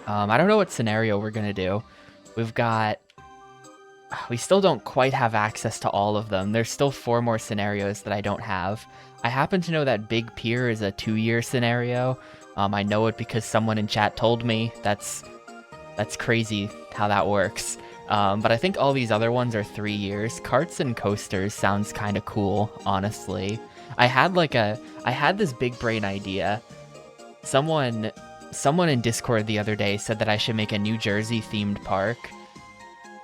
I don't know what scenario we're gonna do. We've got... We still don't quite have access to all of them. There's still 4 more scenarios that I don't have. I happen to know that Big Pier is a 2-year scenario. I know it because someone in chat told me. That's crazy how that works. But I think all these other ones are 3 years. Karts and coasters sounds kind of cool, honestly. I had this big brain idea. Someone in Discord the other day said that I should make a New Jersey themed park.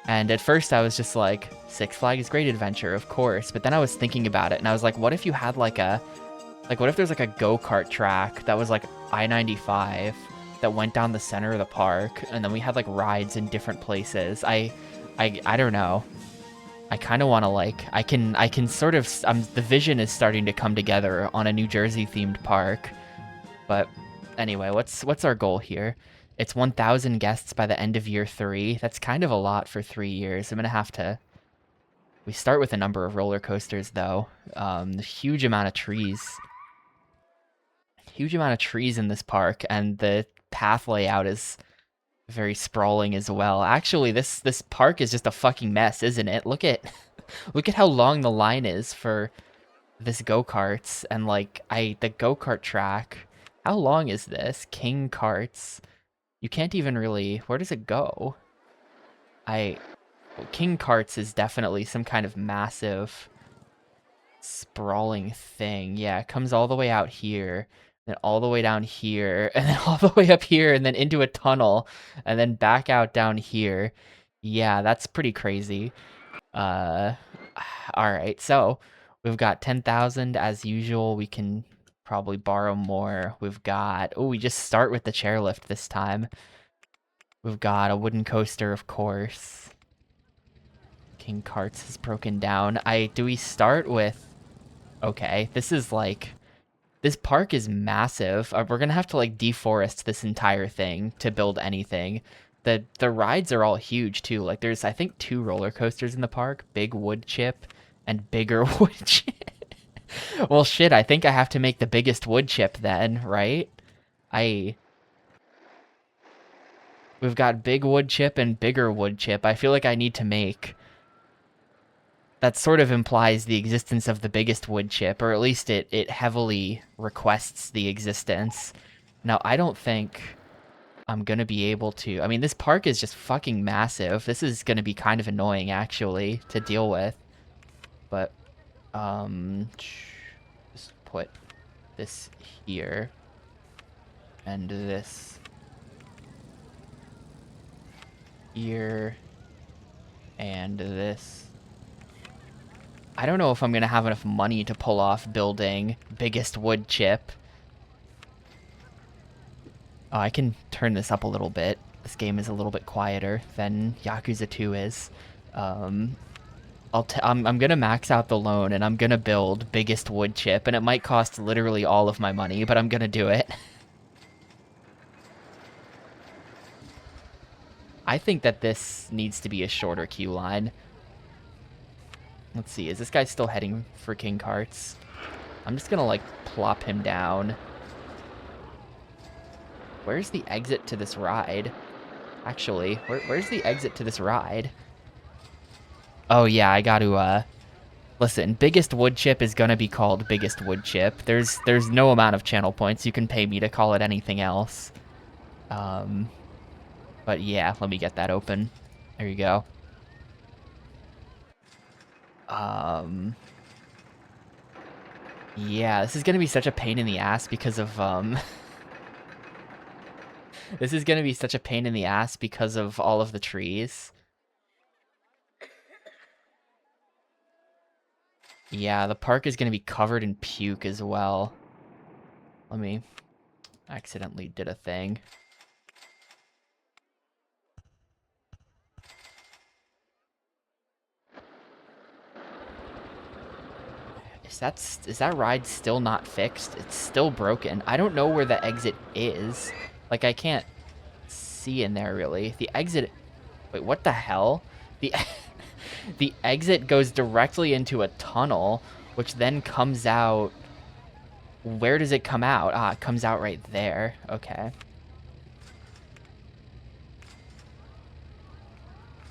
And at first I was just like, Six Flags Great Adventure, of course. But then I was thinking about it and I was like, what if you had what if there's like a go-kart track that was like I-95 that went down the center of the park, and then we had like rides in different places. I don't know. I kind of want to I can sort of, the vision is starting to come together on a New Jersey themed park. But anyway, what's our goal here? It's 1,000 guests by the end of year 3. That's kind of a lot for 3 years. I'm gonna have to. We start with a number of roller coasters though. The huge amount of trees. Huge amount of trees in this park, and the path layout is very sprawling as well. Actually, this park is just a fucking mess, isn't it? Look at look at how long the line is for this go-karts, and the go-kart track. How long is this? King Karts. You can't even really... Where does it go? King Karts is definitely some kind of massive sprawling thing. Yeah, it comes all the way out here, then all the way down here, and then all the way up here, and then into a tunnel, and then back out down here. Yeah, that's pretty crazy. Alright, so we've got 10,000 as usual. We can probably borrow more. We've got... Oh, we just start with the chairlift this time. We've got a wooden coaster, of course. King Karts is broken down. Do we start with... Okay, this is this park is massive. We're gonna have to deforest this entire thing to build anything. The rides are all huge too. There's I think 2 roller coasters in the park, big wood chip and bigger wood chip. Well, shit, I think I have to make the biggest wood chip then, right? We've got big wood chip and bigger wood chip. I feel like I need to make... That sort of implies the existence of the biggest wood chip, or at least it heavily requests the existence. Now, I don't think I'm gonna be able to... I mean, this park is just fucking massive. This is gonna be kind of annoying, actually, to deal with. But, just put this here. And this here. And this. I don't know if I'm gonna have enough money to pull off building biggest wood chip. Oh, I can turn this up a little bit. This game is a little bit quieter than Yakuza 2 is. I'm gonna max out the loan, and I'm gonna build biggest wood chip, and it might cost literally all of my money, but I'm gonna do it. I think that this needs to be a shorter queue line. Let's see, is this guy still heading for King Karts? I'm just gonna, plop him down. Where's the exit to this ride? Actually, where's the exit to this ride? Oh, yeah, I gotta, Listen, biggest wood chip is gonna be called biggest wood chip. There's no amount of channel points you can pay me to call it anything else. But yeah, let me get that open. There you go. Yeah, this is gonna be such a pain in the ass because of, This is gonna be such a pain in the ass because of all of the trees. Yeah, the park is gonna be covered in puke as well. Let me... accidentally did a thing. Is that ride still not fixed? It's still broken. I don't know where the exit is. I can't see in there, really. The exit... Wait, what the hell? The exit goes directly into a tunnel, which then comes out... Where does it come out? Ah, it comes out right there. Okay.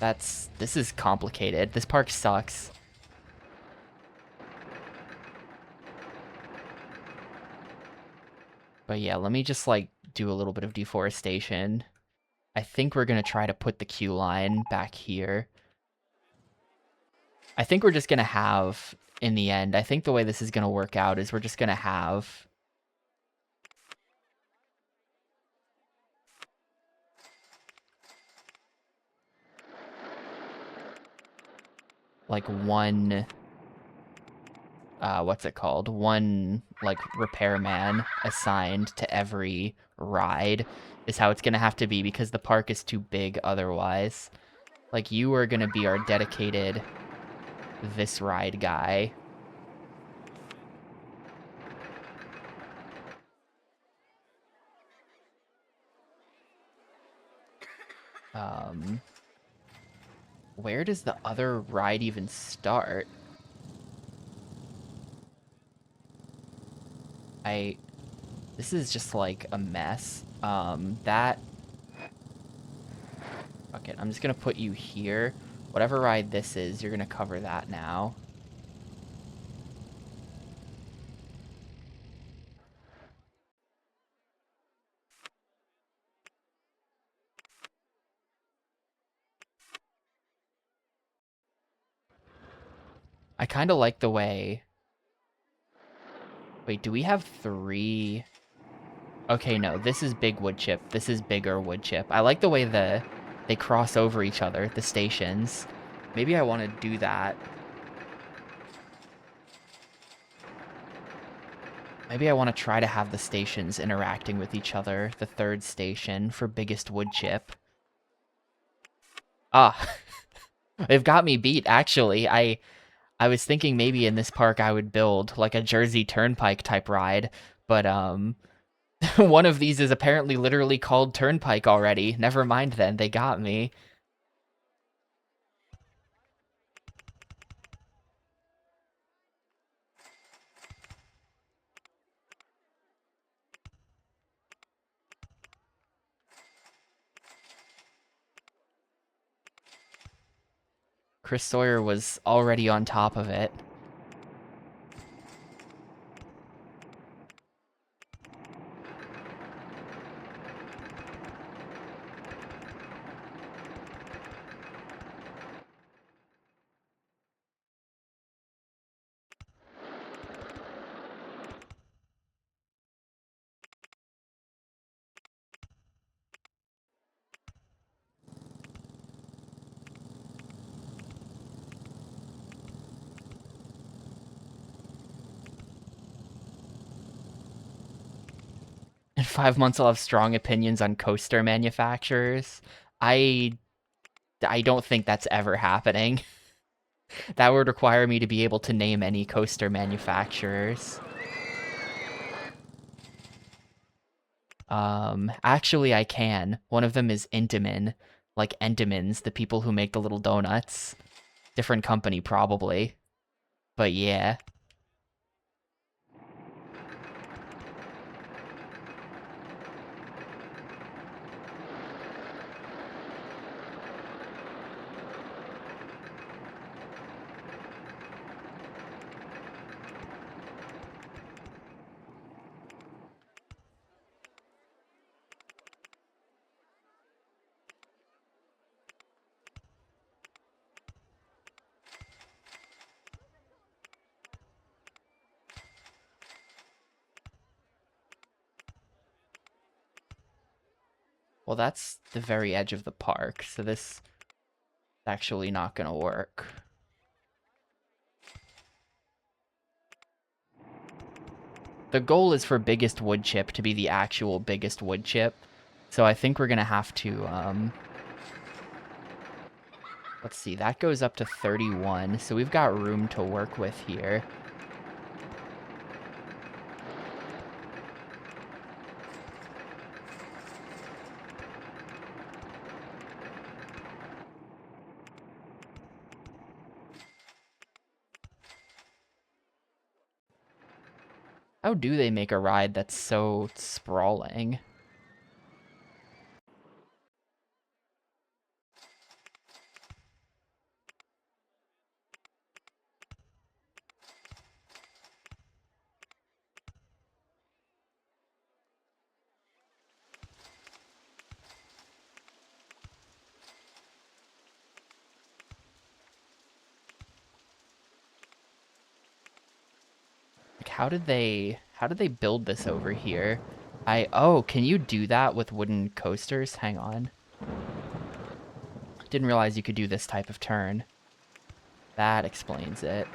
This is complicated. This park sucks. But yeah, let me just like do a little bit of deforestation. I think we're gonna try to put the queue line back here. I think we're just gonna have, in the end, I think the way this is gonna work out is we're just gonna have like one, what's it called? One like repairman assigned to every ride is how it's gonna have to be because the park is too big otherwise. Like you are gonna be our dedicated this ride guy. Where does the other ride even start? This is just like a mess. Okay, I'm just gonna put you here. Whatever ride this is, you're gonna cover that now. I kind of like the way... Wait, do we have 3? Okay, no, this is big wood chip. This is bigger wood chip. I like the way they cross over each other, the stations. Maybe I want to do that. Maybe I want to try to have the stations interacting with each other. The 3rd station for biggest wood chip. Ah, they've got me beat, actually. I was thinking maybe in this park I would build like a Jersey Turnpike type ride, but one of these is apparently literally called Turnpike already. Never mind then, they got me. Chris Sawyer was already on top of it. In 5 months, I'll have strong opinions on coaster manufacturers. I don't think that's ever happening. That would require me to be able to name any coaster manufacturers. Actually, I can. One of them is Intamin. Like Entenmann's, the people who make the little donuts. Different company, probably. But yeah. Well, that's the very edge of the park, so this is actually not gonna work. The goal is for biggest wood chip to be the actual biggest wood chip, so I think we're gonna have to, let's see, that goes up to 31, so we've got room to work with here. How do they make a ride that's so sprawling? how did they build this over here? Oh, can you do that with wooden coasters? Hang on. Didn't realize you could do this type of turn. That explains it.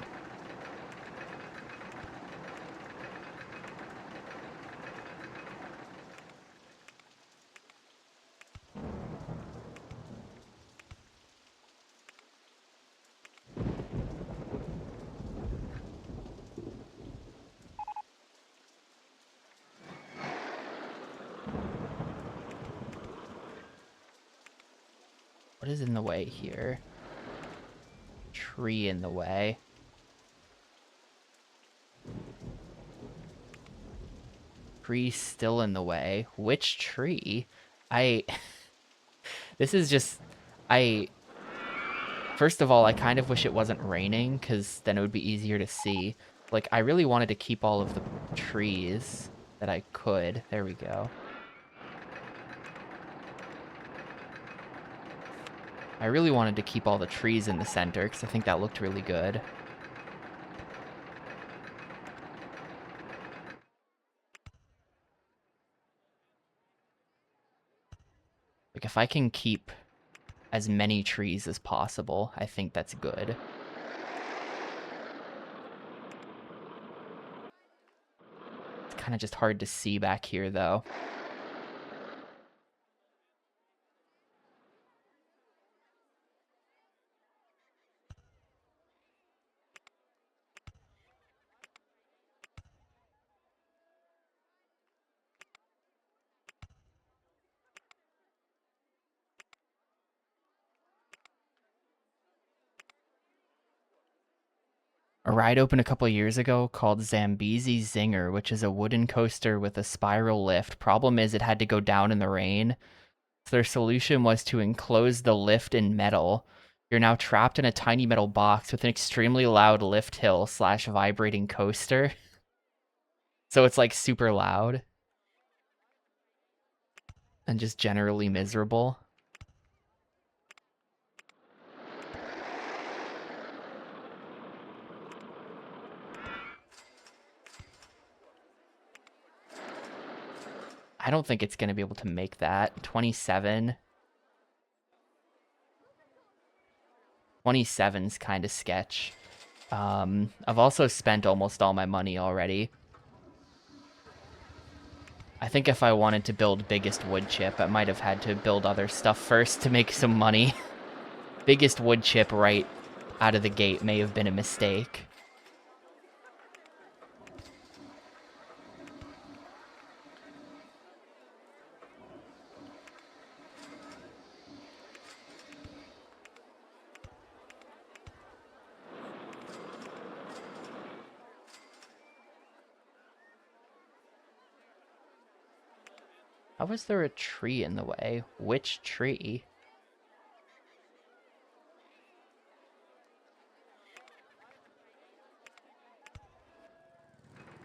What is in the way here? Tree in the way. Tree still in the way. Which tree? This is just... First of all, I kind of wish it wasn't raining, because then it would be easier to see. Like, I really wanted to keep all of the trees that I could. There we go. I really wanted to keep all the trees in the center, because I think that looked really good. Like, if I can keep as many trees as possible, I think that's good. It's kind of just hard to see back here, though. A ride opened a couple years ago called Zambezi Zinger, which is a wooden coaster with a spiral lift. Problem is it had to go down in the rain. So their solution was to enclose the lift in metal. You're now trapped in a tiny metal box with an extremely loud lift hill / vibrating coaster. So it's like super loud. And just generally miserable. I don't think it's going to be able to make that. 27. 27's kind of sketch. I've also spent almost all my money already. I think if I wanted to build biggest wood chip, I might have had to build other stuff first to make some money. Biggest wood chip right out of the gate may have been a mistake. How was there a tree in the way? Which tree?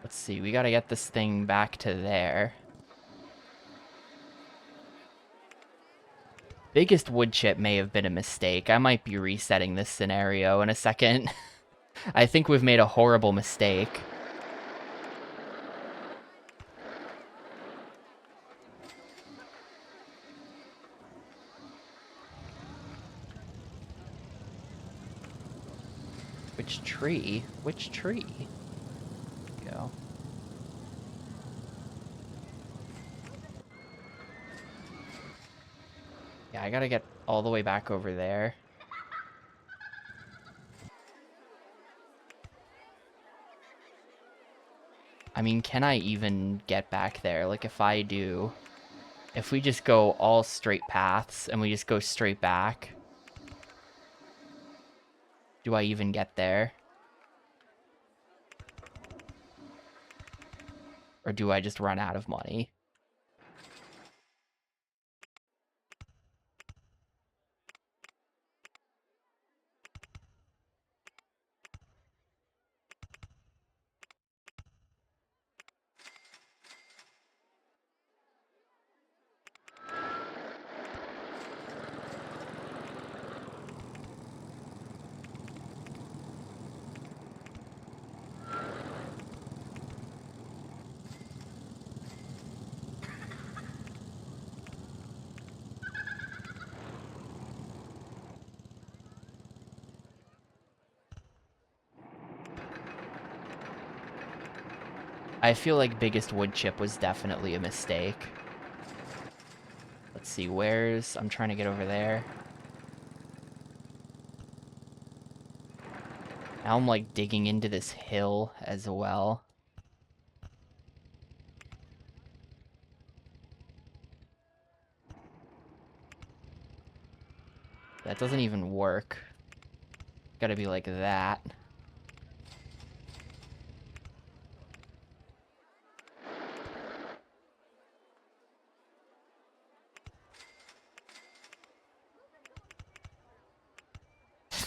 Let's see, we gotta get this thing back to there. Biggest wood chip may have been a mistake. I might be resetting this scenario in a second. I think we've made a horrible mistake. Which tree? Which tree? Go. Yeah, I gotta get all the way back over there. I mean, can I even get back there? Like, if we just go all straight paths and we just go straight back, do I even get there? Or do I just run out of money? I feel like biggest wood chip was definitely a mistake. Let's see, I'm trying to get over there. Now I'm like digging into this hill as well. That doesn't even work. Gotta be like that.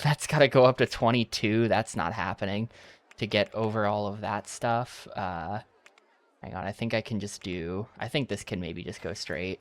That's gotta go up to 22. That's not happening to get over all of that stuff. Hang on, I think I can just do... I think this can maybe just go straight.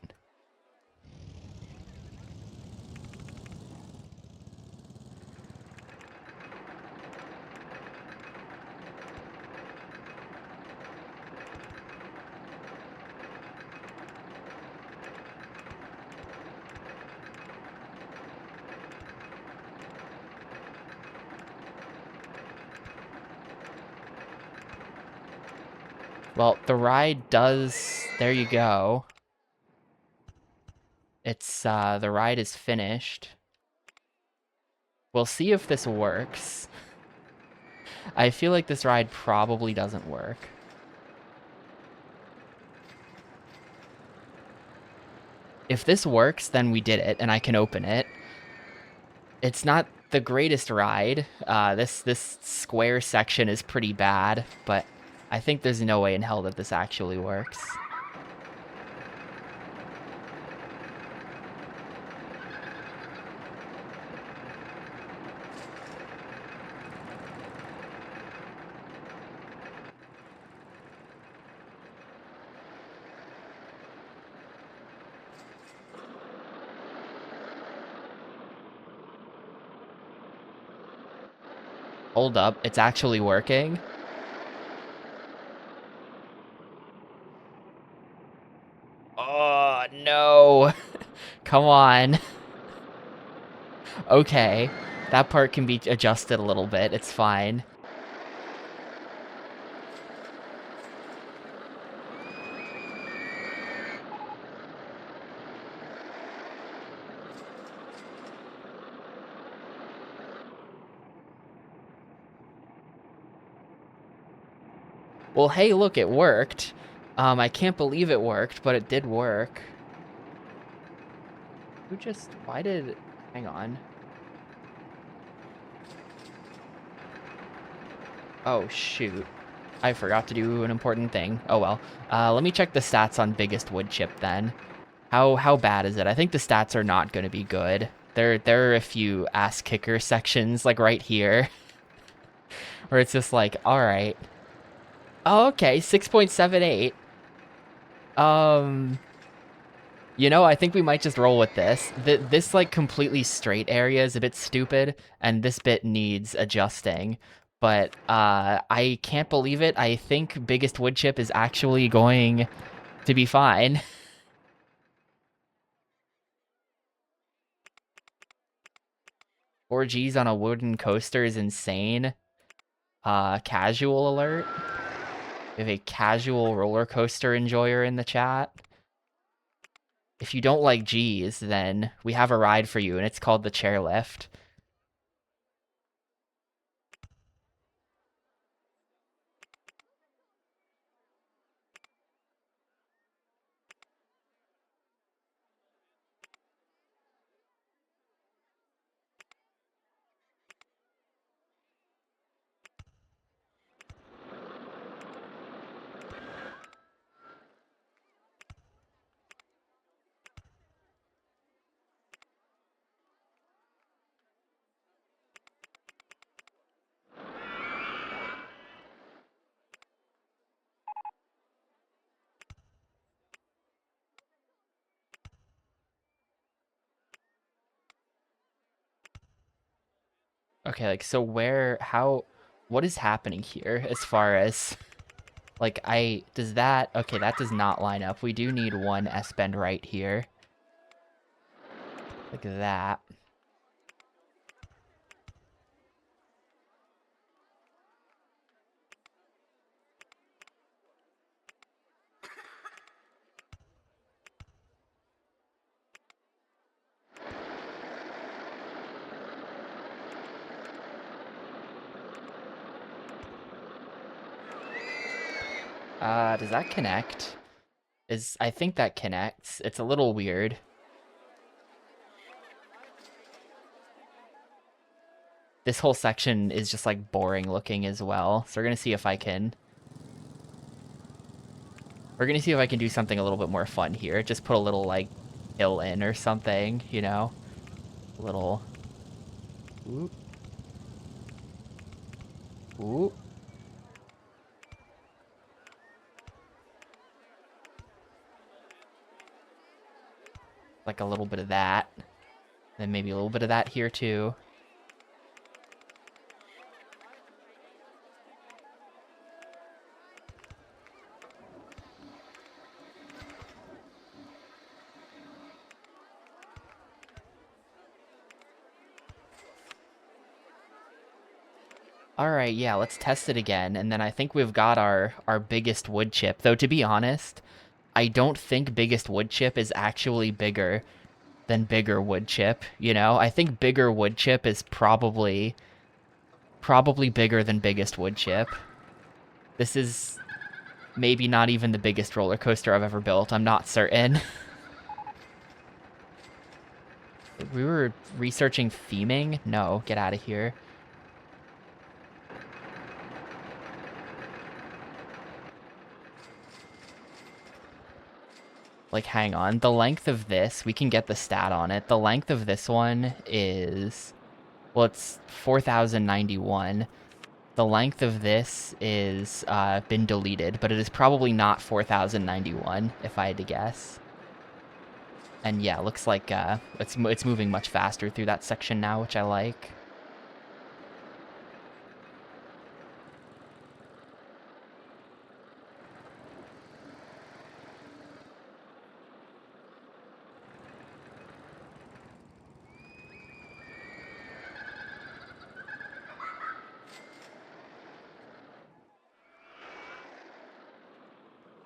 Well, the ride does... There you go. It's, the ride is finished. We'll see if this works. I feel like this ride probably doesn't work. If this works, then we did it, and I can open it. It's not the greatest ride. This square section is pretty bad, but I think there's no way in hell that this actually works. Hold up, it's actually working. Oh, no. Come on. Okay, that part can be adjusted a little bit. It's fine. Well, hey, look, it worked. I can't believe it worked, but it did work. Why did... Hang on. Oh, shoot. I forgot to do an important thing. Oh, well. Let me check the stats on biggest wood chip, then. How bad is it? I think the stats are not going to be good. There are a few ass-kicker sections, like right here, where it's just like, alright. Oh, okay, 6.78. You know, I think we might just roll with this. This, like, completely straight area is a bit stupid, and this bit needs adjusting. But, I can't believe it. I think biggest wood chip is actually going to be fine. Four Gs on a wooden coaster is insane. Casual alert. We have a casual roller coaster enjoyer in the chat. If you don't like G's, then we have a ride for you, and it's called the chairlift. Okay, like, so what is happening here as far as, like, okay, that does not line up. We do need one S-bend right here. Like that. Does that connect? I think that connects. It's a little weird. This whole section is just like boring looking as well. So we're gonna see if I can do something a little bit more fun here. Just put a little like hill in or something, you know? A little ooh. Ooh. Like a little bit of that. Then maybe a little bit of that here too. All right, yeah, let's test it again. And then I think we've got our biggest wood chip. Though to be honest, I don't think biggest wood chip is actually bigger than bigger wood chip, you know? I think bigger wood chip is probably bigger than biggest wood chip. This is maybe not even the biggest roller coaster I've ever built. I'm not certain. We were researching theming? No, get out of here. Like, hang on. The length of this, we can get the stat on it. The length of this one is, well, it's 4,091. The length of this is been deleted, but it is probably not 4,091 if I had to guess. And yeah, looks like it's moving much faster through that section now, which I like.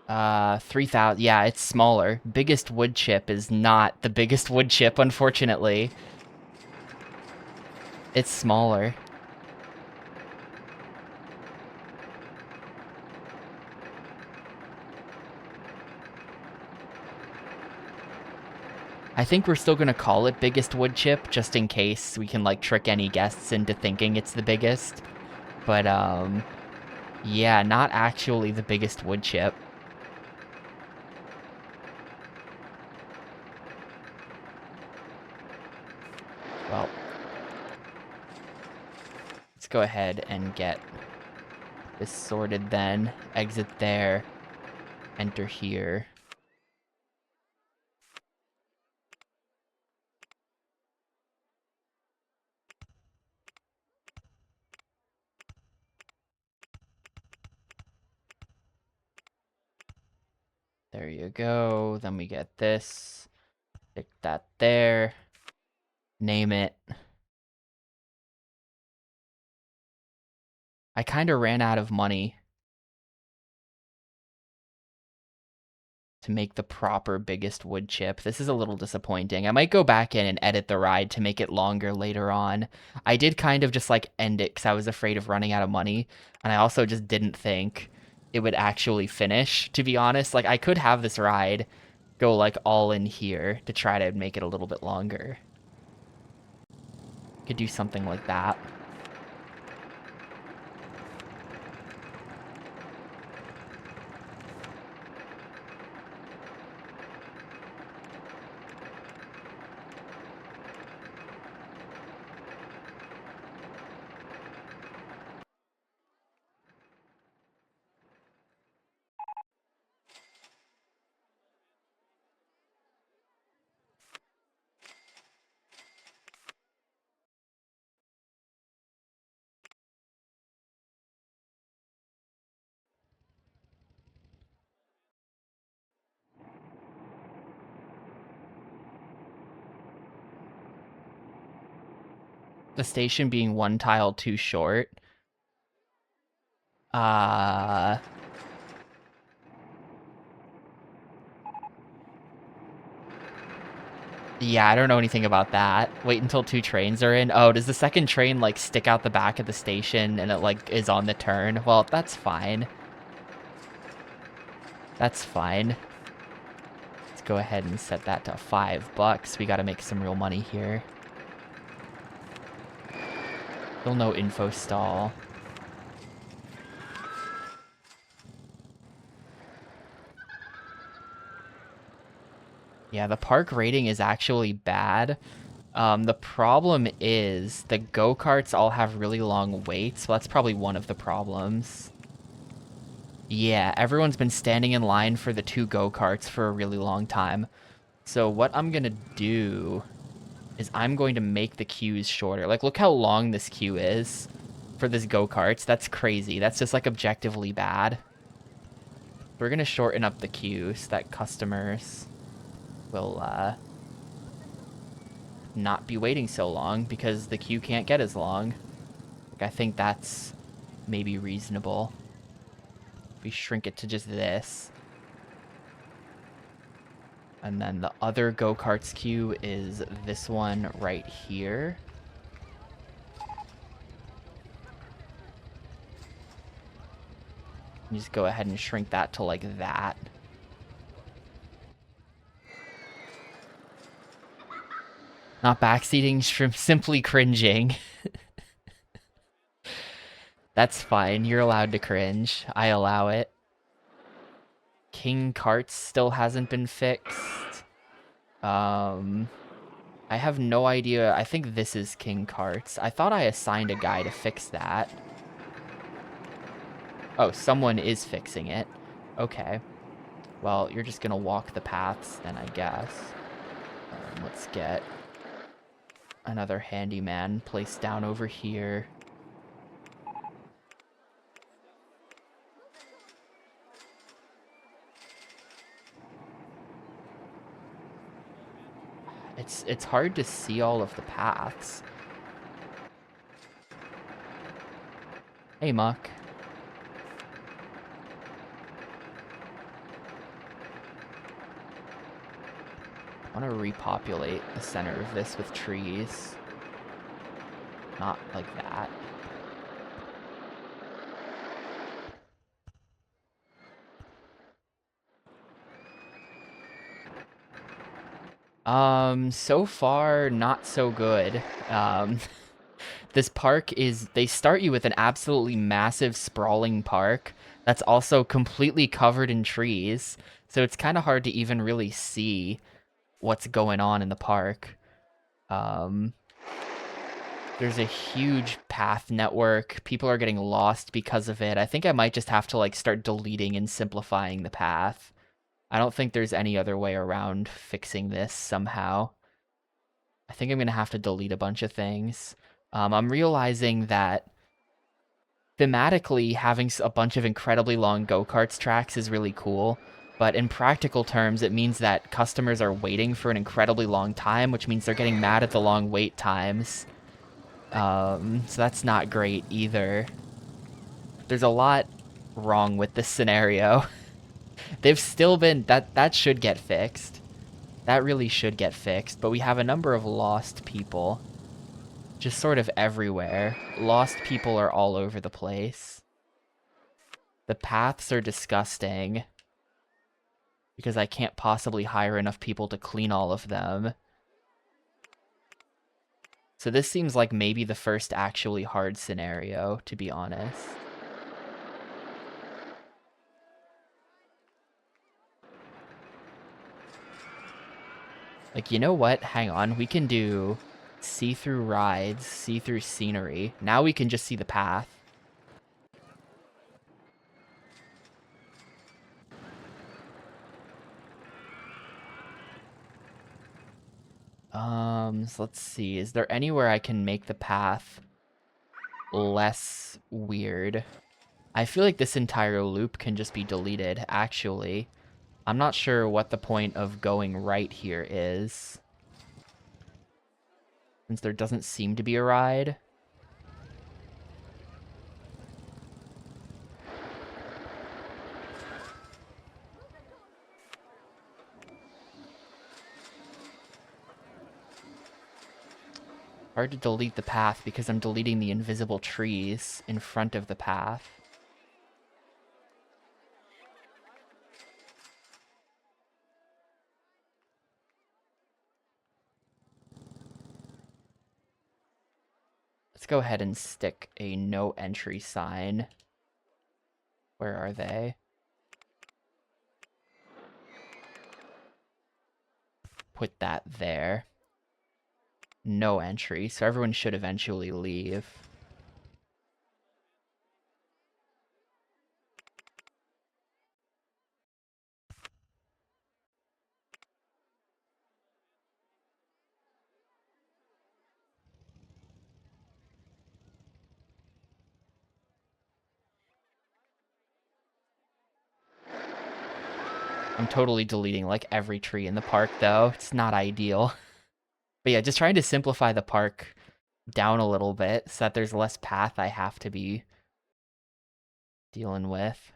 Uh, 3,000. Yeah, it's smaller. Biggest wood chip is not the biggest wood chip, unfortunately. It's smaller. I think we're still gonna call it biggest wood chip, just in case we can, like, trick any guests into thinking it's the biggest. But, yeah, not actually the biggest wood chip. Well, let's go ahead and get this sorted then. Exit there. Enter here. There you go. Then we get this. Stick that there. Name it. I kind of ran out of money to make the proper biggest wood chip. This is a little disappointing. I might go back in and edit the ride to make it longer later on. I did kind of just like end it because I was afraid of running out of money. And I also just didn't think it would actually finish, to be honest. Like, I could have this ride go like all in here to try to make it a little bit longer. Could do something like that. The station being one tile too short. Yeah, I don't know anything about that. Wait until 2 trains are in. Oh, does the second train, like, stick out the back of the station and it, like, is on the turn? Well, that's fine. That's fine. Let's go ahead and set that to $5. We gotta make some real money here. Still no info stall. Yeah, the park rating is actually bad. The problem is the go-karts all have really long waits, so that's probably one of the problems. Yeah, everyone's been standing in line for the 2 go-karts for a really long time. So what I'm gonna do is I'm going to make the queues shorter. Like, look how long this queue is for this go-karts. That's crazy. That's just, like, objectively bad. We're gonna shorten up the queue so that customers will, not be waiting so long because the queue can't get as long. Like, I think that's maybe reasonable. If we shrink it to just this. And then the other go-karts queue is this one right here. Just go ahead and shrink that to like that. Not backseating, simply cringing. That's fine. You're allowed to cringe. I allow it. King Karts still hasn't been fixed. I have no idea. I think this is King Karts. I thought I assigned a guy to fix that. Oh, someone is fixing it. Okay. Well, you're just gonna walk the paths then, I guess. Let's get another handyman placed down over here. It's hard to see all of the paths. Hey, Muck. I want to repopulate the center of this with trees. Not like that. So far, not so good. This park is, they start you with an absolutely massive sprawling park that's also completely covered in trees. So it's kind of hard to even really see what's going on in the park. There's a huge path network. People are getting lost because of it. I think I might just have to like start deleting and simplifying the path. I don't think there's any other way around fixing this somehow. I think I'm going to have to delete a bunch of things. I'm realizing that thematically having a bunch of incredibly long go-karts tracks is really cool, but in practical terms, it means that customers are waiting for an incredibly long time, which means they're getting mad at the long wait times. So that's not great either. There's a lot wrong with this scenario. They've still been, that should get fixed. That really should get fixed, but we have a number of lost people. Just sort of everywhere. Lost people are all over the place. The paths are disgusting. Because I can't possibly hire enough people to clean all of them. So this seems like maybe the first actually hard scenario, to be honest. Like, you know what? Hang on. We can do see-through rides, see-through scenery. Now we can just see the path. So let's see. Is there anywhere I can make the path less weird? I feel like this entire loop can just be deleted, actually. I'm not sure what the point of going right here is, since there doesn't seem to be a ride. Hard to delete the path because I'm deleting the invisible trees in front of the path. Let's go ahead and stick a no entry sign. Where are they? Put that there. No entry, so everyone should eventually leave. I'm totally deleting like every tree in the park though. It's not ideal. But yeah, just trying to simplify the park down a little bit so that there's less path I have to be dealing with.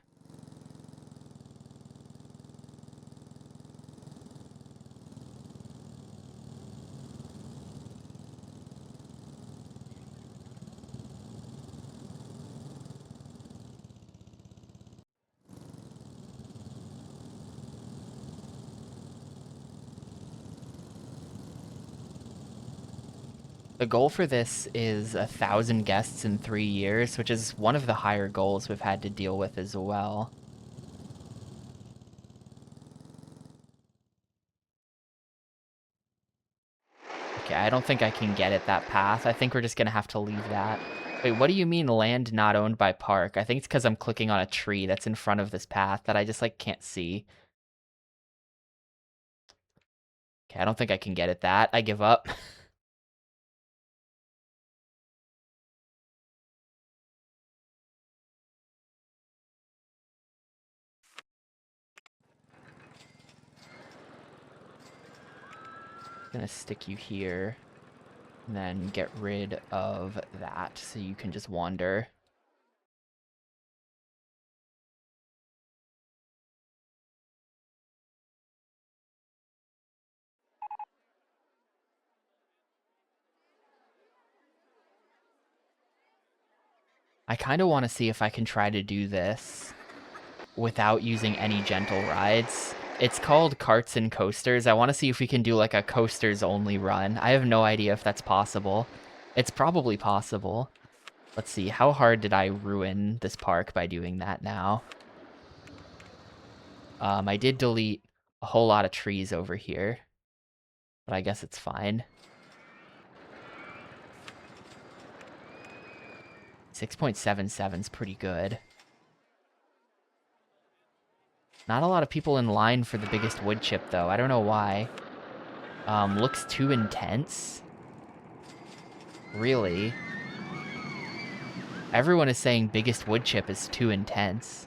The goal for this is 1,000 guests in 3 years, which is one of the higher goals we've had to deal with as well. Okay, I don't think I can get it that path. I think we're just gonna have to leave that. Wait, what do you mean land not owned by park? I think it's because I'm clicking on a tree that's in front of this path that I just like can't see. Okay, I don't think I can get it that. I give up. Gonna stick you here and then get rid of that so you can just wander. I kind of want to see if I can try to do this without using any gentle rides. It's called Karts and Coasters. I want to see if we can do like a coasters only run. I have no idea if that's possible. It's probably possible. Let's see, how hard did I ruin this park by doing that now? I did delete a whole lot of trees over here, but I guess it's fine. 6.77 is pretty good. Not a lot of people in line for the biggest wood chip, though. I don't know why. Looks too intense. Really? Everyone is saying biggest wood chip is too intense.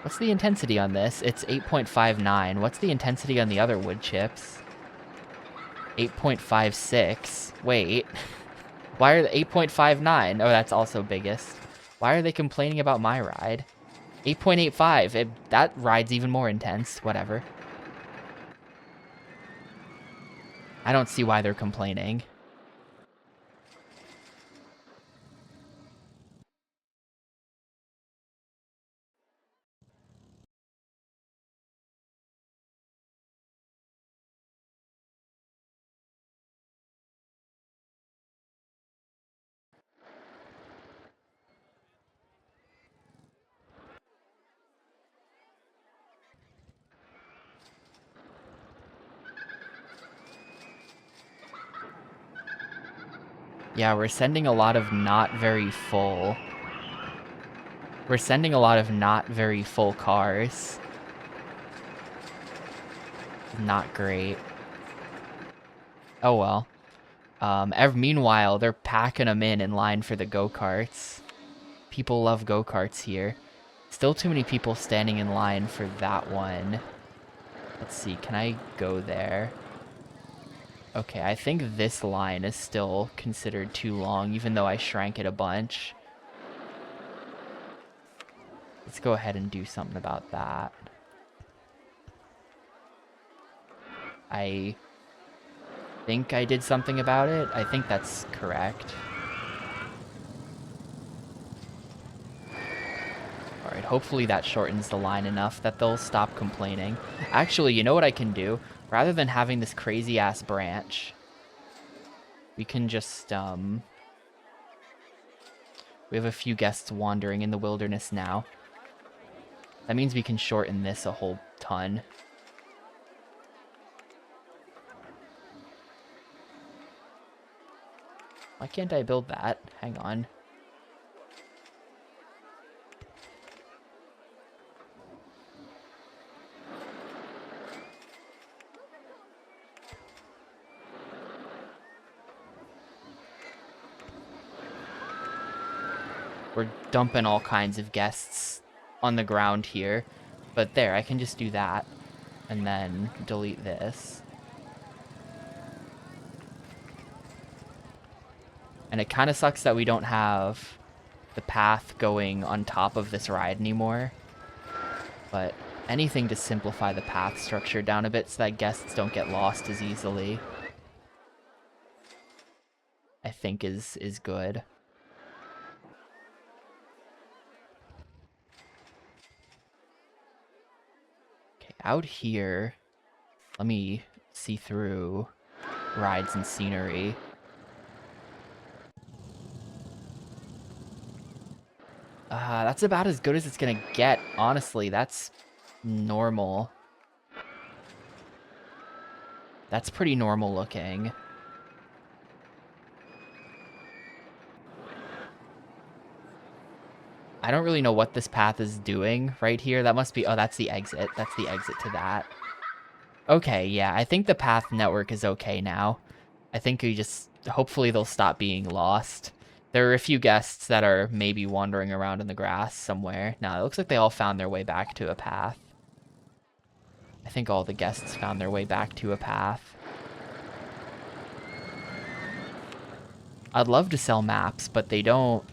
What's the intensity on this? It's 8.59. What's the intensity on the other wood chips? 8.56. Wait. Why are they 8.59? Oh, that's also biggest. Why are they complaining about my ride? 8.85. That ride's even more intense. Whatever. I don't see why they're complaining. Yeah, we're sending a lot of not very full. We're sending a lot of not very full cars. Not great. Oh well. Meanwhile, they're packing them in line for the go-karts. People love go-karts here. Still too many people standing in line for that one. Let's see, can I go there? Okay, I think this line is still considered too long, even though I shrank it a bunch. Let's go ahead and do something about that. I think I did something about it. I think that's correct. Alright, hopefully that shortens the line enough that they'll stop complaining. Actually, you know what I can do? Rather than having this crazy-ass branch, We can just, we have a few guests wandering in the wilderness now. That means we can shorten this a whole ton. Why can't I build that? Hang on. We're dumping all kinds of guests on the ground here. But there, I can just do that. And then delete this. And it kind of sucks that we don't have the path going on top of this ride anymore. But anything to simplify the path structure down a bit so that guests don't get lost as easily, I think is good. Okay, out here, let me see through rides and scenery. That's about as good as it's gonna get. Honestly, that's normal. That's pretty normal looking. I don't really know what this path is doing right here. That must be... Oh, that's the exit. That's the exit to that. Okay, yeah. I think the path network is okay now. I think we just... Hopefully they'll stop being lost. There are a few guests that are maybe wandering around in the grass somewhere. No, it looks like they all found their way back to a path. I think all the guests found their way back to a path. I'd love to sell maps, but they don't...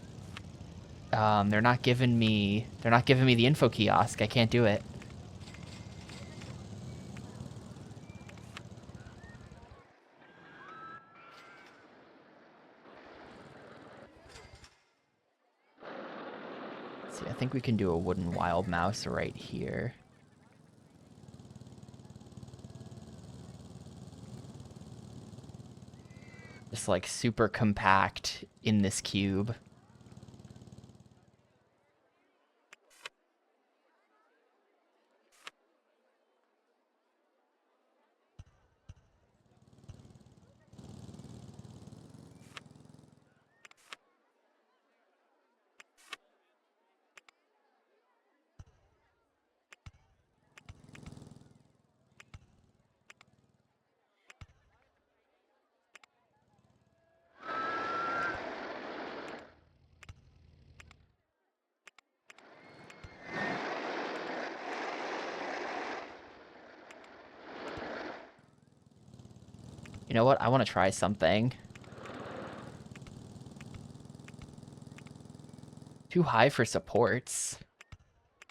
they're not giving me the info kiosk. I can't do it. Let's see, I think we can do a wooden wild mouse right here. Just like super compact in this cube. You know what? I want to try something. Too high for supports.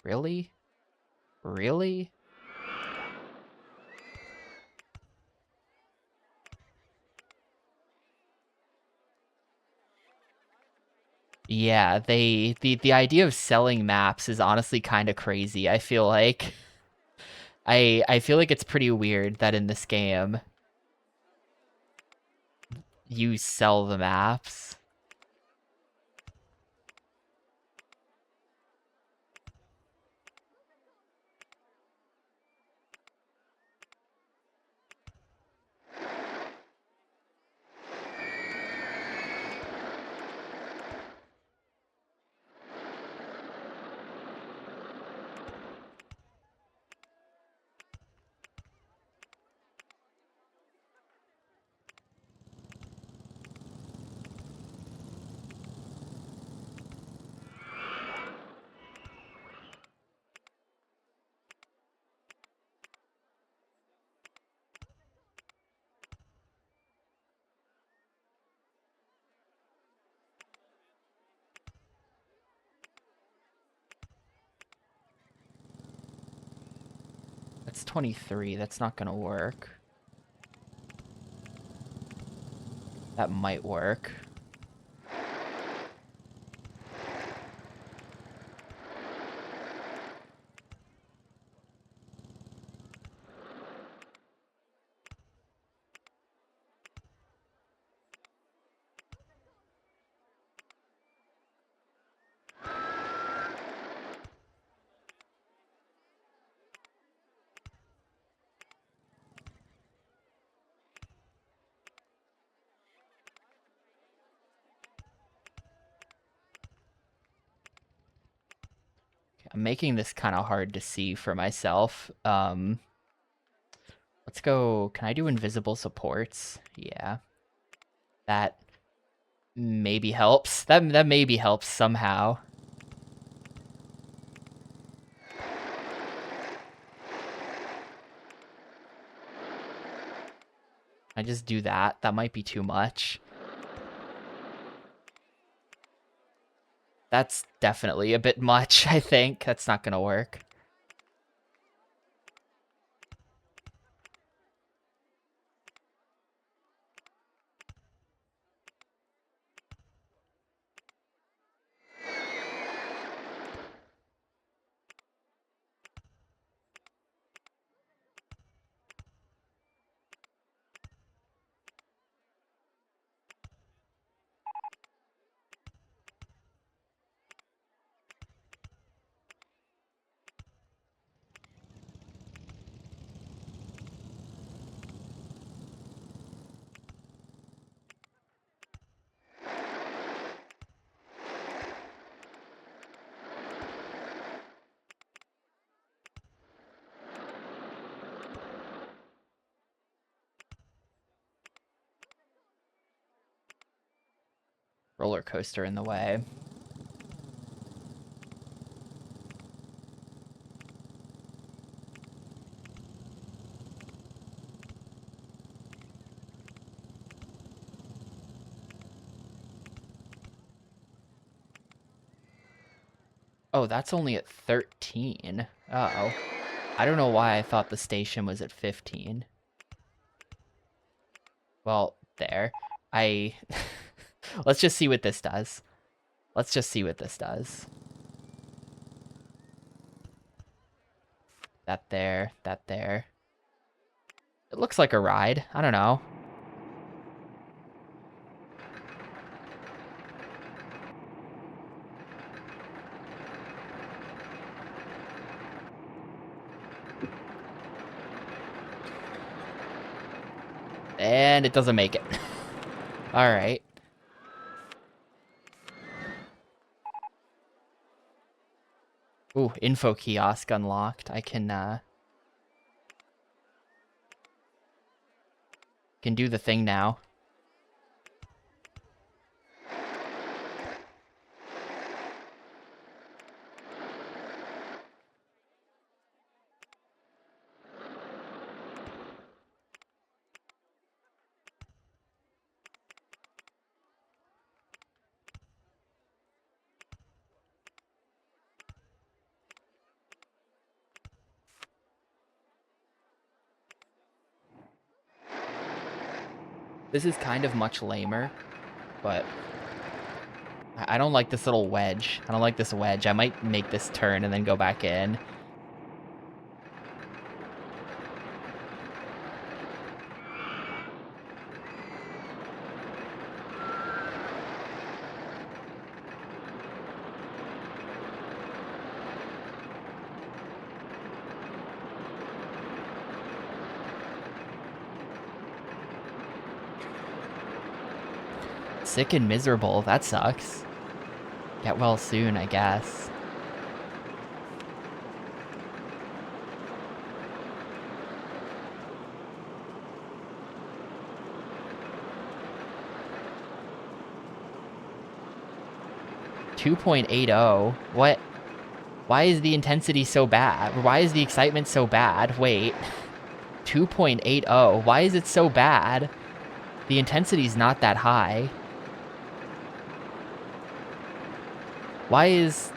Really? Really? Yeah, the idea of selling maps is honestly kind of crazy. I feel like I feel like it's pretty weird that in this game you sell the maps. That's 23. That's not gonna work. That might work. I'm making this kind of hard to see for myself. Let's go. Can I do invisible supports? Yeah. That maybe helps. That maybe helps somehow. I just do that. That might be too much. That's definitely a bit much, I think. That's not gonna work. Roller coaster in the way. Oh, that's only at 13. Uh-oh. I don't know why I thought the station was at 15. Well, there. Let's just see what this does. Let's just see what this does. That there, that there. It looks like a ride. I don't know. And it doesn't make it. All right. Ooh, info kiosk unlocked. I can do the thing now. This is kind of much lamer, but I don't like this little wedge. I don't like this wedge. I might make this turn and then go back in. Sick and miserable. That sucks. Get well soon, I guess. .80. What? Why is the intensity so bad? Why is the excitement so bad? Wait. 2.80. Why is it so bad? The intensity's not that high. Why is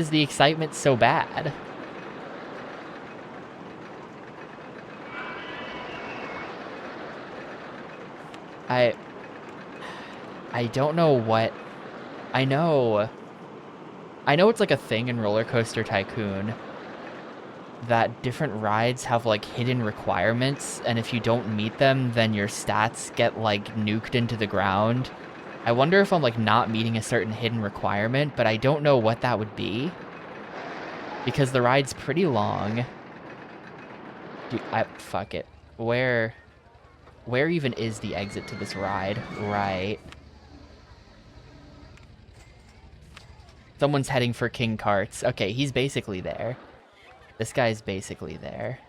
the excitement so bad? I don't know what... I know it's like a thing in Rollercoaster Tycoon that different rides have like hidden requirements, and if you don't meet them, then your stats get like nuked into the ground. I wonder if I'm like not meeting a certain hidden requirement, but I don't know what that would be because the ride's pretty long. Dude, fuck it. Where even is the exit to this ride? Right. Someone's heading for King Karts. Okay, he's basically there. This guy's basically there.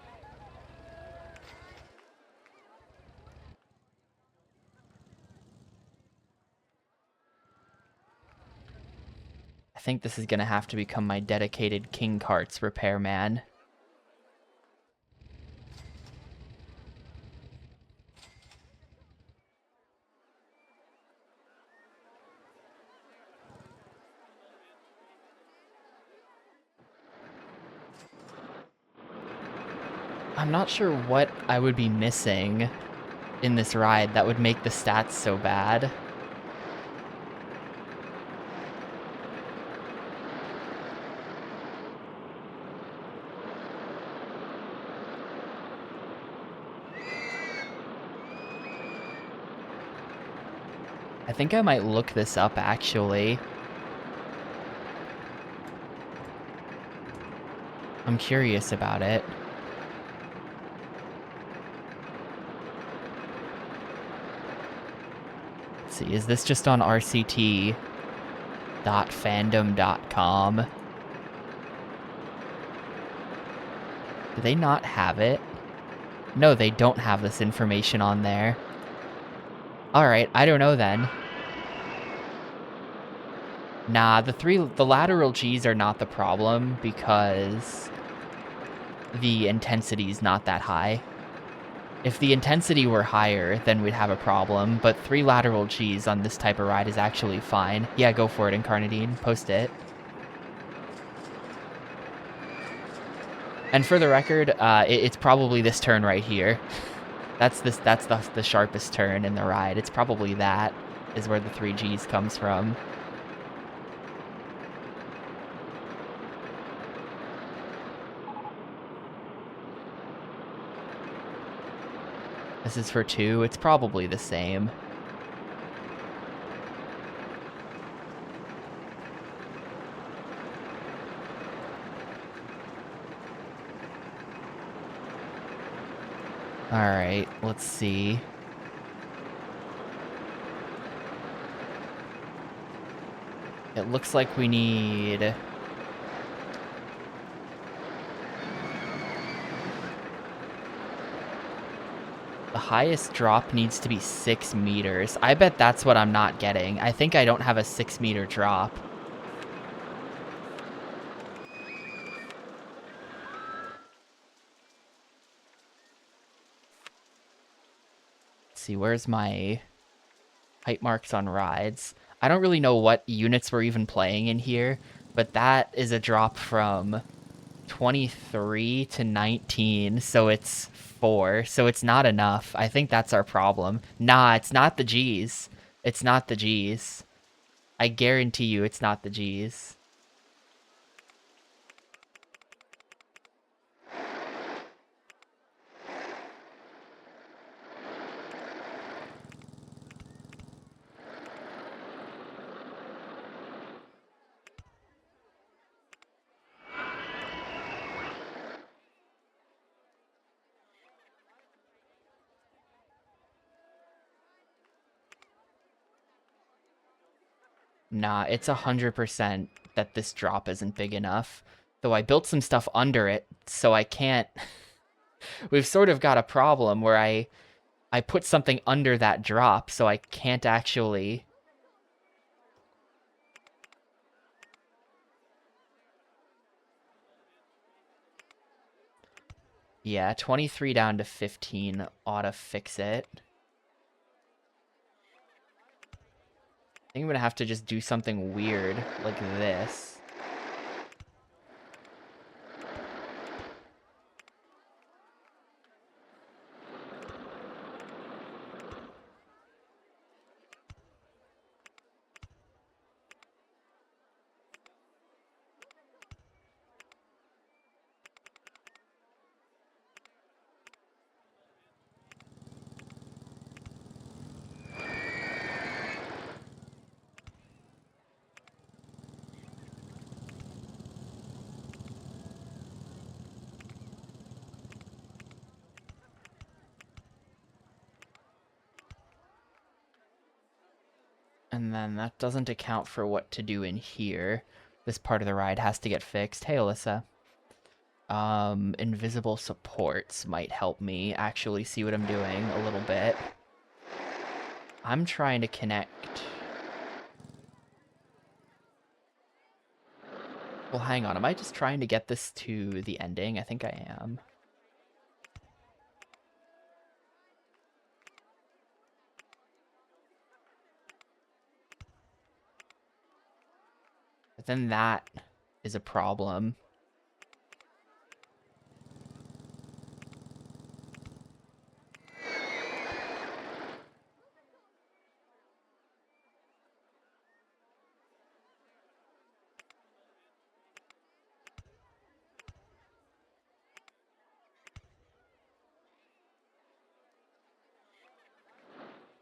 I think this is going to have to become my dedicated King Karts repairman. I'm not sure what I would be missing in this ride that would make the stats so bad. I think I might look this up, actually. I'm curious about it. Let's see, is this just on rct.fandom.com? Do they not have it? No, they don't have this information on there. Alright, I don't know then. Nah, the lateral Gs are not the problem because the intensity's not that high. If the intensity were higher, then we'd have a problem, but 3 lateral Gs on this type of ride is actually fine. Yeah, go for it, Incarnadine. Post it. And for the record, it's probably this turn right here. That's the sharpest turn in the ride. It's probably that is where the 3 Gs comes from. This is for 2. It's probably the same. Alright, let's see. It looks like we need... The highest drop needs to be 6 meters. I bet that's what I'm not getting. I think I don't have a 6-meter drop. Let's see, where's my height marks on rides? I don't really know what units we're even playing in here, but that is a drop from 23 to 19, so it's 4, so it's not enough. I think that's our problem. Nah, it's not the Gs. It's not the Gs. I guarantee you it's not the Gs. Nah, it's 100% that this drop isn't big enough. Though I built some stuff under it, so I can't... We've sort of got a problem where I put something under that drop, so I can't actually... Yeah, 23 down to 15 ought to fix it. I think I'm gonna have to just do something weird like this. And then that doesn't account for what to do in here. This part of the ride has to get fixed. Hey, Alyssa. Invisible supports might help me actually see what I'm doing a little bit. I'm trying to connect. Well, hang on. Am I just trying to get this to the ending? I think I am. But then that is a problem.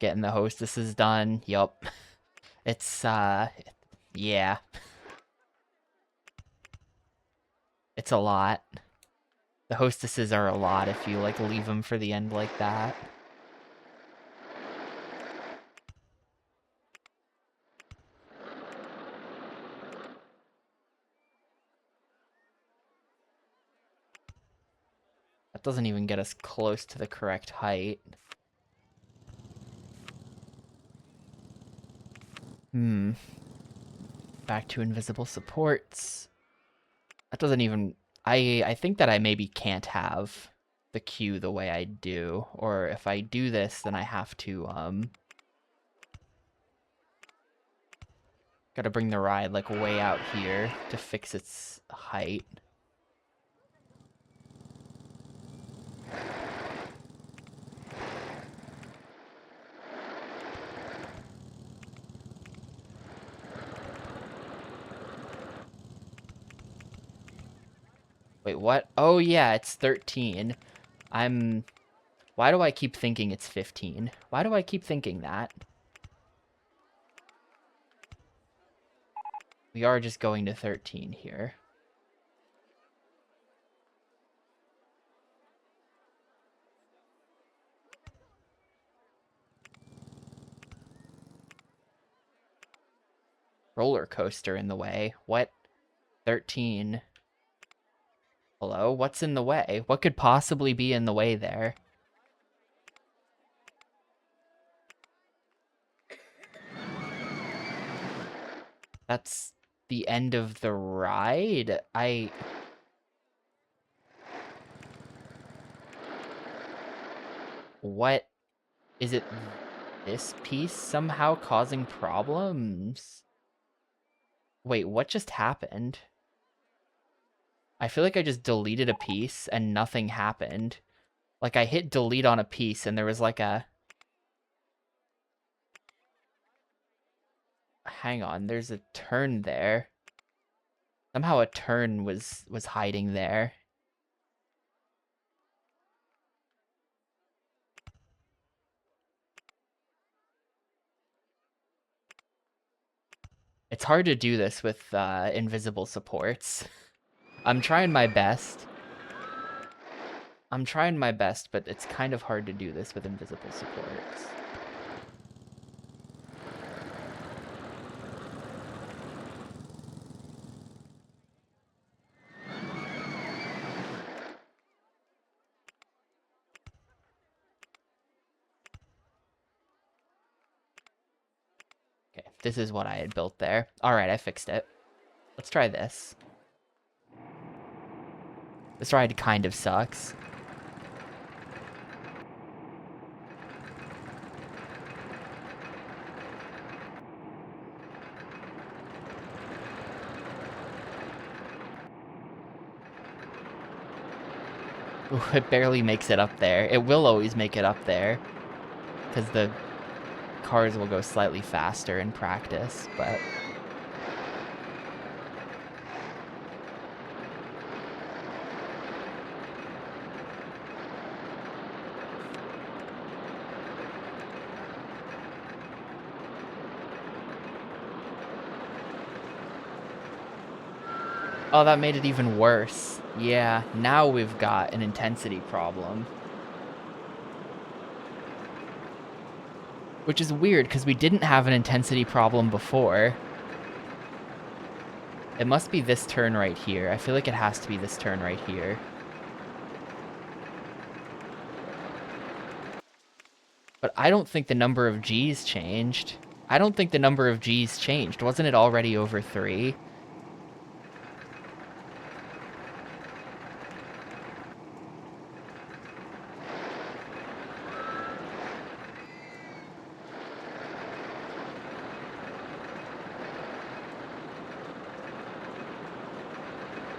Getting the hostesses done. Yup. It's, yeah. It's a lot. The hostesses are a lot if you, like, leave them for the end like that. That doesn't even get us close to the correct height. Back to invisible supports. That doesn't even... I think that I maybe can't have the queue the way I do. Or if I do this, then I have to, gotta bring the ride, like, way out here to fix its height. Wait, what? Oh, yeah, it's 13. Why do I keep thinking it's 15? Why do I keep thinking that? We are just going to 13 here. Rollercoaster in the way. What? 13. Hello? What's in the way? What could possibly be in the way there? That's the end of the ride? What? Is it this piece somehow causing problems? Wait, what just happened? I feel like I just deleted a piece and nothing happened. Like, I hit delete on a piece and there was like a... Hang on, there's a turn there. Somehow a turn was hiding there. It's hard to do this with invisible supports. I'm trying my best. But it's kind of hard to do this with invisible supports. Okay, this is what I had built there. Alright, I fixed it. Let's try this. This ride kind of sucks. Ooh, it barely makes it up there. It will always make it up there, because the cars will go slightly faster in practice, but... Oh, that made it even worse. Yeah, now we've got an intensity problem. Which is weird, because we didn't have an intensity problem before. It must be this turn right here. I feel like it has to be this turn right here. But I don't think the number of G's changed. I don't think the number of G's changed. Wasn't it already over 3?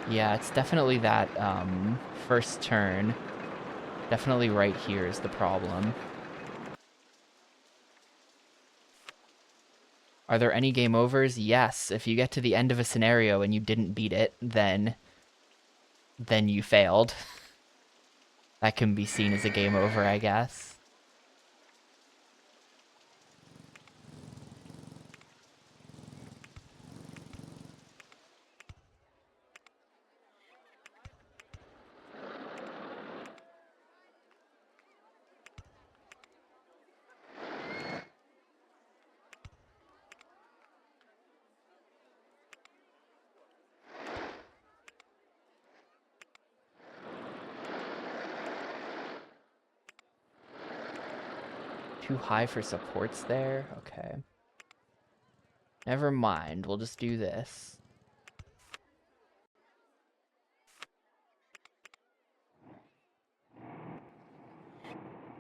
Yeah, it's definitely that first turn. Definitely right here is the problem. Are there any game overs? Yes. If you get to the end of a scenario and you didn't beat it, then you failed. That can be seen as a game over, I guess. Too high for supports there? Okay. Never mind, we'll just do this.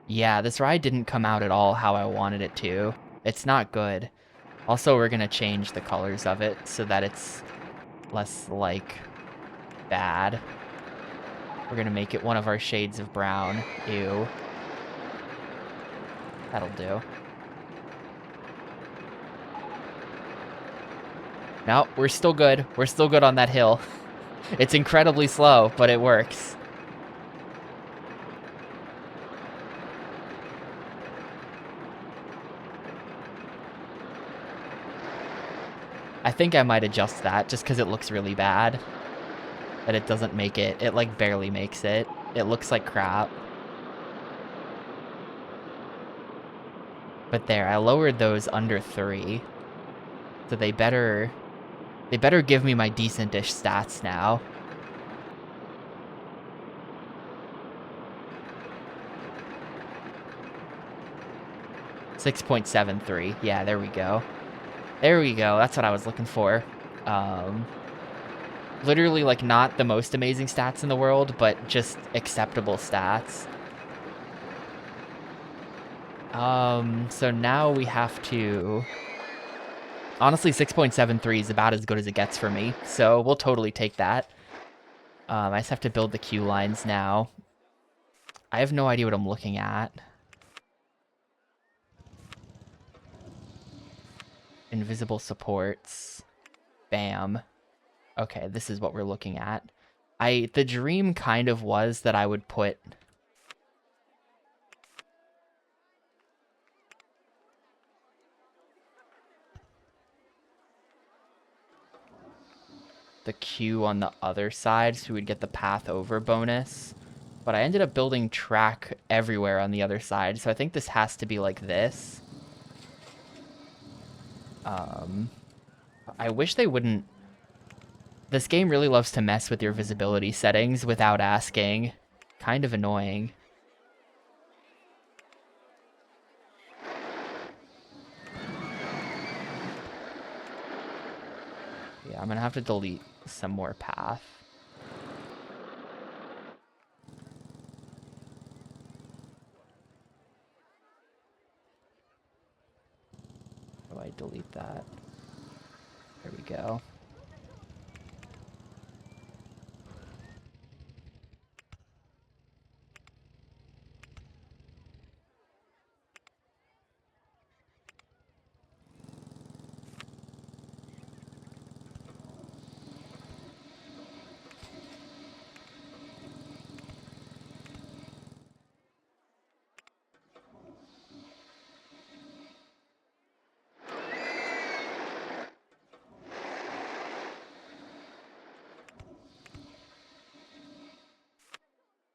Yeah, this ride didn't come out at all how I wanted it to. It's not good. Also, we're gonna change the colors of it so that it's less, like, bad. We're gonna make it one of our shades of brown. Ew. That'll do. No, we're still good. We're still good on that hill. It's incredibly slow, but it works. I think I might adjust that just because it looks really bad. That it doesn't make it. It, like, barely makes it. It looks like crap. But there, I lowered those under 3. So they better give me my decent-ish stats now. .73. Yeah, there we go. There we go. That's what I was looking for. Literally, like, not the most amazing stats in the world, but just acceptable stats. So now we have to... Honestly, 6.73 is about as good as it gets for me, so we'll totally take that. I just have to build the queue lines now. I have no idea what I'm looking at. Invisible supports. Bam. Okay, this is what we're looking at. The dream kind of was that I would put... the queue on the other side so we'd get the path over bonus. But I ended up building track everywhere on the other side, so I think this has to be like this. I wish they wouldn't... This game really loves to mess with your visibility settings without asking. Kind of annoying. Yeah, I'm gonna have to delete some more path. How do I delete that? There we go.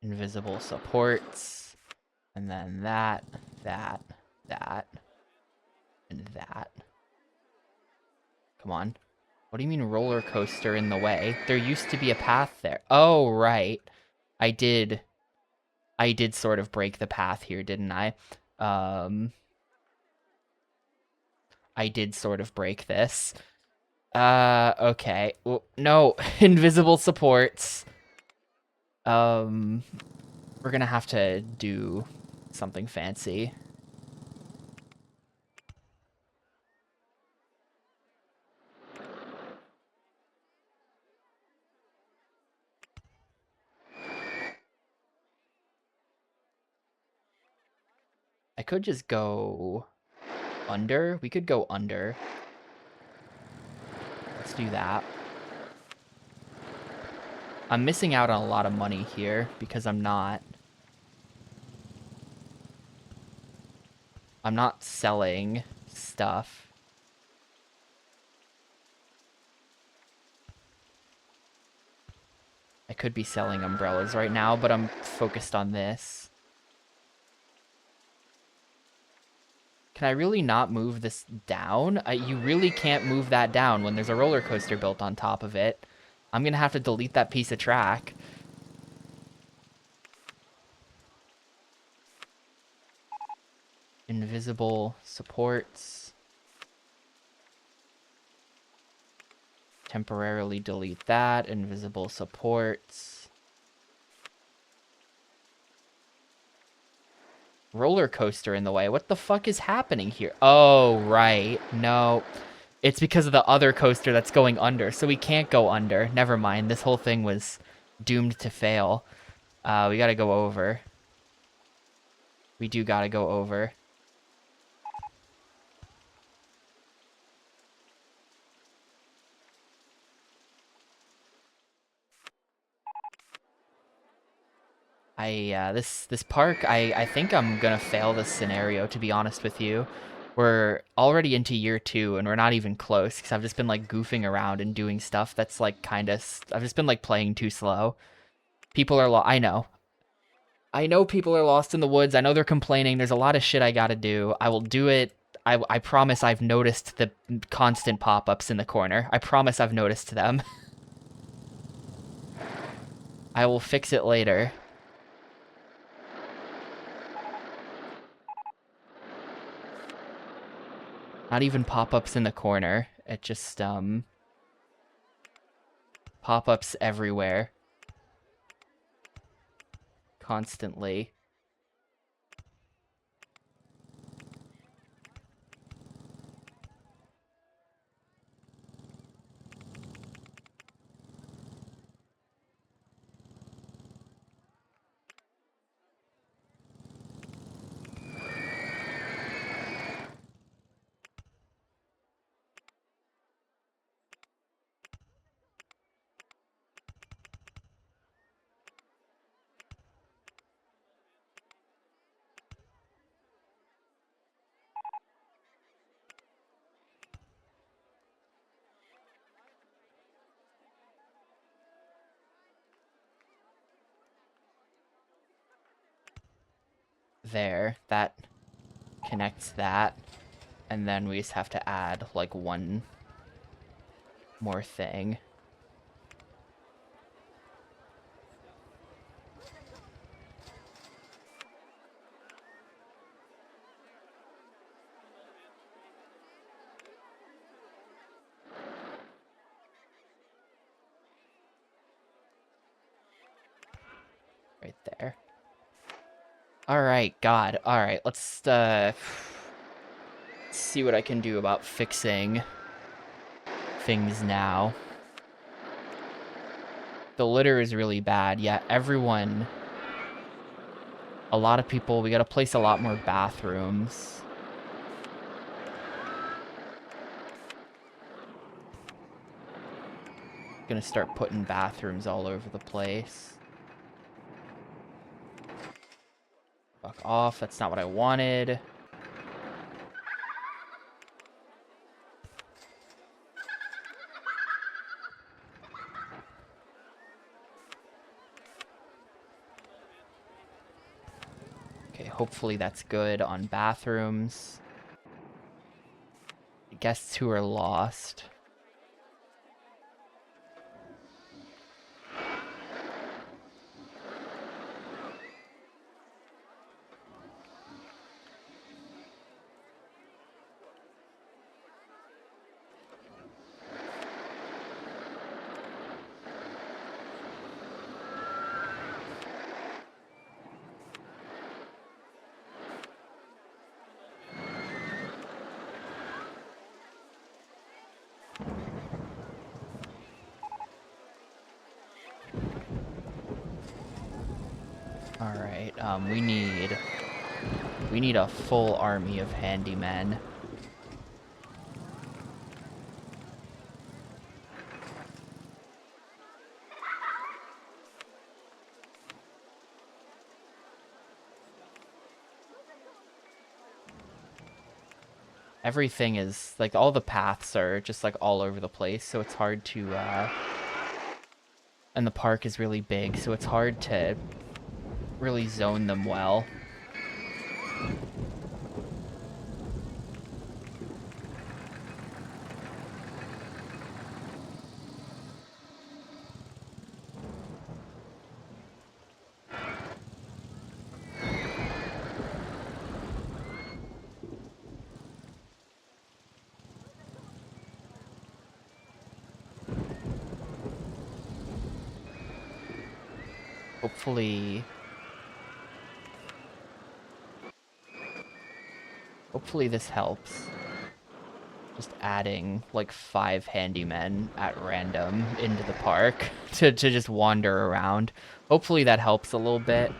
Invisible supports, and then that, and that. Come on. What do you mean roller coaster in the way? There used to be a path there. Oh, right. I did. I did sort of break the path here, didn't I? I did sort of break this. Okay. Well, no, invisible supports. We're gonna have to do something fancy. I could just go under. We could go under. Let's do that. I'm missing out on a lot of money here because I'm not selling stuff. I could be selling umbrellas right now, but I'm focused on this. Can I really not move this down? You really can't move that down when there's a roller coaster built on top of it. I'm gonna have to delete that piece of track. Invisible supports. Temporarily delete that. Invisible supports. Roller coaster in the way. What the fuck is happening here? Oh, right. No. It's because of the other coaster that's going under, so we can't go under. Never mind. This whole thing was doomed to fail. We gotta go over. We do gotta go over. This park, I think I'm gonna fail this scenario, to be honest with you. We're already into year 2 and we're not even close because I've just been like goofing around and doing stuff that's like I've just been like playing too slow. People are I know people are lost in the woods. I know they're complaining. There's a lot of shit I gotta do. I will do it. I promise I've noticed the constant pop-ups in the corner. I promise I've noticed them. I will fix it later. Not even pop-ups in the corner. It just, pop-ups everywhere. Constantly. There. That connects that. And then we just have to add, like, one more thing. Right there. Alright, God. Alright, let's see what I can do about fixing things now. The litter is really bad. Yeah, everyone... A lot of people... We gotta place a lot more bathrooms. Gonna start putting bathrooms all over the place. Fuck off. That's not what I wanted. Okay, hopefully that's good on bathrooms. Guests who are lost. We need a full army of handymen. Everything is, like, all the paths are just, like, all over the place, so it's hard to, and the park is really big, so it's hard to really zone them well. Hopefully this helps. Just adding like 5 handymen at random into the park to just wander around. Hopefully that helps a little bit.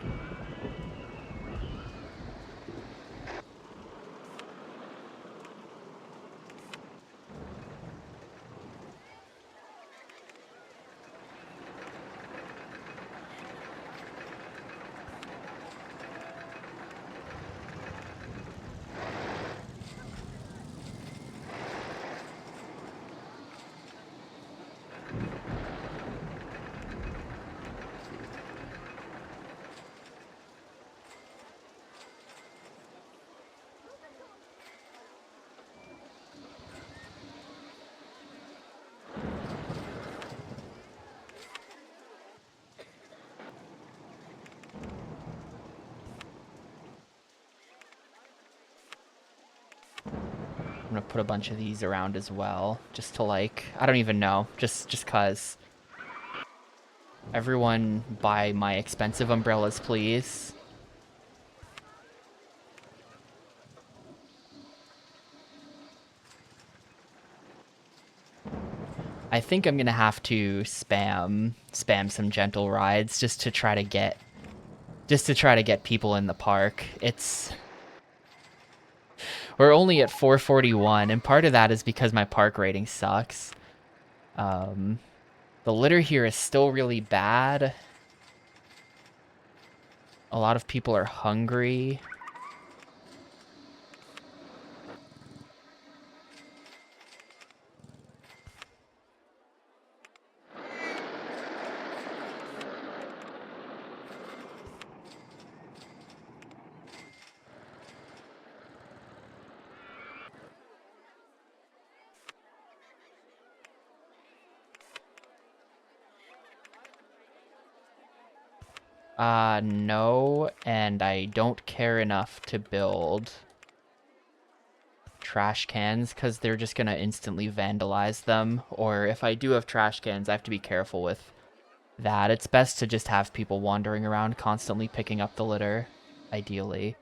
I'm gonna put a bunch of these around as well, just to like, I don't even know, just cause. Everyone buy my expensive umbrellas, please. I think I'm gonna have to spam some gentle rides just to try to get people in the park. We're only at 441, and part of that is because my park rating sucks. The litter here is still really bad. A lot of people are hungry. No, and I don't care enough to build trash cans because they're just gonna instantly vandalize them. Or if I do have trash cans, I have to be careful with that. It's best to just have people wandering around constantly picking up the litter, ideally.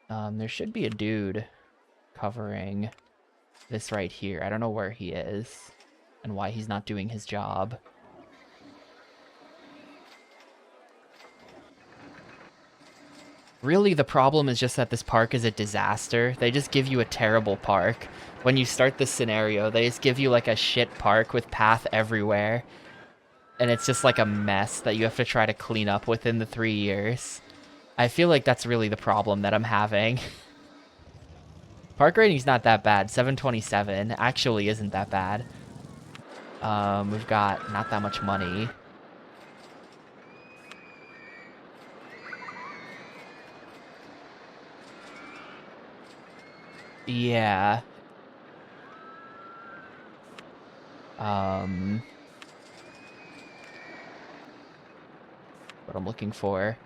There should be a dude covering this right here. I don't know where he is and why he's not doing his job. Really, the problem is just that this park is a disaster. They just give you a terrible park. When you start this scenario, they just give you like a shit park with path everywhere. And it's just like a mess that you have to try to clean up within the 3 years. I feel like that's really the problem that I'm having. Park rating's not that bad. 727 actually isn't that bad. We've got not that much money. Yeah. What I'm looking for.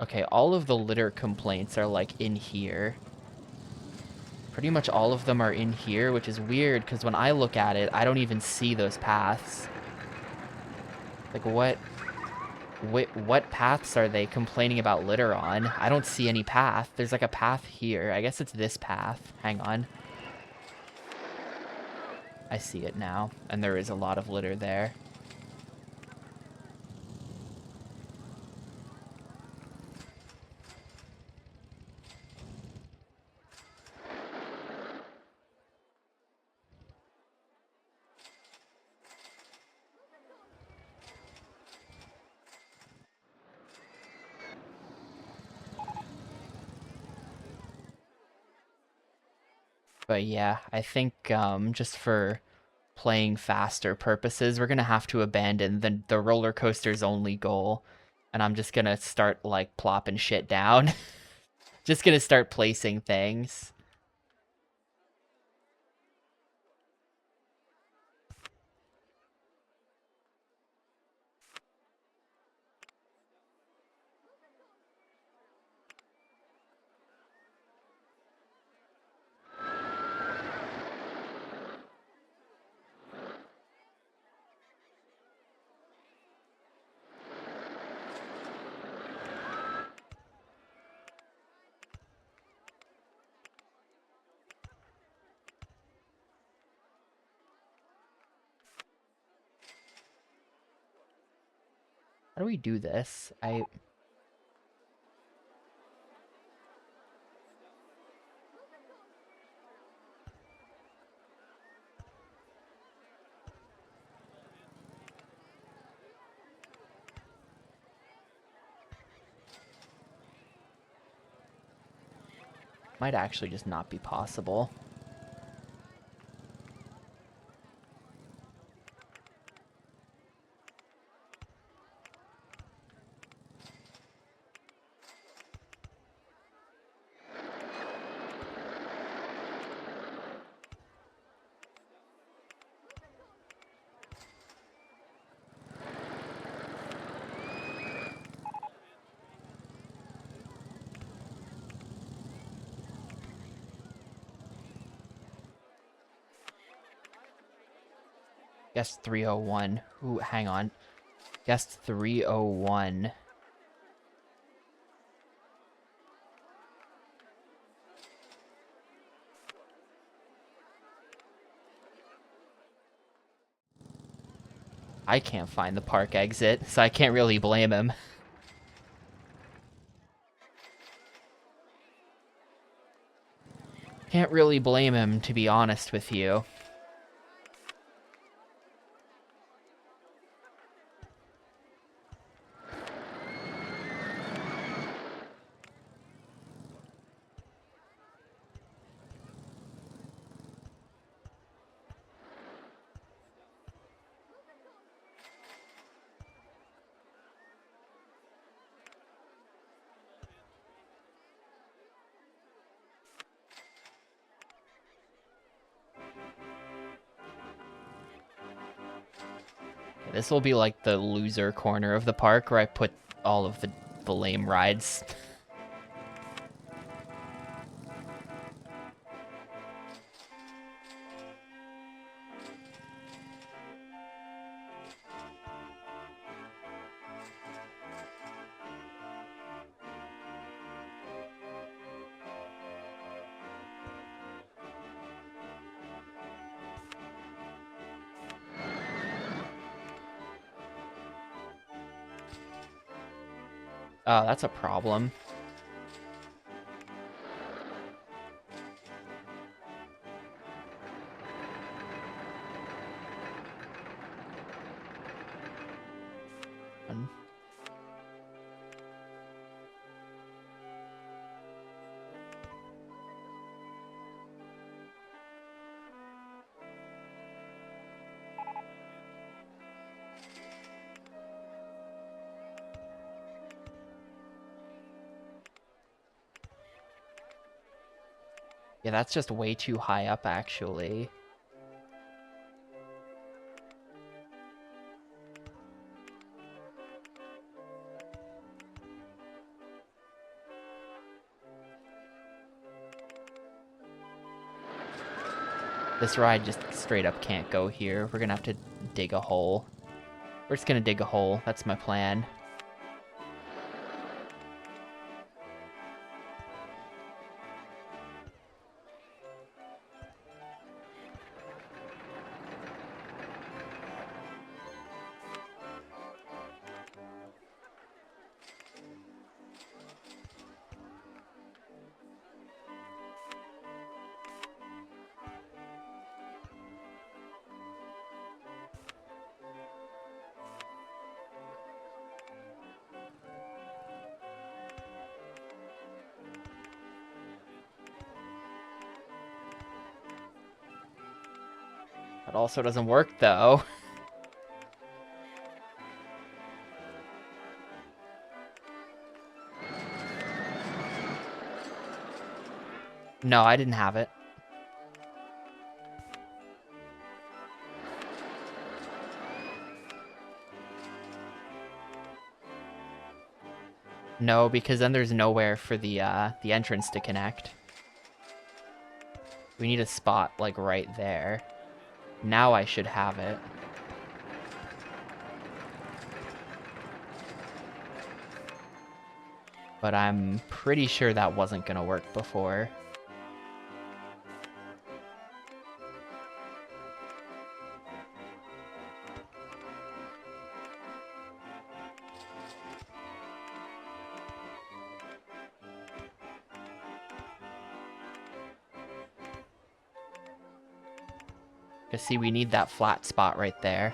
Okay, all of the litter complaints are like in here. Pretty much all of them are in here, which is weird because when I look at it, I don't even see those paths. Like what paths are they complaining about litter on? I don't see any path. There's like a path here. I guess it's this path. Hang on. I see it now, and there is a lot of litter there. But yeah, I think just for playing faster purposes, we're gonna have to abandon the roller coaster's only goal, and I'm just gonna start like plopping shit down. Just gonna start placing things. How do we do this? I might actually just not be possible. Guest 301. Ooh, hang on. Guest 301. I can't find the park exit, so I can't really blame him. Can't really blame him, to be honest with you. This will be like the loser corner of the park where I put all of the lame rides. Oh, that's a problem. Yeah, that's just way too high up, actually. This ride just straight up can't go here. We're gonna have to dig a hole. We're just gonna dig a hole. That's my plan. That also doesn't work, though. No, I didn't have it. No, because then there's nowhere for the entrance to connect. We need a spot, like, right there. Now I should have it. But I'm pretty sure that wasn't gonna work before. Because see, we need that flat spot right there.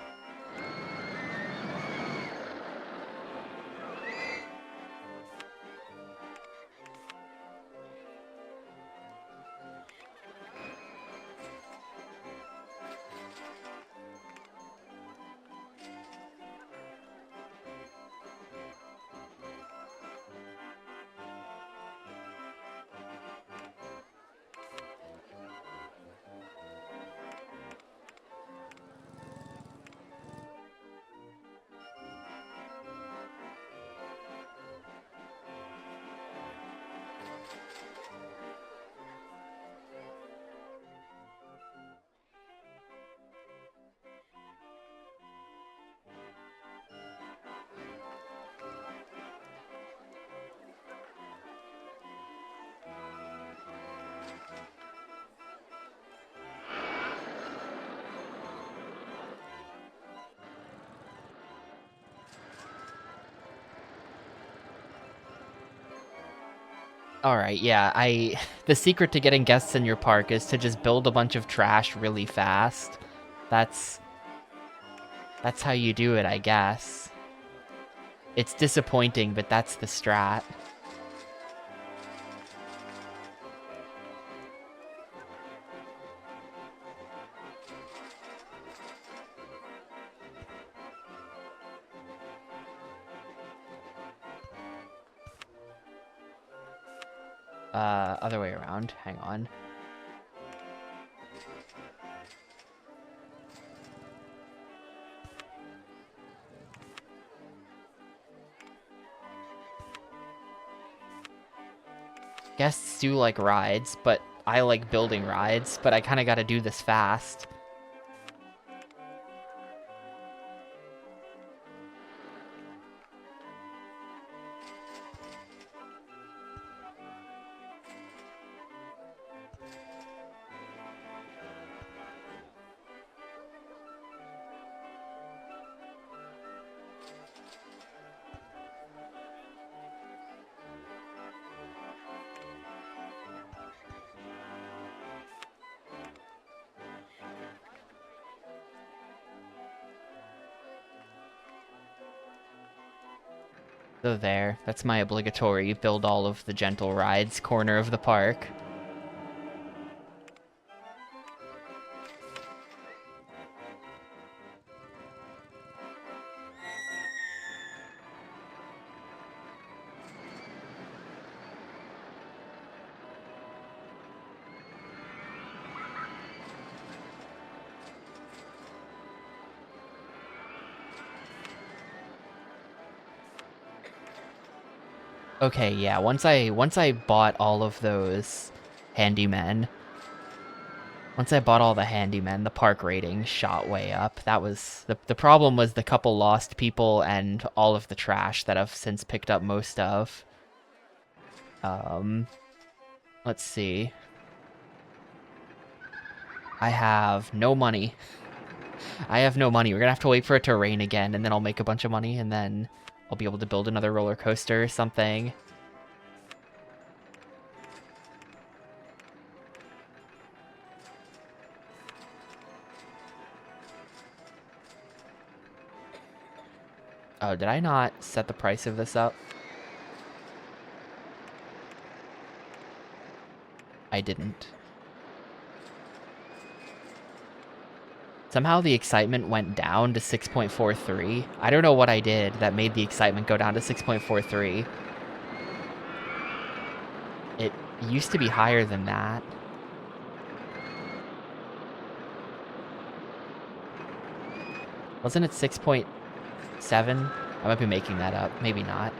Alright, yeah, the secret to getting guests in your park is to just build a bunch of trash really fast. That's how you do it, I guess. It's disappointing, but that's the strat. Other way around. Hang on. Guests do like rides, but I like building rides, but I kind of got to do this fast. So there, that's my obligatory build all of the gentle rides corner of the park. Okay, yeah, once I bought all of those handymen, once I bought all the handymen, the park rating shot way up. That was the problem was the couple lost people and all of the trash that I've since picked up most of. Let's see. I have no money. I have no money. We're gonna have to wait for it to rain again, and then I'll make a bunch of money, and then I'll be able to build another roller coaster or something. Oh, did I not set the price of this up? I didn't. Somehow the excitement went down to 6.43. I don't know what I did that made the excitement go down to 6.43. It used to be higher than that. Wasn't it 6.7? I might be making that up. Maybe not.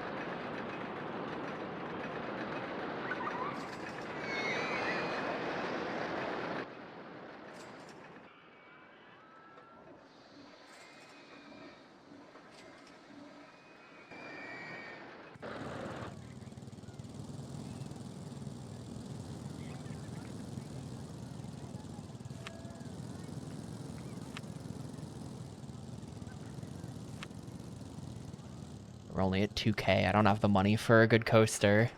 We're only at 2K. I don't have the money for a good coaster.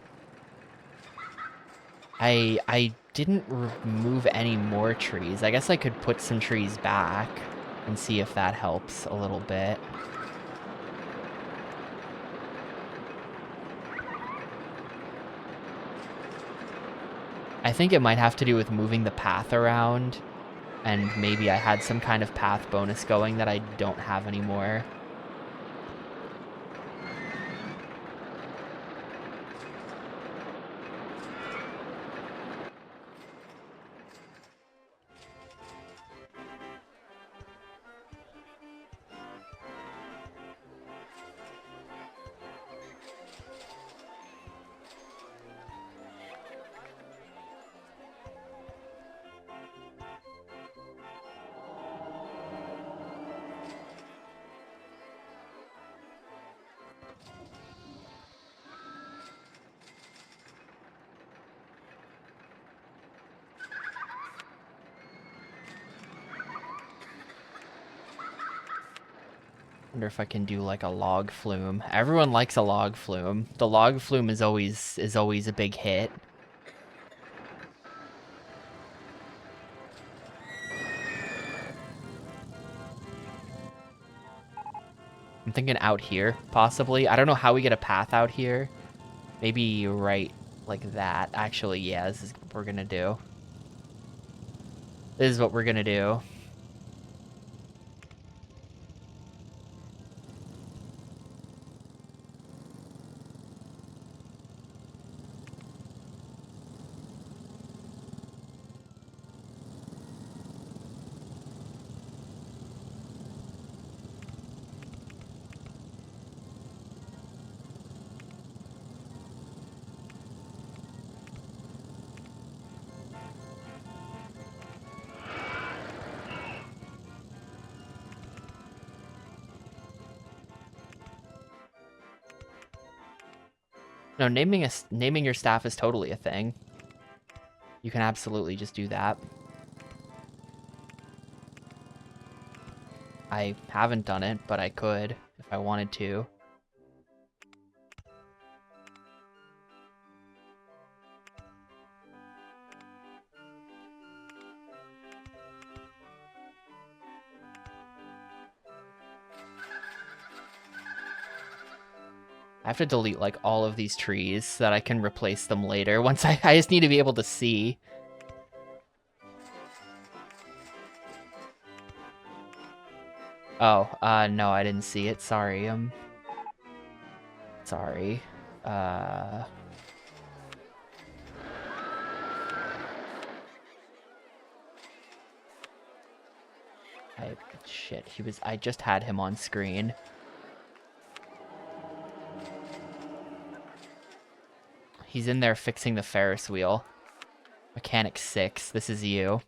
I didn't remove any more trees. I guess I could put some trees back and see if that helps a little bit. I think it might have to do with moving the path around, and maybe I had some kind of path bonus going that I don't have anymore. Wonder if I can do like a log flume. Everyone likes a log flume. The log flume is always a big hit. I'm thinking out here, possibly. I don't know how we get a path out here. Maybe right like that. Actually, yeah, this is what we're gonna do. This is what we're gonna do. No, naming your staff is totally a thing. You can absolutely just do that. I haven't done it, but I could if I wanted to. I have to delete like all of these trees so that I can replace them later. Once I just need to be able to see. Oh, no, I didn't see it. Sorry. Sorry. Shit, I just had him on screen. He's in there fixing the Ferris wheel. Mechanic 6, this is you.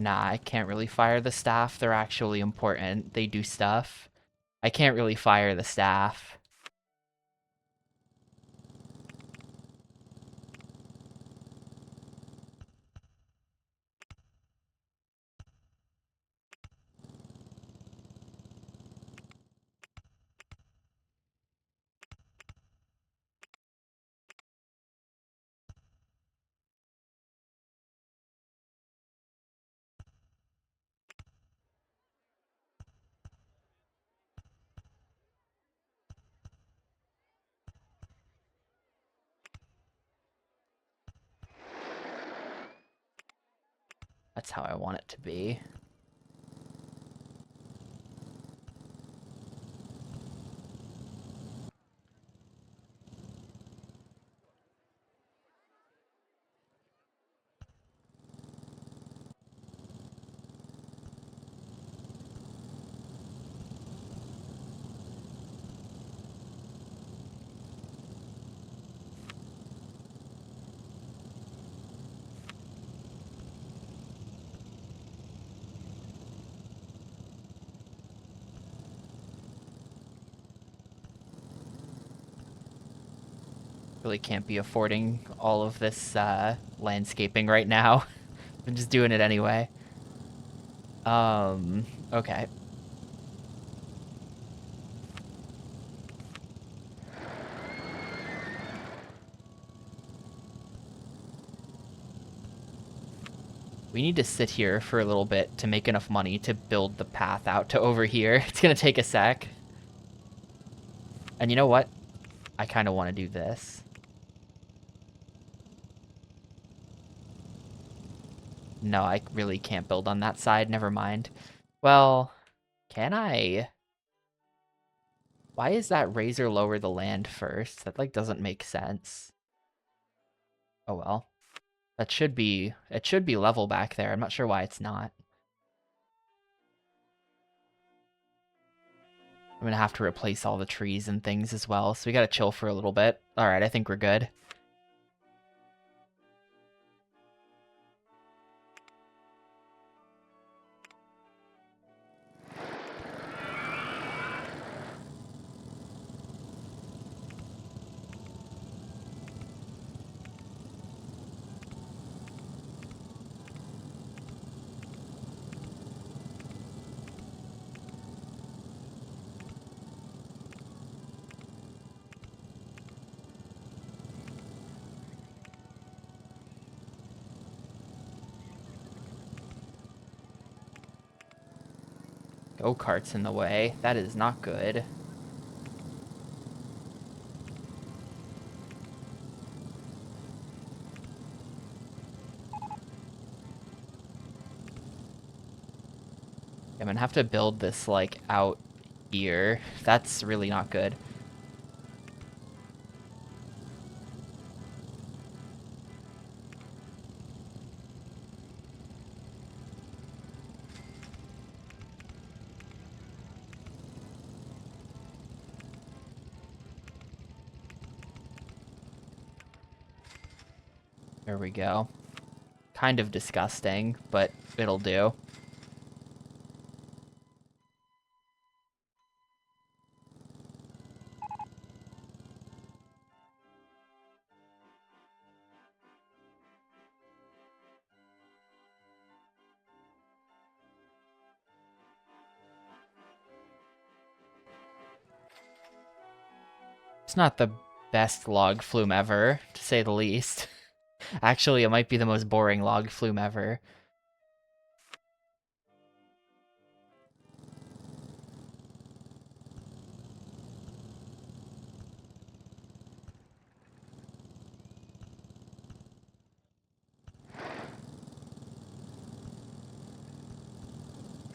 Nah, I can't really fire the staff. They're actually important. They do stuff. I can't really fire the staff. That's how I want it to be. Really can't be affording all of this landscaping right now. I'm just doing it anyway. Okay. We need to sit here for a little bit to make enough money to build the path out to over here. It's gonna take a sec. And you know what? I kind of want to do this. No, I really can't build on that side. Never mind. Well, can I? Why is that razor lower the land first? That, like, doesn't make sense. Oh well. That should be... It should be level back there. I'm not sure why it's not. I'm gonna have to replace all the trees and things as well, so we gotta chill for a little bit. Alright, I think we're good. Go-kart's in the way. That is not good. I'm gonna have to build this, like, out here. That's really not good. There we go. Kind of disgusting, but it'll do. It's not the best log flume ever, to say the least. Actually, it might be the most boring log flume ever.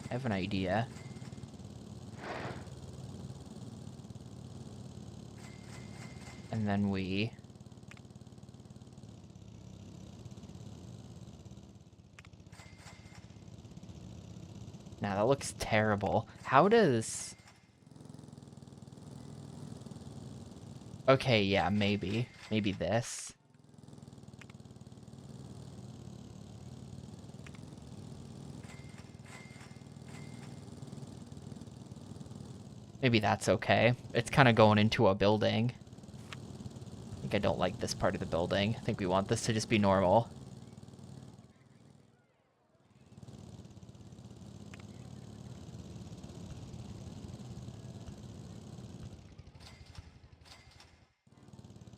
I have an idea. And then we... Now that looks terrible. How does... Okay, yeah, maybe. Maybe this. Maybe that's okay. It's kind of going into a building. I think I don't like this part of the building. I think we want this to just be normal.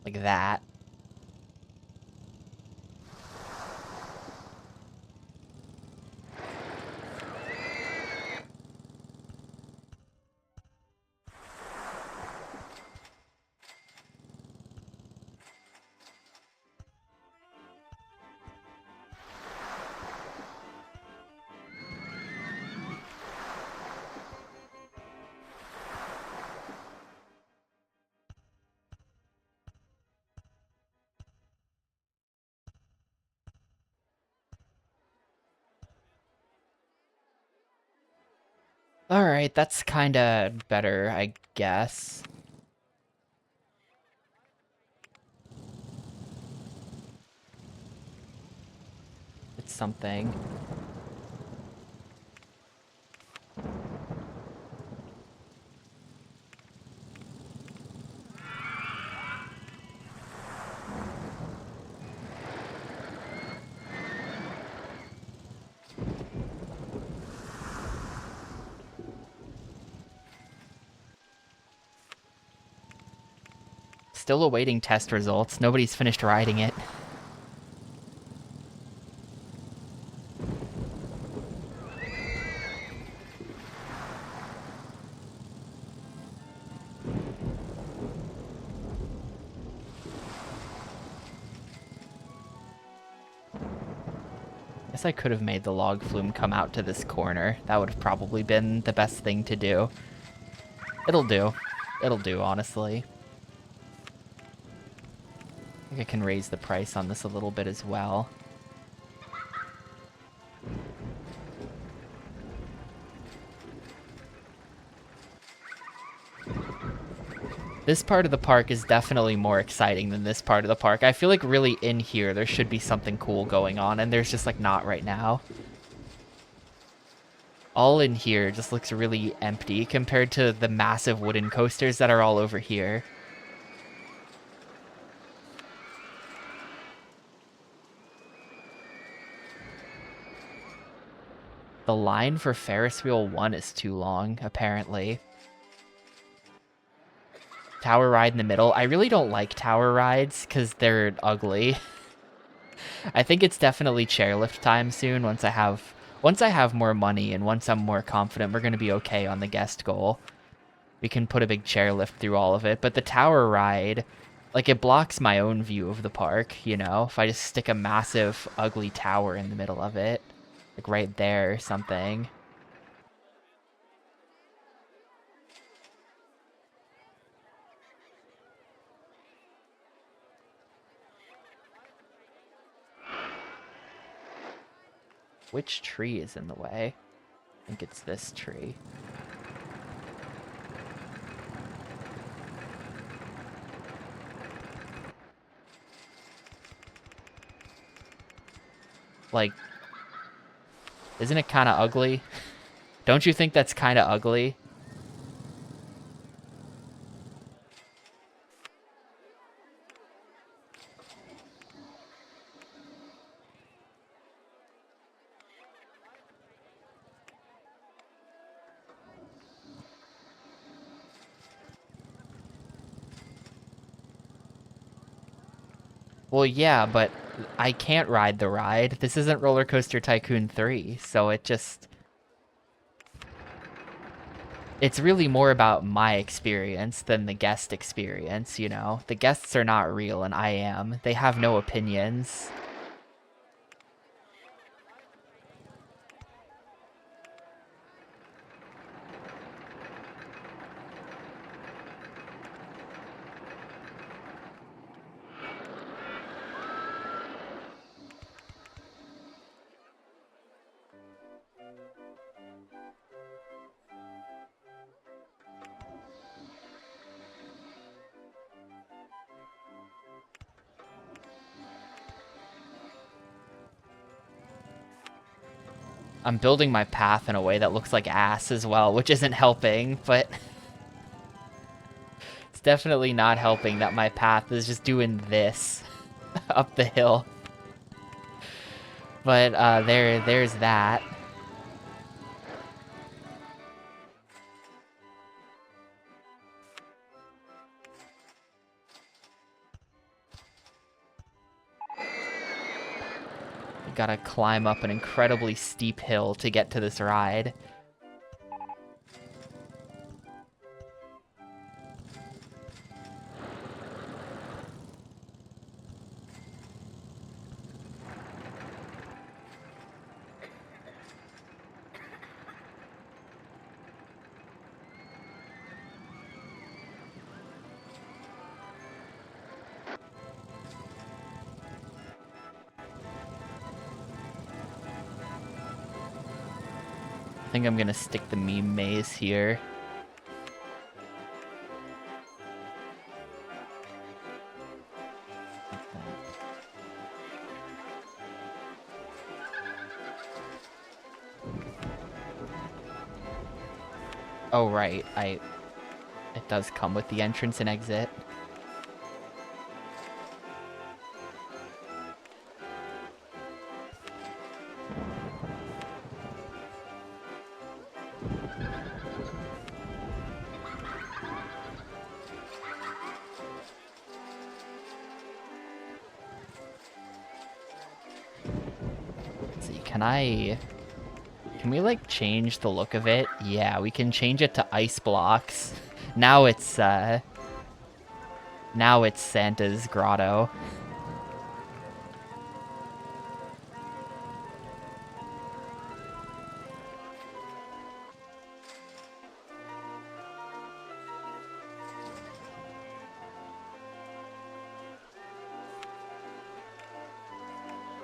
Like that. Alright, that's kind of better, I guess. It's something. Still awaiting test results. Nobody's finished riding it. Guess I could have made the log flume come out to this corner. That would have probably been the best thing to do. It'll do. It'll do, honestly. I think I can raise the price on this a little bit as well. This part of the park is definitely more exciting than this part of the park. I feel like really in here there should be something cool going on, and there's just like not right now. All in here just looks really empty compared to the massive wooden coasters that are all over here. The line for Ferris Wheel 1 is too long, apparently. Tower ride in the middle. I really don't like tower rides because they're ugly. I think it's definitely chairlift time soon once I have more money and once I'm more confident we're going to be okay on the guest goal. We can put a big chairlift through all of it, but the tower ride, like, it blocks my own view of the park, you know? If I just stick a massive ugly tower in the middle of it, like right there or something. Which tree is in the way? I think it's this tree. Like, isn't it kind of ugly? Don't you think that's kind of ugly? Well, yeah, but I can't ride the ride. This isn't Rollercoaster Tycoon 3, so it's really more about my experience than the guest experience, you know? The guests are not real, and I am. They have no opinions. I'm building my path in a way that looks like ass as well, which isn't helping, but It's definitely not helping that my path is just doing this up the hill. But there's that. You gotta climb up an incredibly steep hill to get to this ride. I think I'm gonna stick the meme maze here. Oh, right. It does come with the entrance and exit. Let's see, can we like change the look of it? Yeah, we can change it to ice blocks. Now it's Santa's grotto.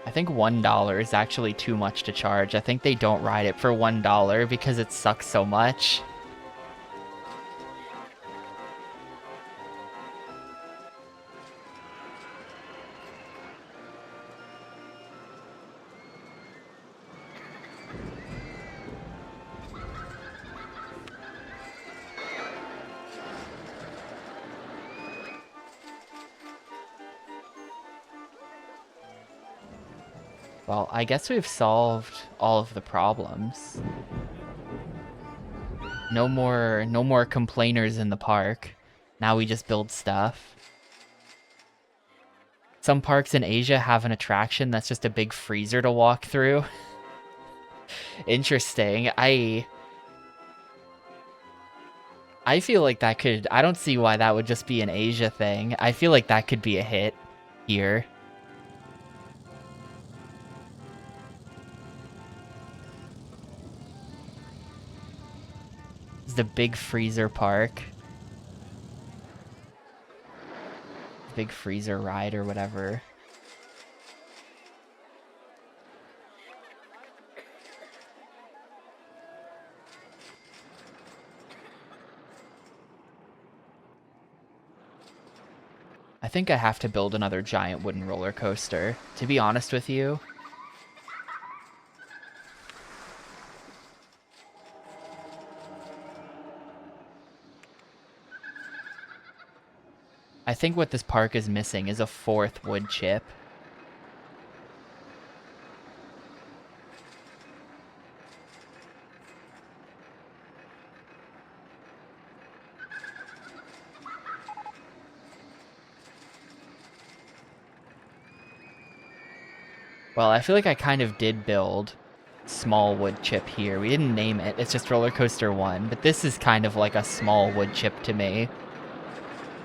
I think $1 is actually too much to charge. I think they don't ride it for $1 because it sucks so much. Well, I guess we've solved all of the problems. No more complainers in the park. Now we just build stuff. Some parks in Asia have an attraction that's just a big freezer to walk through. Interesting. I feel like that could... I don't see why that would just be an Asia thing. I feel like that could be a hit here. This is the big freezer park. Big freezer ride or whatever. I think I have to build another giant wooden roller coaster, to be honest with you. I think what this park is missing is a fourth wood chip. Well, I feel like I kind of did build small wood chip here. We didn't name it, it's just Roller Coaster 1, but this is kind of like a small wood chip to me.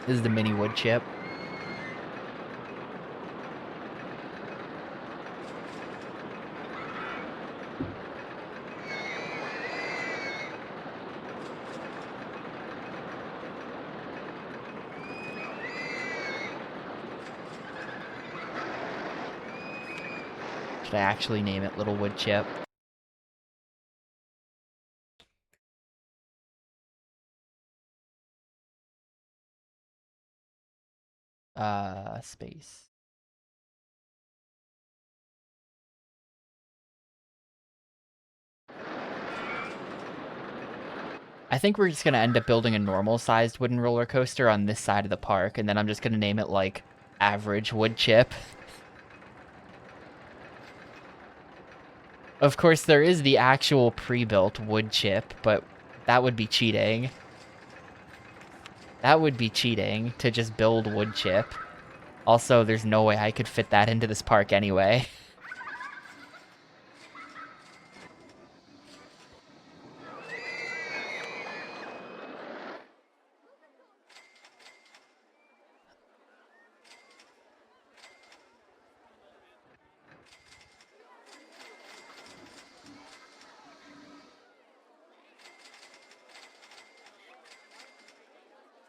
This is the mini wood chip. Should I actually name it Little Wood Chip? Space. I think we're just going to end up building a normal-sized wooden roller coaster on this side of the park, and then I'm just going to name it, like, Average Wood Chip. Of course, there is the actual pre-built wood chip, but that would be cheating. That would be cheating, to just build wood chip. Also, there's no way I could fit that into this park anyway.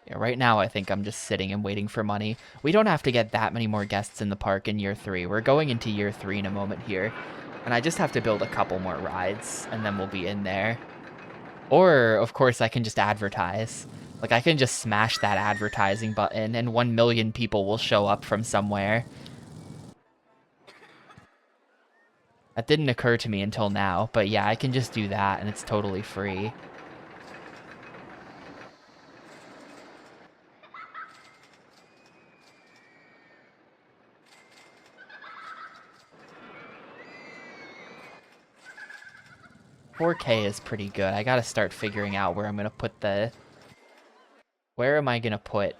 Yeah, right now, I think I'm just sitting and waiting for money. We don't have to get that many more guests in the park in year 3. We're going into year 3 in a moment here. And I just have to build a couple more rides, and then we'll be in there. Or, of course, I can just advertise. Like, I can just smash that advertising button, and 1 million people will show up from somewhere. That didn't occur to me until now, but yeah, I can just do that, and it's totally free. $4K is pretty good. I gotta start figuring out where I'm gonna put the... Where am I gonna put...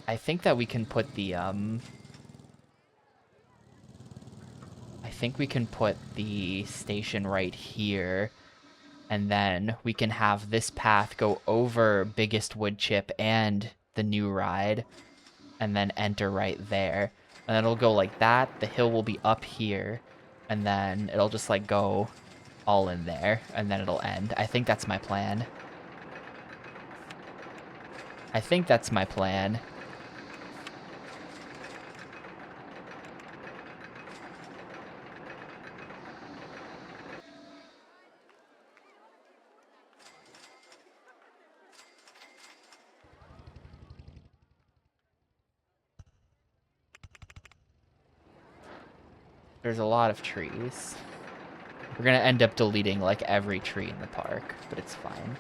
I think that we can put the, I think we can put the station right here, and then we can have this path go over Biggest Wood Chip and the new ride, and then enter right there. And then it'll go like that, the hill will be up here, and then it'll just, like, go all in there, and then it'll end. I think that's my plan. I think that's my plan. There's a lot of trees. We're gonna end up deleting, like, every tree in the park, but it's fine.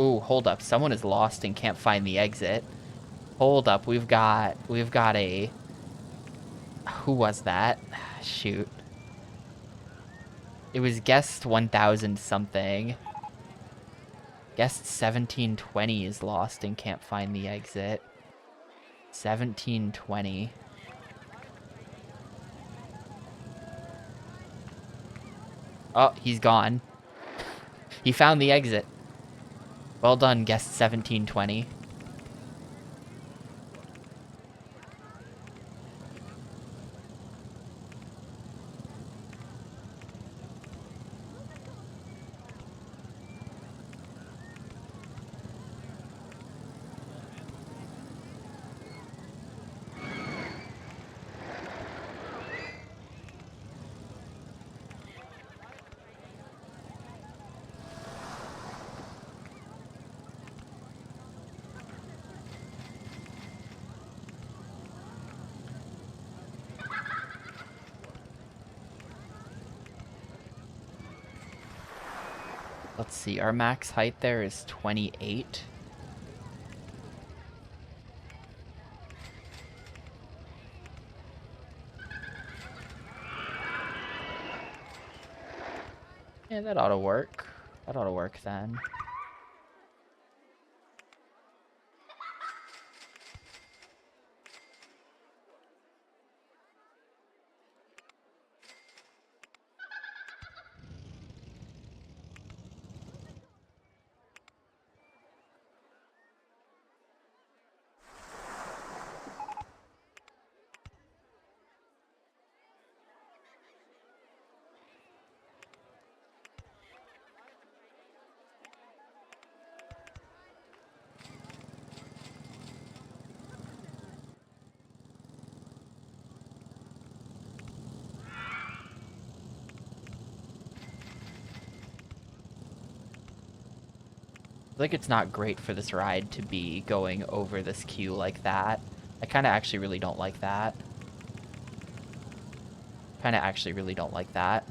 Ooh, hold up. Someone is lost and can't find the exit. Hold up. We've got a... Who was that? Shoot. It was guest 1000 something. Guest 1720 is lost and can't find the exit. 1720. Oh, he's gone. He found the exit. Well done, guest 1720. Let's see, our max height there is 28. Yeah, that ought to work. That ought to work then. like it's not great for this ride to be going over this queue like that. I kind of actually really don't like that. Kind of actually really don't like that.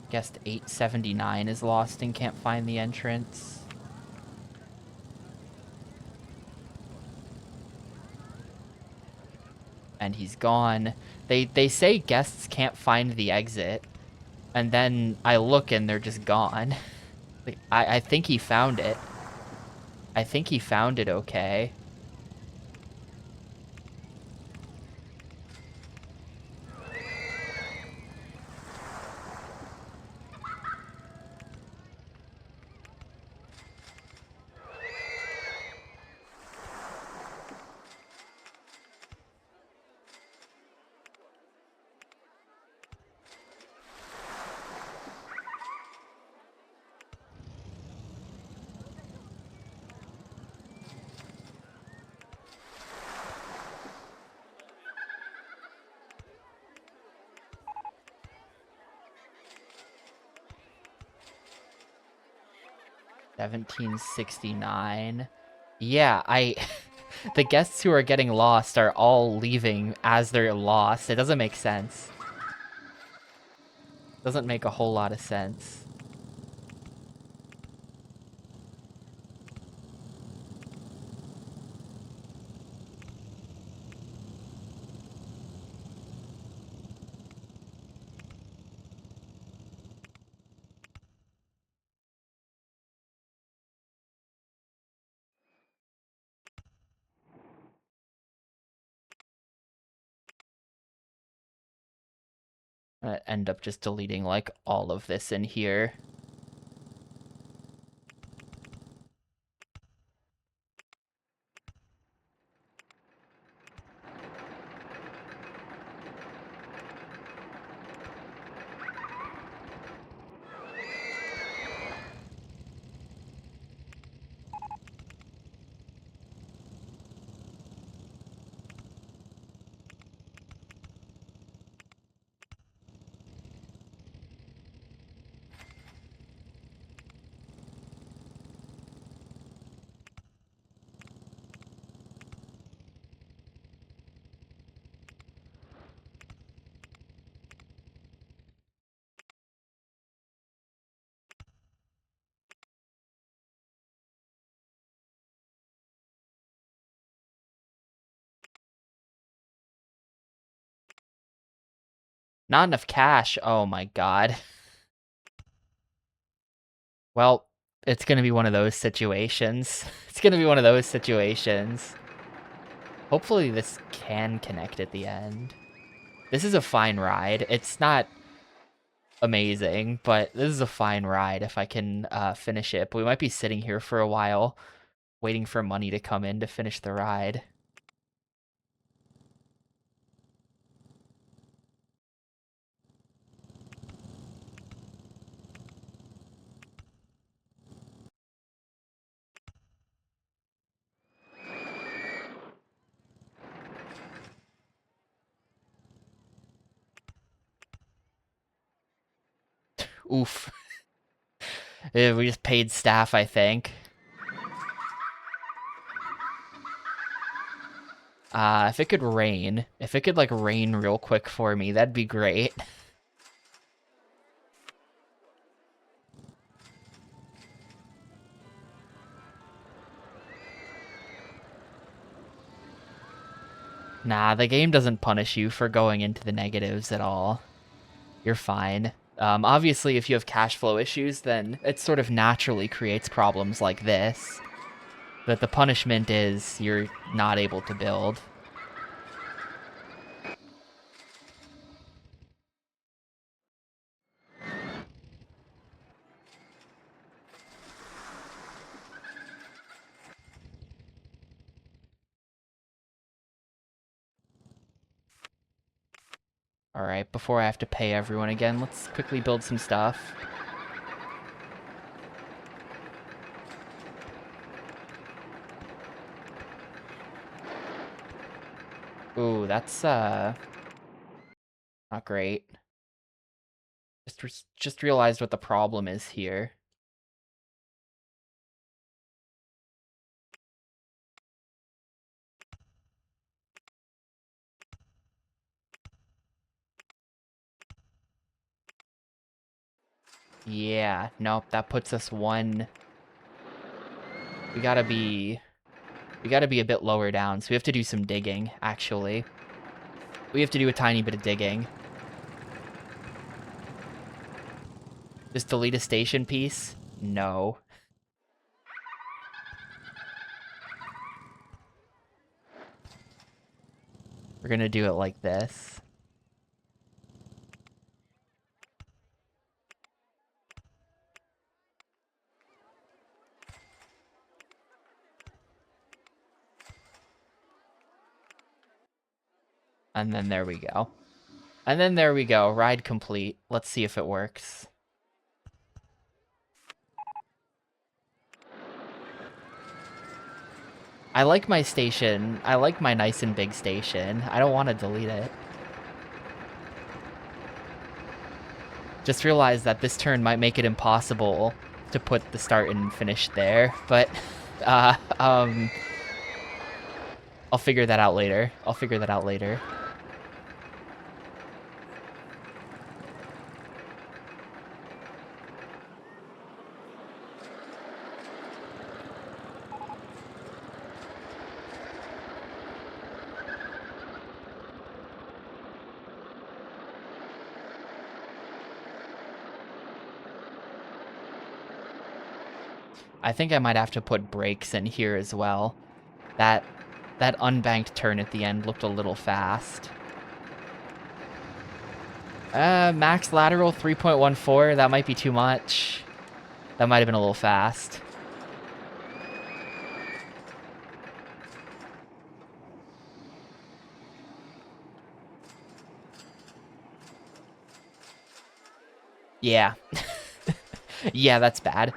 Guest 879 is lost and can't find the entrance. And he's gone. They say guests can't find the exit, and then I look and they're just gone. Like, I think he found it. I think he found it okay. $17.69. Yeah, the guests who are getting lost are all leaving as they're lost. It doesn't make sense. Doesn't make a whole lot of sense. I end up just deleting like all of this in here. Not enough cash. Oh my god. Well, it's gonna be one of those situations. It's gonna be one of those situations. Hopefully this can connect at the end. This is a fine ride. It's not amazing, but this is a fine ride if I can finish it. But we might be sitting here for a while, waiting for money to come in to finish the ride. Oof. We just paid staff, I think. If it could rain, if it could like rain real quick for me, that'd be great. Nah, the game doesn't punish you for going into the negatives at all. You're fine. Obviously, if you have cash flow issues, then it sort of naturally creates problems like this. But the punishment is you're not able to build. Alright, before I have to pay everyone again, let's quickly build some stuff. Ooh, that's not great. Just realized what the problem is here. Yeah, nope, that puts us one. We gotta be a bit lower down, so we have to do some digging, actually. We have to do a tiny bit of digging. Just delete a station piece? No. We're gonna do it like this. And then there we go. And then there we go. Ride complete. Let's see if it works. I like my station. I like my nice and big station. I don't want to delete it. Just realized that this turn might make it impossible to put the start and finish there, but uh, um, I'll figure that out later. I think I might have to put brakes in here as well. That unbanked turn at the end looked a little fast. Max lateral 3.14. That might be too much. That might have been a little fast. Yeah. Yeah, that's bad.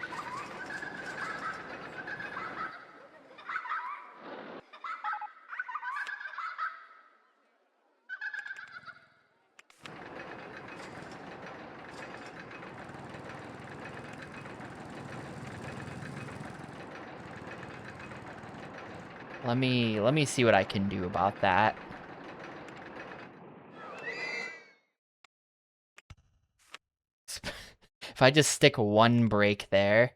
Let me see what I can do about that. If I just stick one brake there,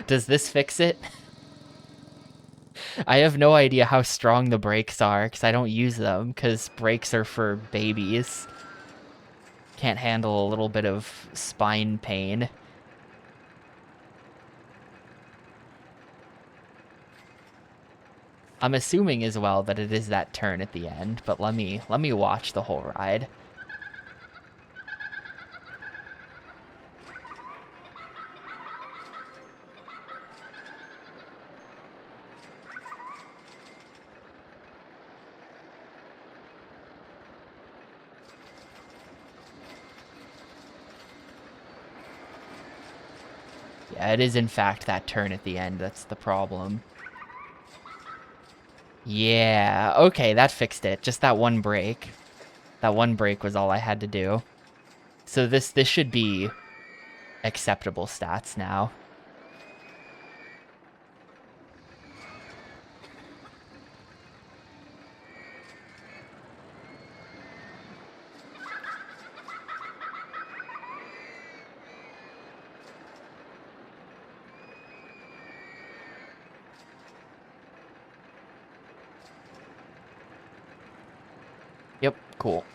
does this fix it? I have no idea how strong the brakes are because I don't use them because brakes are for babies. Can't handle a little bit of spine pain. I'm assuming as well that it is that turn at the end, but let me watch the whole ride. Yeah, it is in fact that turn at the end that's the problem. Yeah, okay, that fixed it. Just that one break. That one break was all I had to do. So this should be acceptable stats now. Yep, cool.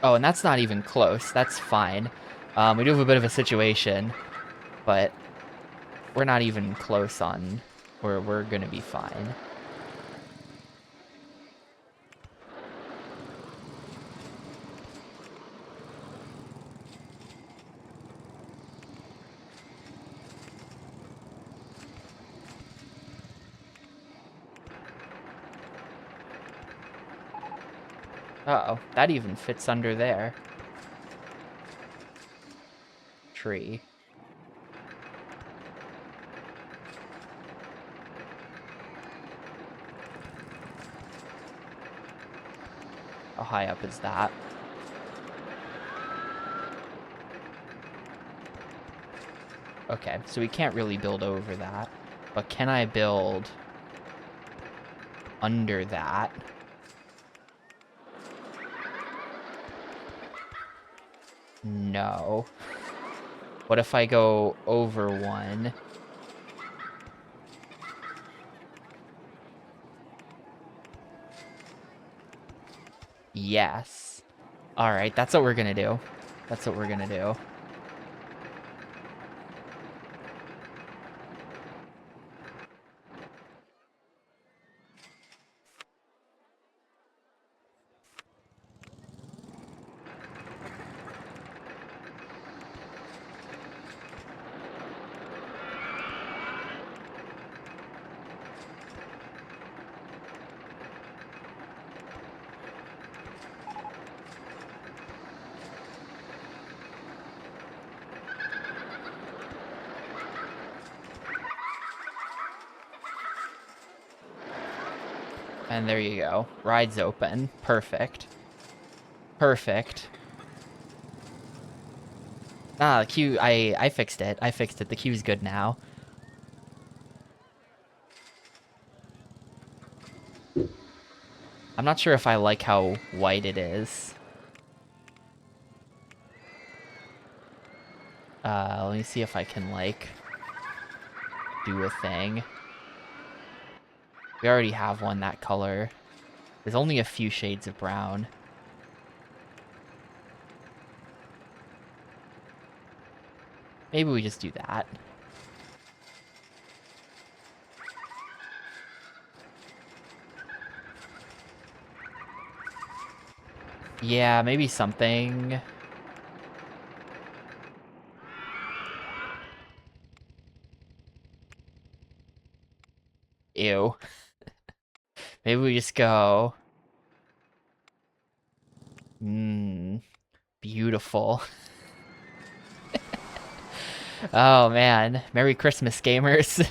Oh, and that's not even close. That's fine. We do have a bit of a situation, but we're not even close on where we're gonna be fine. Uh-oh, that even fits under there. Tree. How high up is that? Okay, so we can't really build over that. But can I build under that? No. What if I go over one? Yes. All right, that's what we're gonna do. That's what we're gonna do. And there you go. Ride's open. Perfect. Perfect. Ah, the queue, I fixed it. I fixed it. The queue's good now. I'm not sure if I like how white it is. Let me see if I can, like, do a thing. We already have one that color. There's only a few shades of brown. Maybe we just do that. Yeah, maybe something. Ew. Maybe we just go... Mmm. Beautiful. Oh, man. Merry Christmas, gamers.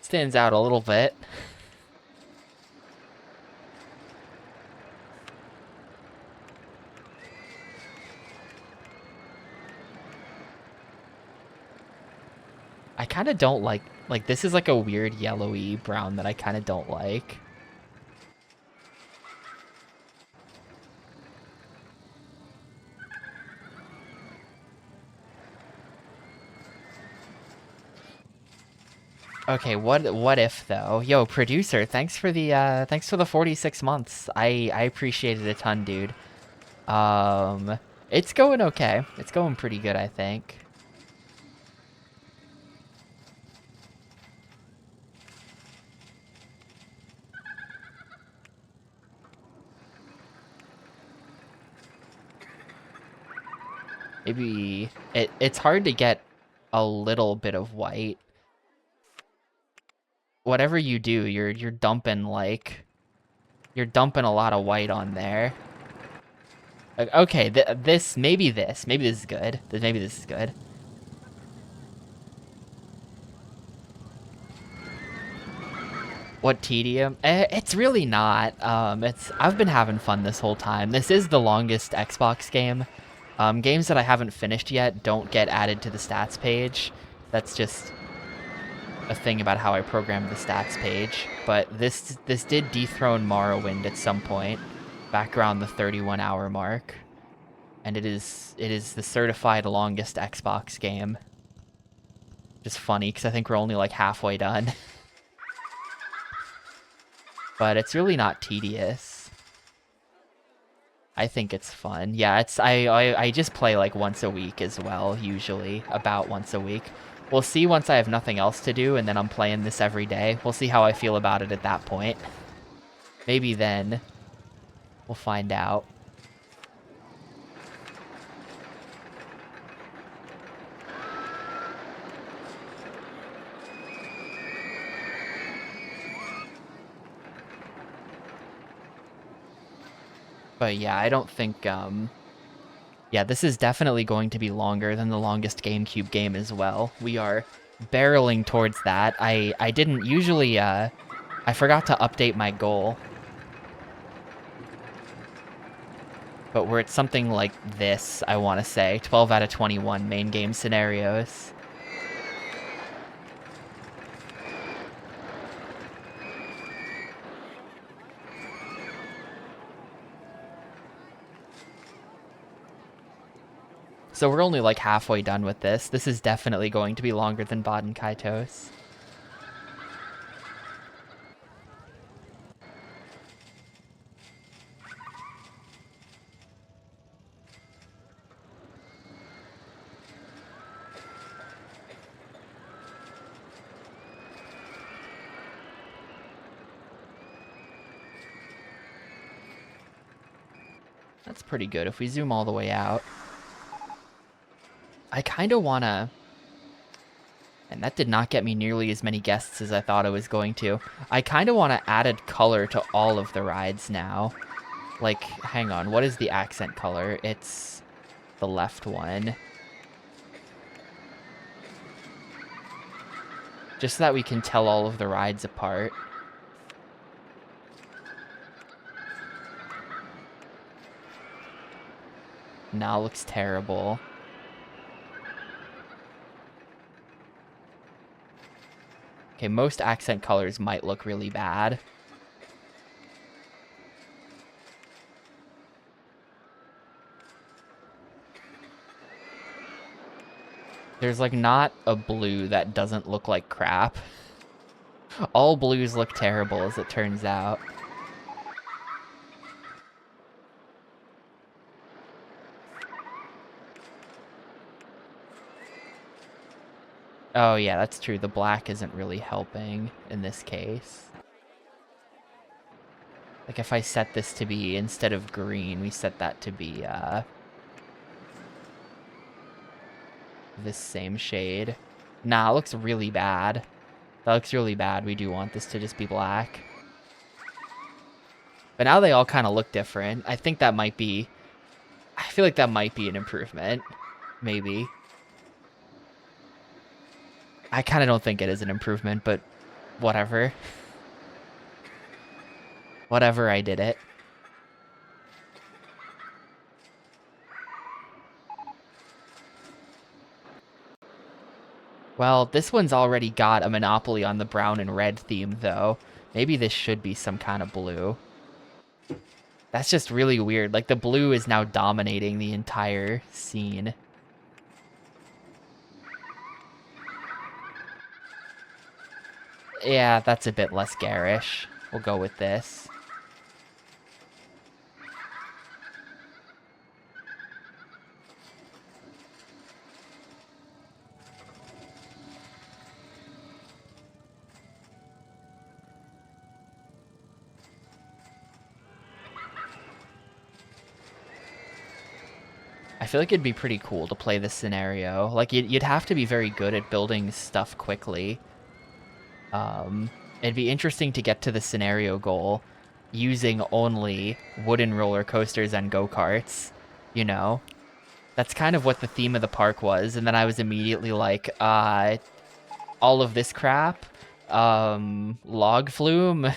Stands out a little bit. I kind of don't like this is like a weird yellowy brown that I kind of don't like. Okay, what if though? Yo, producer, thanks for the 46 months. I appreciate it a ton, dude. It's going okay. It's going pretty good, I think. Maybe it's hard to get a little bit of white. Whatever you do, you're dumping you're dumping a lot of white on there. Like, okay, maybe maybe this is good. Maybe this is good. What tedium? It's really not. I've been having fun this whole time. This is the longest Xbox game. Games that I haven't finished yet don't get added to the stats page. That's just a thing about how I programmed the stats page. But this did dethrone Morrowind at some point, back around the 31-hour mark, and it is the certified longest Xbox game. Just funny because I think we're only like halfway done. But it's really not tedious. I think it's fun. Yeah, I just play like once a week as well, usually. About once a week. We'll see once I have nothing else to do and then I'm playing this every day. We'll see how I feel about it at that point. Maybe then we'll find out. But yeah, I don't think, yeah, this is definitely going to be longer than the longest GameCube game as well. We are barreling towards that. I didn't usually, I forgot to update my goal. But we're at something like this, I want to say. 12 out of 21 main game scenarios. So we're only like halfway done with this. This is definitely going to be longer than Baden Kaitos. That's pretty good if we zoom all the way out. I kind of want to... And that did not get me nearly as many guests as I thought it was going to. I kind of want to add color to all of the rides now. Like, hang on, what is the accent color? It's the left one. Just so that we can tell all of the rides apart. Now looks terrible. Okay, most accent colors might look really bad. There's like not a blue that doesn't look like crap. All blues look terrible as it turns out. Oh yeah, that's true. The black isn't really helping in this case. Like if I set this to be, instead of green, we set that to be this same shade. Nah, it looks really bad. That looks really bad. We do want this to just be black. But now they all kind of look different. I think that might be... I feel like that might be an improvement. Maybe. I kind of don't think it is an improvement, but whatever. Whatever, I did it. Well, this one's already got a monopoly on the brown and red theme, though. Maybe this should be some kind of blue. That's just really weird. Like, the blue is now dominating the entire scene. Yeah, that's a bit less garish. We'll go with this. I feel like it'd be pretty cool to play this scenario. Like, you'd have to be very good at building stuff quickly. It'd be interesting to get to the scenario goal using only wooden roller coasters and go-karts, you know? That's kind of what the theme of the park was, and then I was immediately like, all of this crap? Log flume?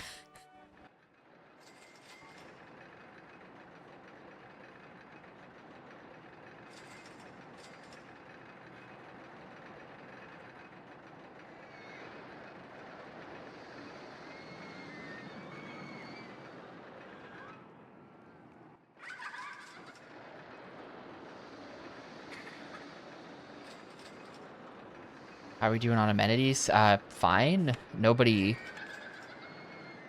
How are we doing on amenities? Fine. Nobody...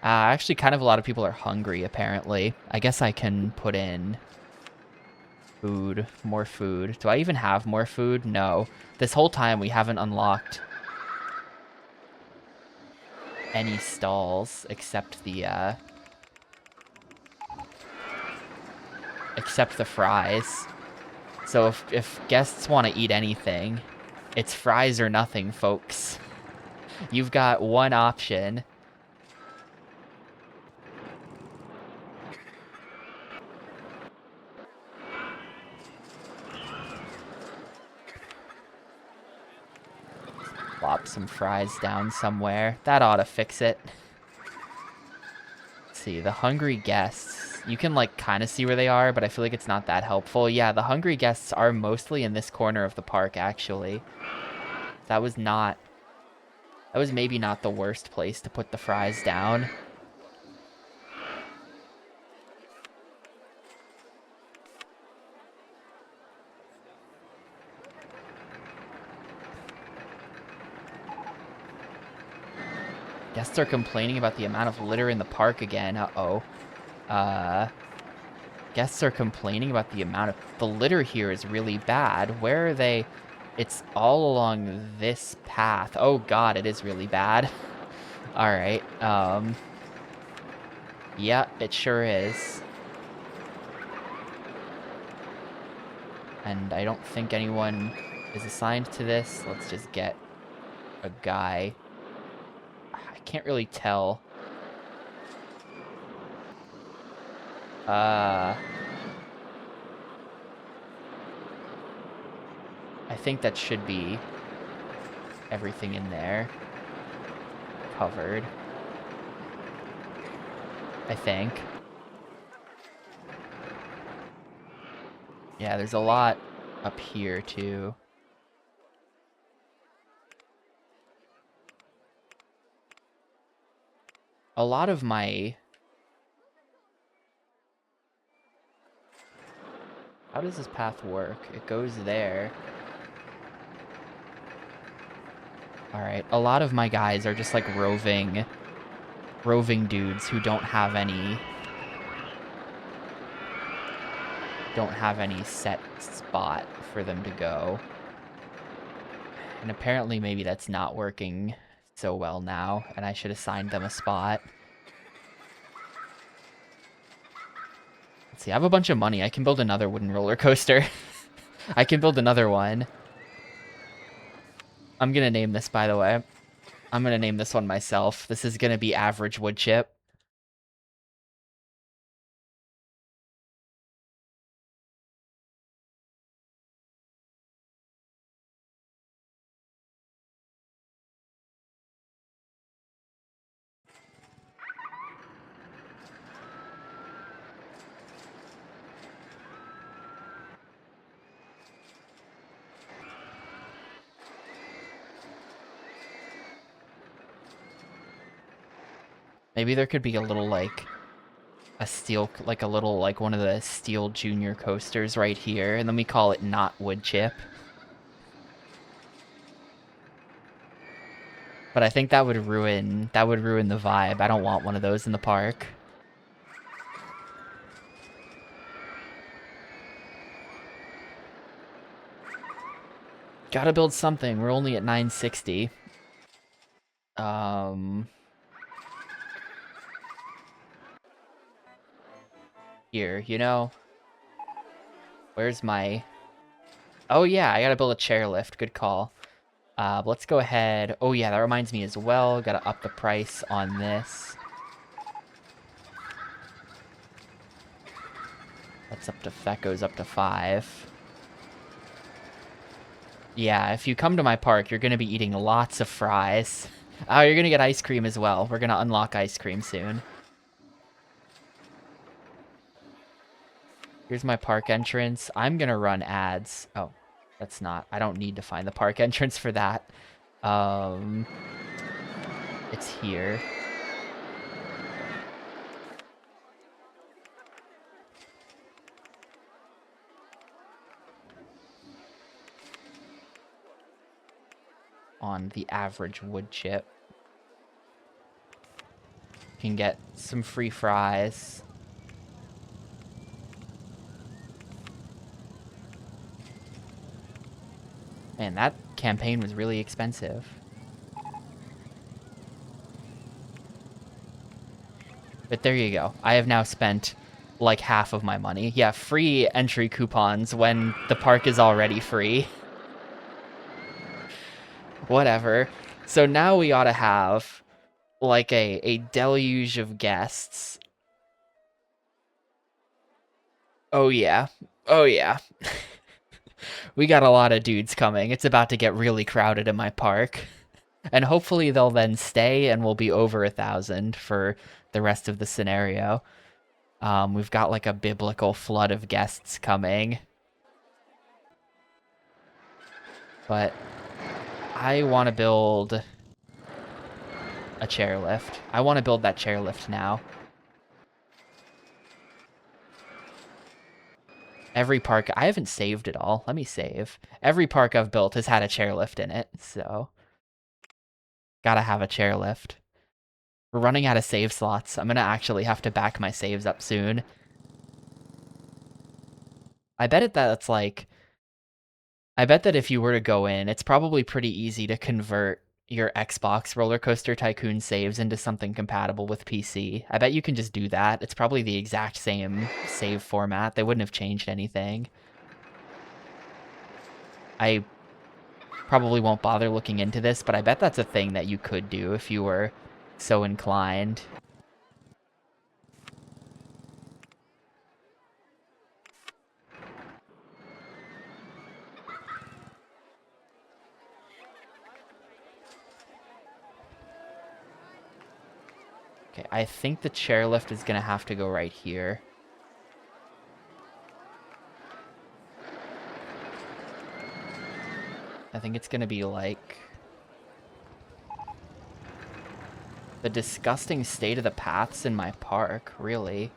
actually, kind of a lot of people are hungry, apparently. I guess I can put in... food. More food. Do I even have more food? No. This whole time, we haven't unlocked... any stalls, except the, except the fries. So if guests want to eat anything... it's fries or nothing, folks. You've got one option. Plop some fries down somewhere. That ought to fix it. Let's see, the hungry guests. You can, like, kind of see where they are, but I feel like it's not that helpful. Yeah, the hungry guests are mostly in this corner of the park, actually. That was maybe not the worst place to put the fries down. Guests are complaining about the amount of litter in the park again. Uh-oh. Guests are complaining about the amount of... The litter here is really bad. Where are they? It's all along this path. Oh god, it is really bad. Alright, yeah, it sure is. And I don't think anyone is assigned to this. Let's just get a guy. I can't really tell. I think that should be everything in there covered. I think. Yeah, there's a lot up here too. A lot of my... How does this path work? It goes there. Alright, a lot of my guys are just like roving dudes who don't have any set spot for them to go. And apparently maybe that's not working so well now, and I should assign them a spot. Let's see, I have a bunch of money. I can build another wooden roller coaster. I can build another one. I'm gonna name this, by the way. I'm gonna name this one myself. This is gonna be Average Wood Chip. Maybe there could be a little, like, a steel, like a little, like one of the steel junior coasters right here, and then we call it not wood chip. But I think that would ruin the vibe. I don't want one of those in the park. Gotta build something. We're only at 960. Here, you know? Where's my... Oh yeah, I gotta build a chairlift. Good call. Let's go ahead. Oh yeah, that reminds me as well. Gotta up the price on this. That goes up to 5. Yeah, if you come to my park, you're gonna be eating lots of fries. Oh, you're gonna get ice cream as well. We're gonna unlock ice cream soon. Here's my park entrance. I'm gonna run ads. Oh, that's not. I don't need to find the park entrance for that. It's here. On the average wood chip. Can get some free fries. Man, that campaign was really expensive. But there you go. I have now spent like half of my money. Yeah, free entry coupons when the park is already free. Whatever. So now we ought to have like a deluge of guests. Oh yeah. Oh yeah. We got a lot of dudes coming. It's about to get really crowded in my park. And hopefully they'll then stay and we'll be over 1,000 for the rest of the scenario. We've got like a biblical flood of guests coming. But I want to build a chairlift. I want to build that chairlift now. Every park, I haven't saved it all. Let me save. Every park I've built has had a chairlift in it, so gotta have a chairlift. We're running out of save slots. I'm gonna actually have to back my saves up soon. I bet that if you were to go in, it's probably pretty easy to convert your Xbox Rollercoaster Tycoon saves into something compatible with PC. I bet you can just do that. It's probably the exact same save format. They wouldn't have changed anything. I probably won't bother looking into this, but I bet that's a thing that you could do if you were so inclined. Okay, I think the chairlift is gonna have to go right here. I think it's gonna be like the disgusting state of the paths in my park, really.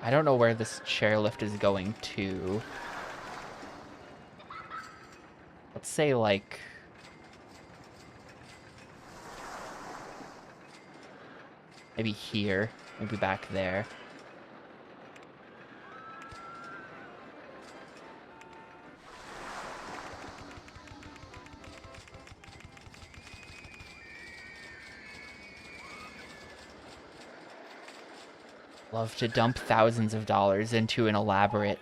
I don't know where this chairlift is going to. Let's say like maybe here, maybe back there. Love to dump thousands of dollars into an elaborate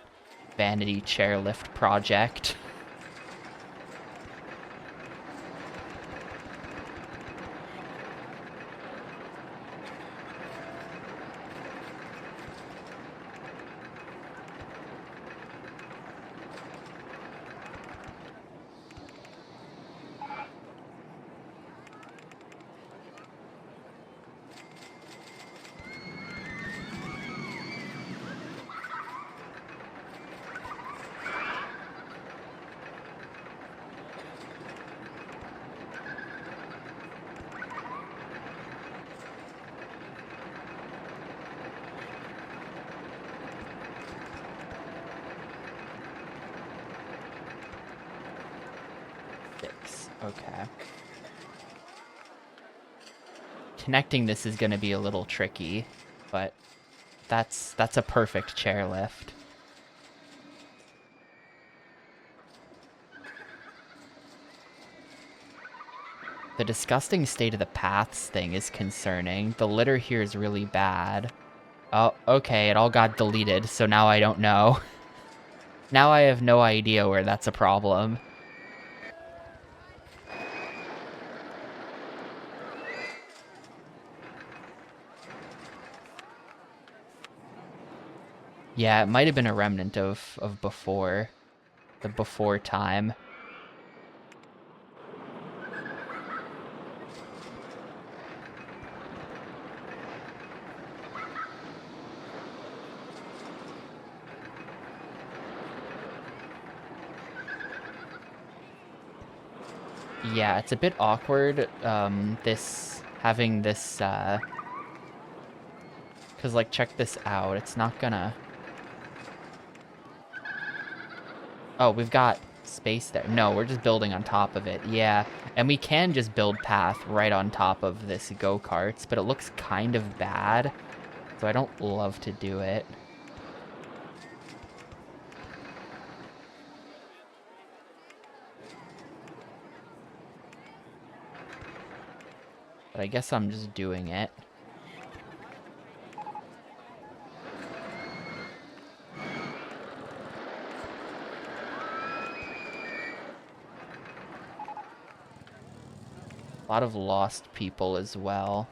vanity chairlift project. Okay. Connecting this is going to be a little tricky, but that's a perfect chairlift. The disgusting state of the paths thing is concerning. The litter here is really bad. Oh, okay, it all got deleted, so now I don't know. Now I have no idea where that's a problem. Yeah, it might have been a remnant of before. The before time. Yeah, it's a bit awkward, having this, because, like, check this out. It's not gonna... Oh, we've got space there. No, we're just building on top of it. Yeah, and we can just build path right on top of this go-karts, but it looks kind of bad, so I don't love to do it. But I guess I'm just doing it. A lot of lost people as well.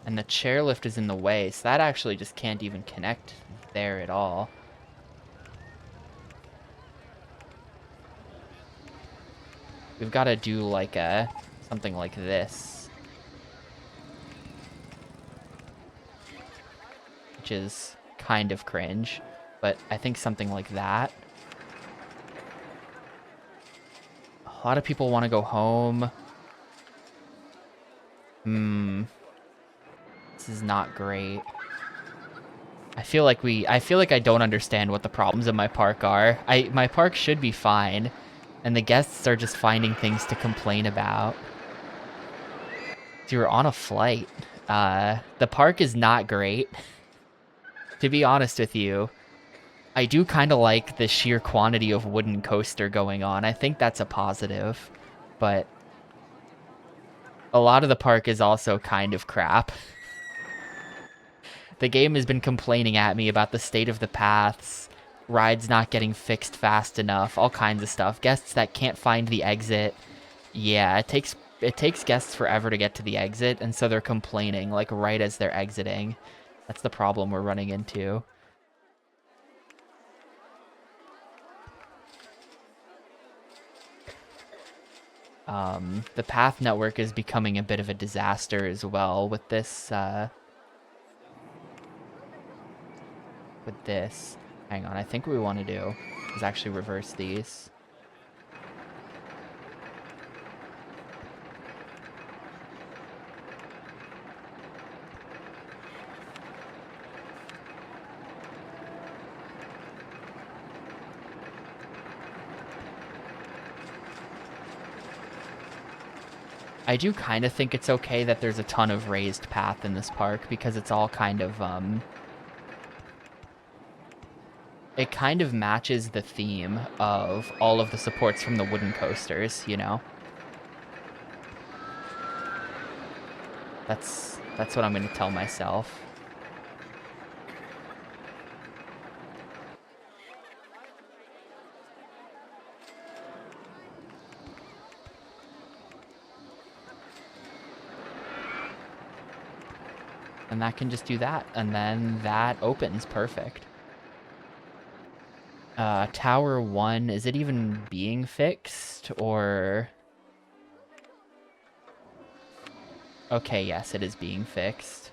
And the chairlift is in the way, so that actually just can't even connect there at all. We've got to do like something like this, which is kind of cringe, but I think something like that. A lot of people want to go home. This is not great. I feel like I don't understand what the problems in my park are. My park should be fine, and the guests are just finding things to complain about. So we're on a flight. The park is not great. To be honest with you, I do kind of like the sheer quantity of wooden coaster going on. I think that's a positive, but a lot of the park is also kind of crap. The game has been complaining at me about the state of the paths, rides not getting fixed fast enough, all kinds of stuff. Guests that can't find the exit. Yeah, it takes guests forever to get to the exit, and so they're complaining like right as they're exiting. That's the problem we're running into. The path network is becoming a bit of a disaster as well with this, Hang on, I think what we want to do is actually reverse these. I do kind of think it's okay that there's a ton of raised path in this park because it's all kind of, it kind of matches the theme of all of the supports from the wooden coasters, you know? That's what I'm going to tell myself. And that can just do that, and then that opens perfect. Tower 1, is it even being fixed, or... Okay, yes, it is being fixed.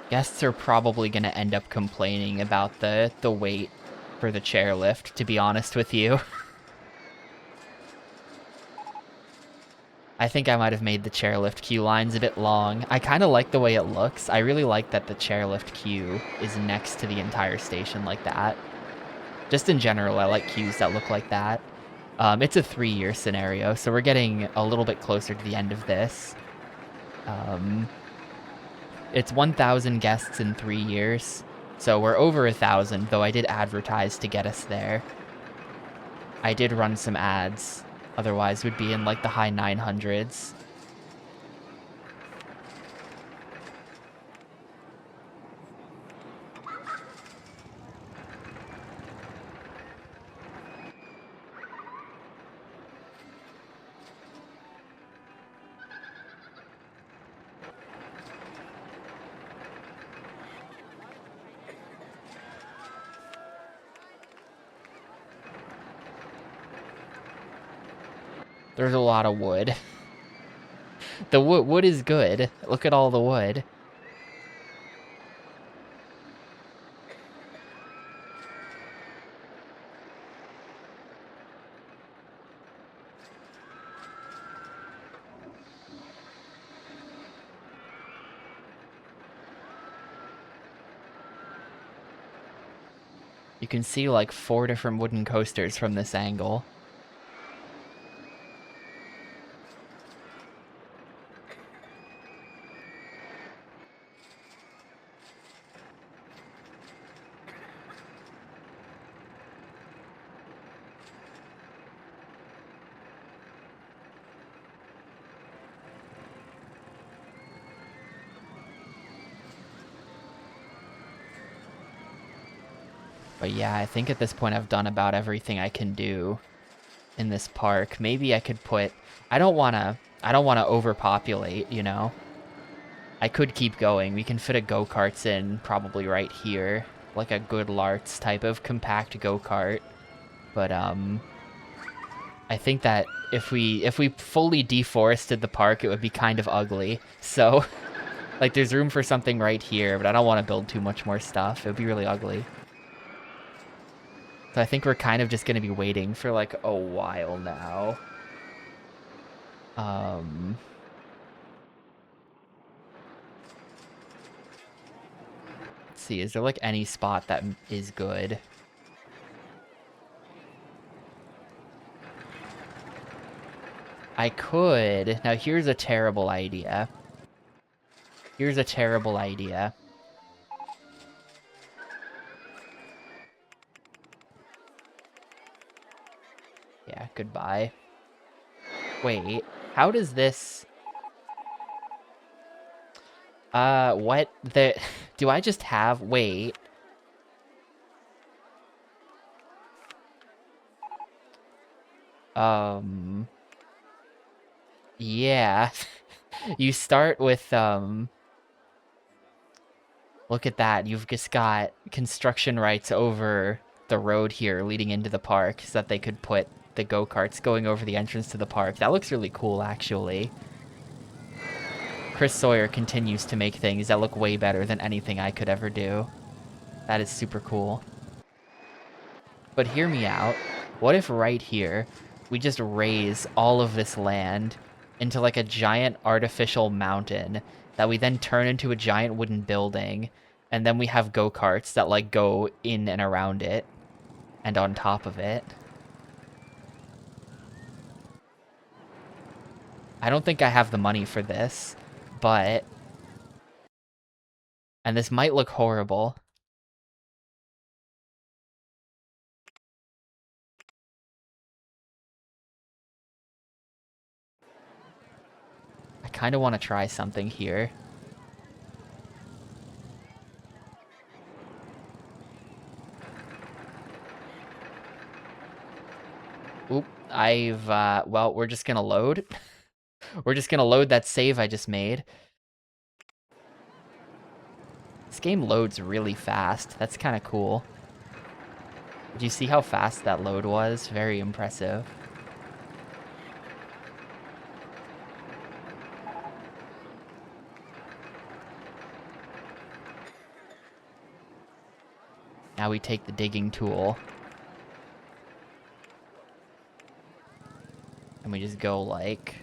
Guests are probably going to end up complaining about the wait for the chairlift, to be honest with you. I think I might have made the chairlift queue lines a bit long. I kind of like the way it looks. I really like that the chairlift queue is next to the entire station like that. Just in general, I like queues that look like that. It's a 3-year scenario, so we're getting a little bit closer to the end of this. It's 1,000 guests in 3 years, so we're over 1,000, though I did advertise to get us there. I did run some ads, otherwise we'd be in like the high 900s. There's a lot of wood. The wood is good. Look at all the wood. You can see like 4 different wooden coasters from this angle. But yeah, I think at this point I've done about everything I can do in this park. Maybe I could put... I don't want to overpopulate, you know? I could keep going. We can fit a go-karts in probably right here. Like a good Larts type of compact go-kart. But, I think that if we fully deforested the park, it would be kind of ugly. So, like, there's room for something right here, but I don't want to build too much more stuff. It would be really ugly. So I think we're kind of just going to be waiting for, like, a while now. Let's see, is there, like, any spot that is good? I could... Now, here's a terrible idea. Here's a terrible idea. Yeah, goodbye. Wait, how does this... what the... Do I just have... Wait. Yeah. You start with, Look at that. You've just got construction rights over the road here leading into the park so that they could put the go-karts going over the entrance to the park. That looks really cool, actually. Chris Sawyer continues to make things that look way better than anything I could ever do. That is super cool. But hear me out. What if right here, we just raise all of this land into like a giant artificial mountain that we then turn into a giant wooden building, and then we have go-karts that like go in and around it and on top of it? I don't think I have the money for this, but... And this might look horrible. I kind of want to try something here. Oop, well, we're just gonna load. We're just gonna load that save I just made. This game loads really fast. That's kind of cool. Did you see how fast that load was? Very impressive. Now we take the digging tool. And we just go like...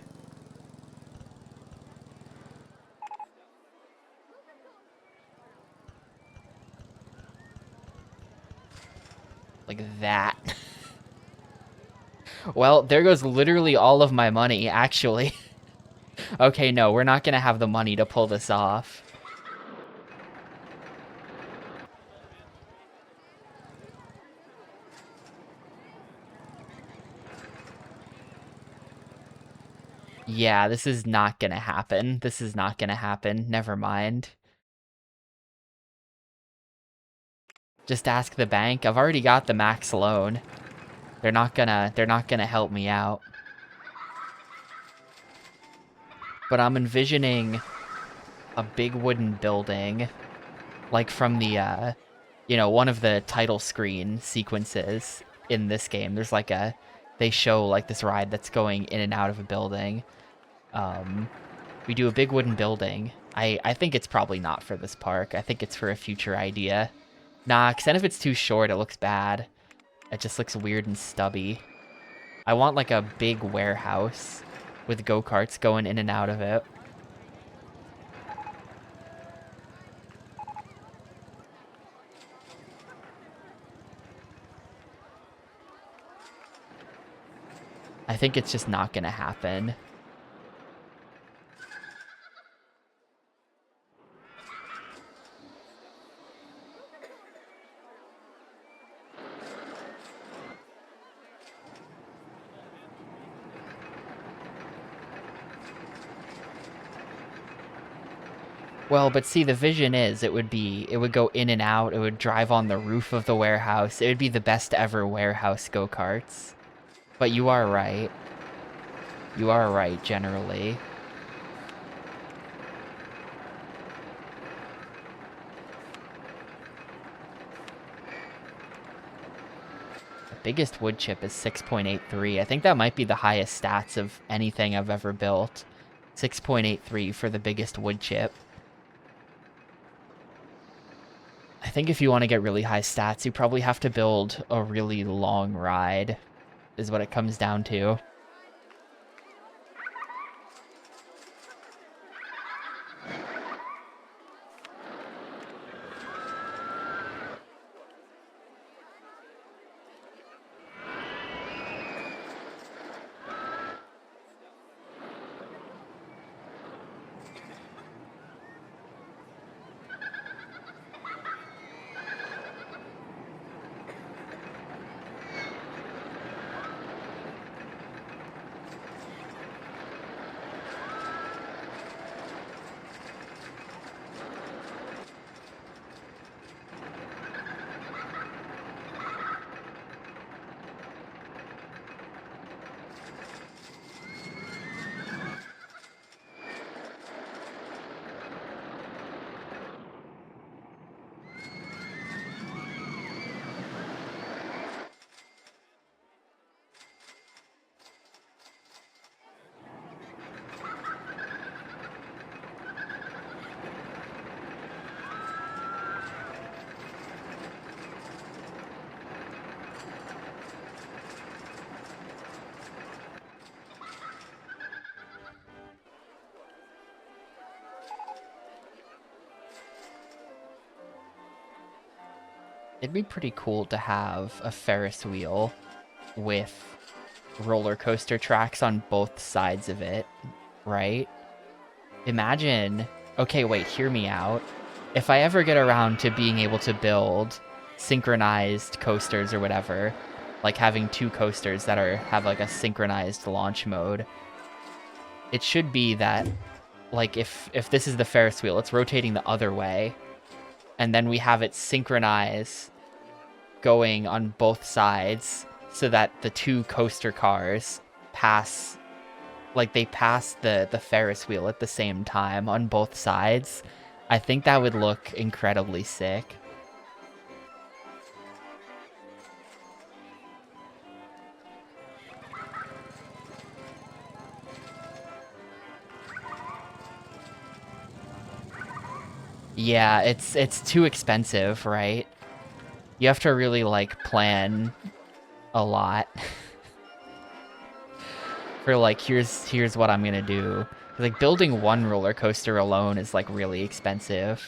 Like that. Well, there goes literally all of my money, actually. Okay, no, we're not gonna have the money to pull this off. Yeah, this is not gonna happen. This is not gonna happen. Never mind. Just ask the bank. I've already got the max loan. They're not gonna help me out. But I'm envisioning a big wooden building, like from the, you know, one of the title screen sequences in this game. There's like they show like this ride that's going in and out of a building. We do a big wooden building. I think it's probably not for this park. I think it's for a future idea. Nah, because then if it's too short, it looks bad. It just looks weird and stubby. I want like a big warehouse with go-karts going in and out of it. I think it's just not gonna happen. Well, but see, the vision is it would go in and out. It would drive on the roof of the warehouse. It would be the best ever warehouse go-karts. But you are right. You are right, generally. The biggest wood chip is 6.83. I think that might be the highest stats of anything I've ever built. 6.83 for the biggest wood chip. I think if you want to get really high stats, you probably have to build a really long ride, is what it comes down to. It'd be pretty cool to have a Ferris wheel with roller coaster tracks on both sides of it, right? Imagine, okay, wait, hear me out. If I ever get around to being able to build synchronized coasters or whatever, like having two coasters that have like a synchronized launch mode, it should be that, like, if this is the Ferris wheel, it's rotating the other way, and then we have it synchronize going on both sides so that the two coaster cars pass, like they pass the Ferris wheel at the same time on both sides. I think that would look incredibly sick. Yeah, it's too expensive, right? You have to really like plan a lot for like here's what I'm gonna do. Like building one roller coaster alone is like really expensive.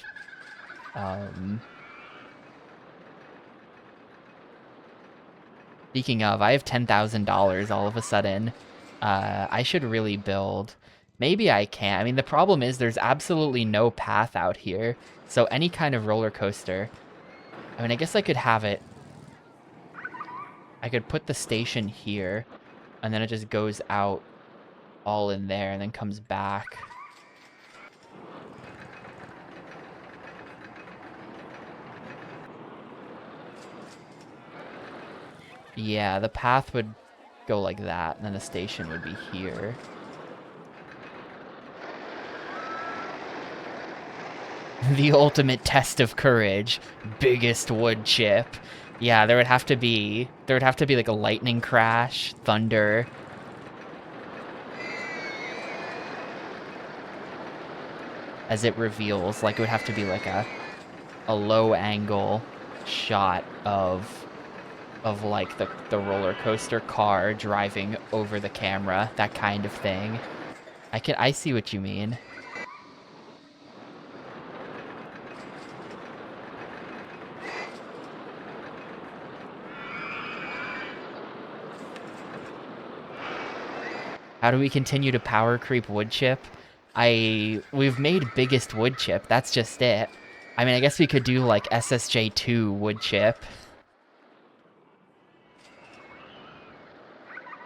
Speaking of, I have $10,000 all of a sudden. I should really build. Maybe I can't. I mean, the problem is there's absolutely no path out here. So any kind of roller coaster. I mean, I guess I could have it. I could put the station here, and then it just goes out all in there and then comes back. Yeah, the path would go like that, and then the station would be here. The ultimate test of courage. Biggest wood chip. Yeah, there would have to be like a lightning crash, thunder. As it reveals, like it would have to be like a low angle shot of like the roller coaster car driving over the camera, that kind of thing. I see what you mean. How do we continue to power creep wood chip? We've made biggest wood chip, that's just it. I mean, I guess we could do like SSJ2 wood chip.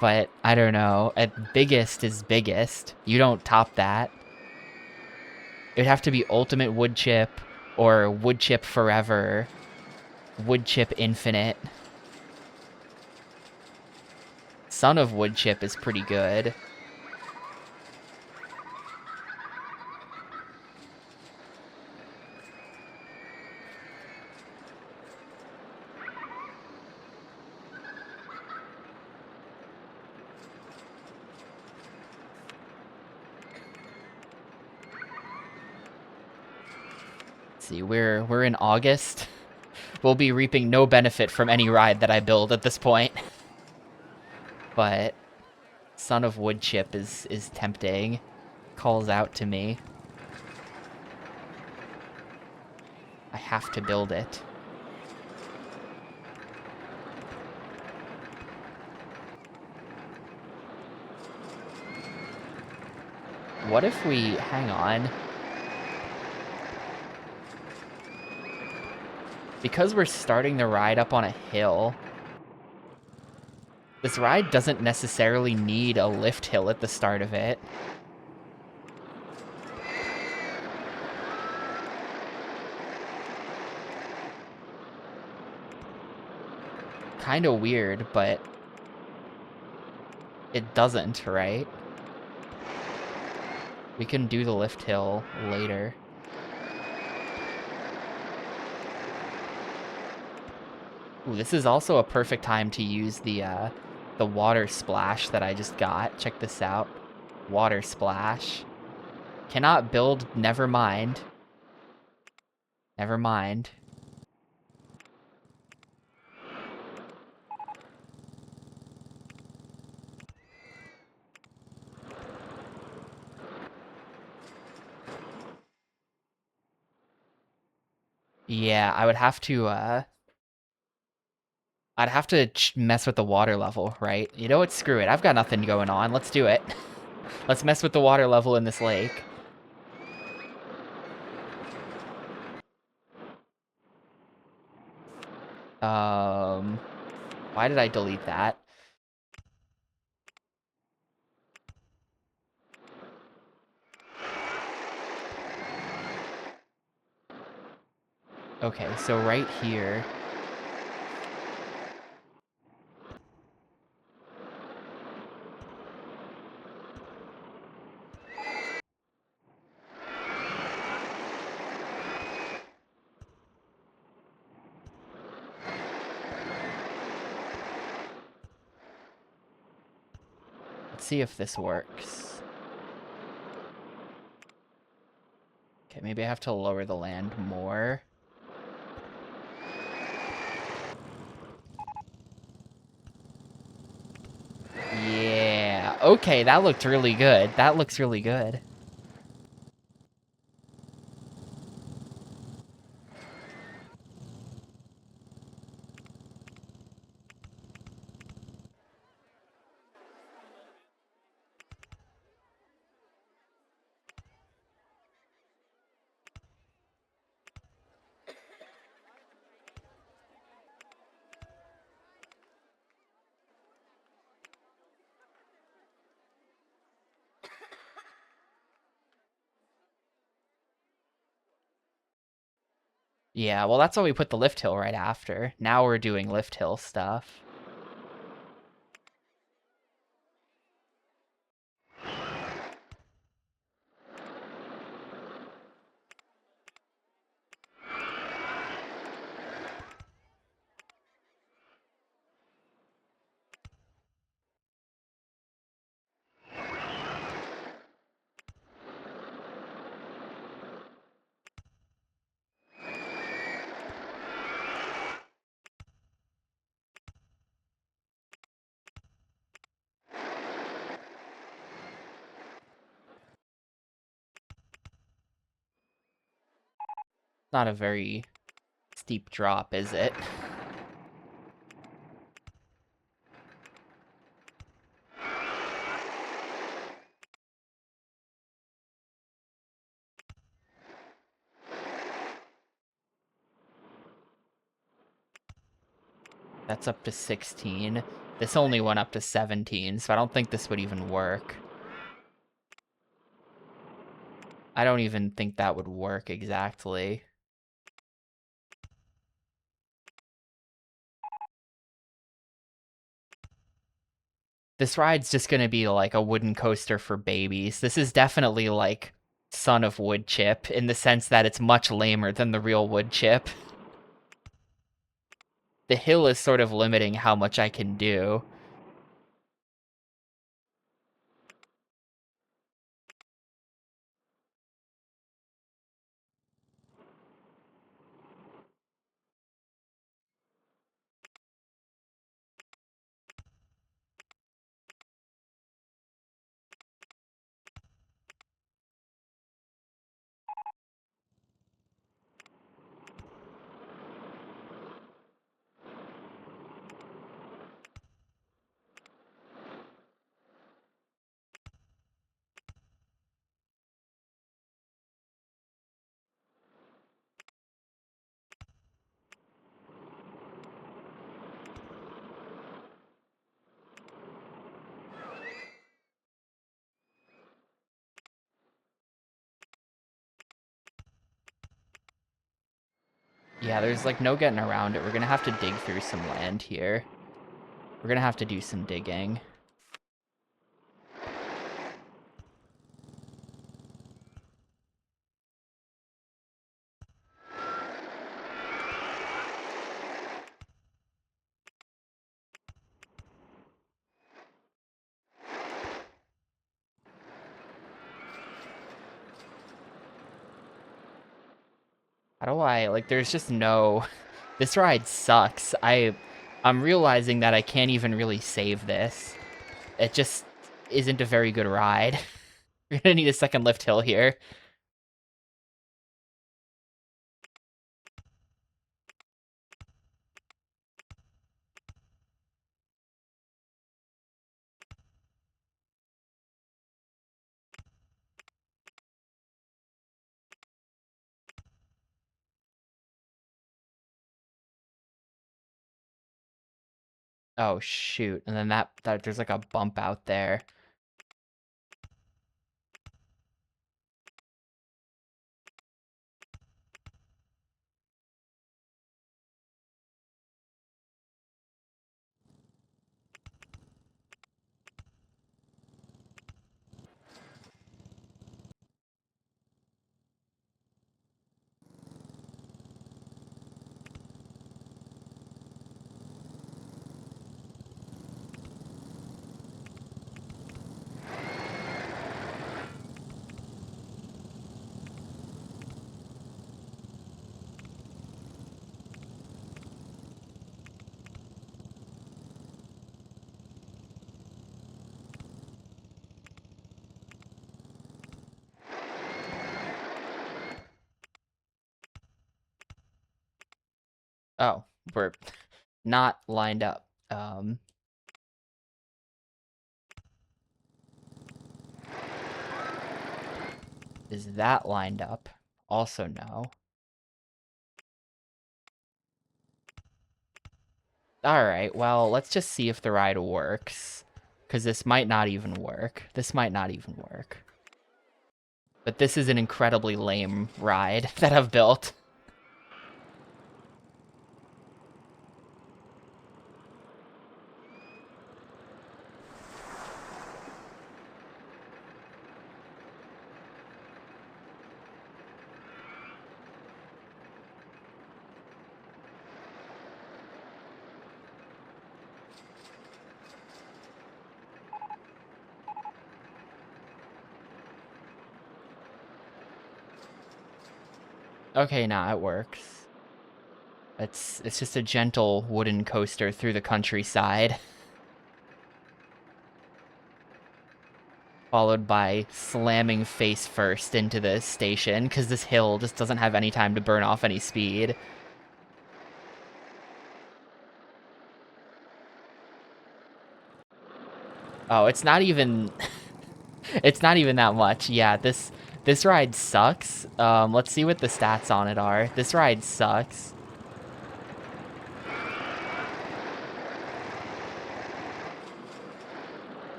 But I don't know. At biggest is biggest. You don't top that. It'd have to be Ultimate Wood Chip or Wood Chip Forever, Wood Chip Infinite. Son of Wood Chip is pretty good. Let's see, we're in August. We'll be reaping no benefit from any ride that I build at this point. But Son of Wood Chip is tempting. Calls out to me. I have to build it. What if we... hang on. Because we're starting the ride up on a hill, this ride doesn't necessarily need a lift hill at the start of it. Kind of weird, but it doesn't, right? We can do the lift hill later. Ooh, this is also a perfect time to use the water splash that I just got. Check this out. Water splash. Cannot build, never mind. Never mind. Yeah, I would have to, I'd have to mess with the water level, right? You know what? Screw it. I've got nothing going on. Let's do it. Let's mess with the water level in this lake. Why did I delete that? Okay, so right here... Let's see if this works. Okay, maybe I have to lower the land more. Yeah, okay, that looked really good. That looks really good. Yeah, well, that's why we put the lift hill right after. Now we're doing lift hill stuff. Not a very steep drop, is it? That's up to 16. This only went up to 17, so I don't think this would even work. I don't even think that would work exactly. This ride's just gonna be like a wooden coaster for babies. This is definitely like Son of Wood Chip in the sense that it's much lamer than the real wood chip. The hill is sort of limiting how much I can do. Yeah, there's like no getting around it. We're gonna have to dig through some land here. We're gonna have to do some digging. How do I, like, there's just no... This ride sucks. I'm realizing that I can't even really save this. It just isn't a very good ride. We're gonna need a second lift hill here. Oh, shoot. And then that there's like a bump out there. Oh, we're not lined up. Is that lined up? Also no. Alright, well, let's just see if the ride works. Because this might not even work. This might not even work. But this is an incredibly lame ride that I've built. Okay, nah, it works. It's just a gentle wooden coaster through the countryside. Followed by slamming face first into the station, because this hill just doesn't have any time to burn off any speed. Oh, it's not even... it's not even that much. Yeah, this ride sucks. Let's see what the stats on it are. This ride sucks.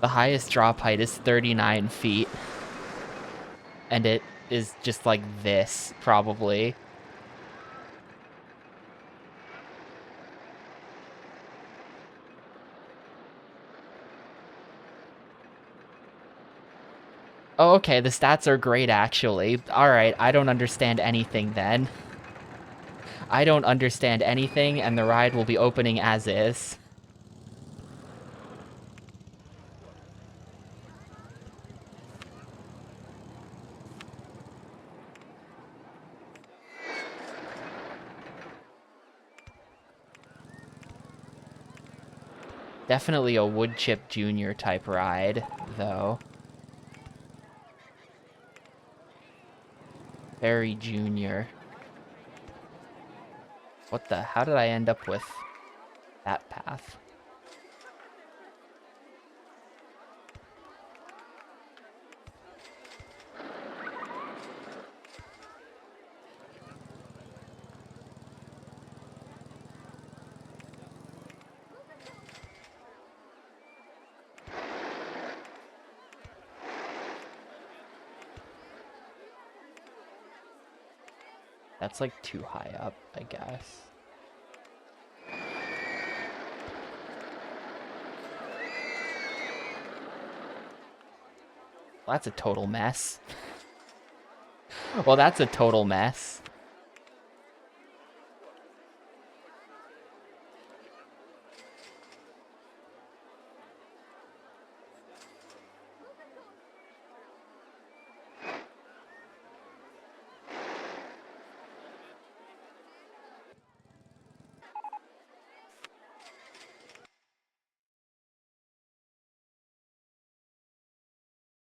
The highest drop height is 39 feet. And it is just like this, probably. Oh, okay, the stats are great, actually. Alright, I don't understand anything then. I don't understand anything, and the ride will be opening as is. Definitely a Wood Chip Jr. type ride, though. Very junior. What the? How did I end up with that path? That's like too high up, I guess. Well, that's a total mess. Well, that's a total mess.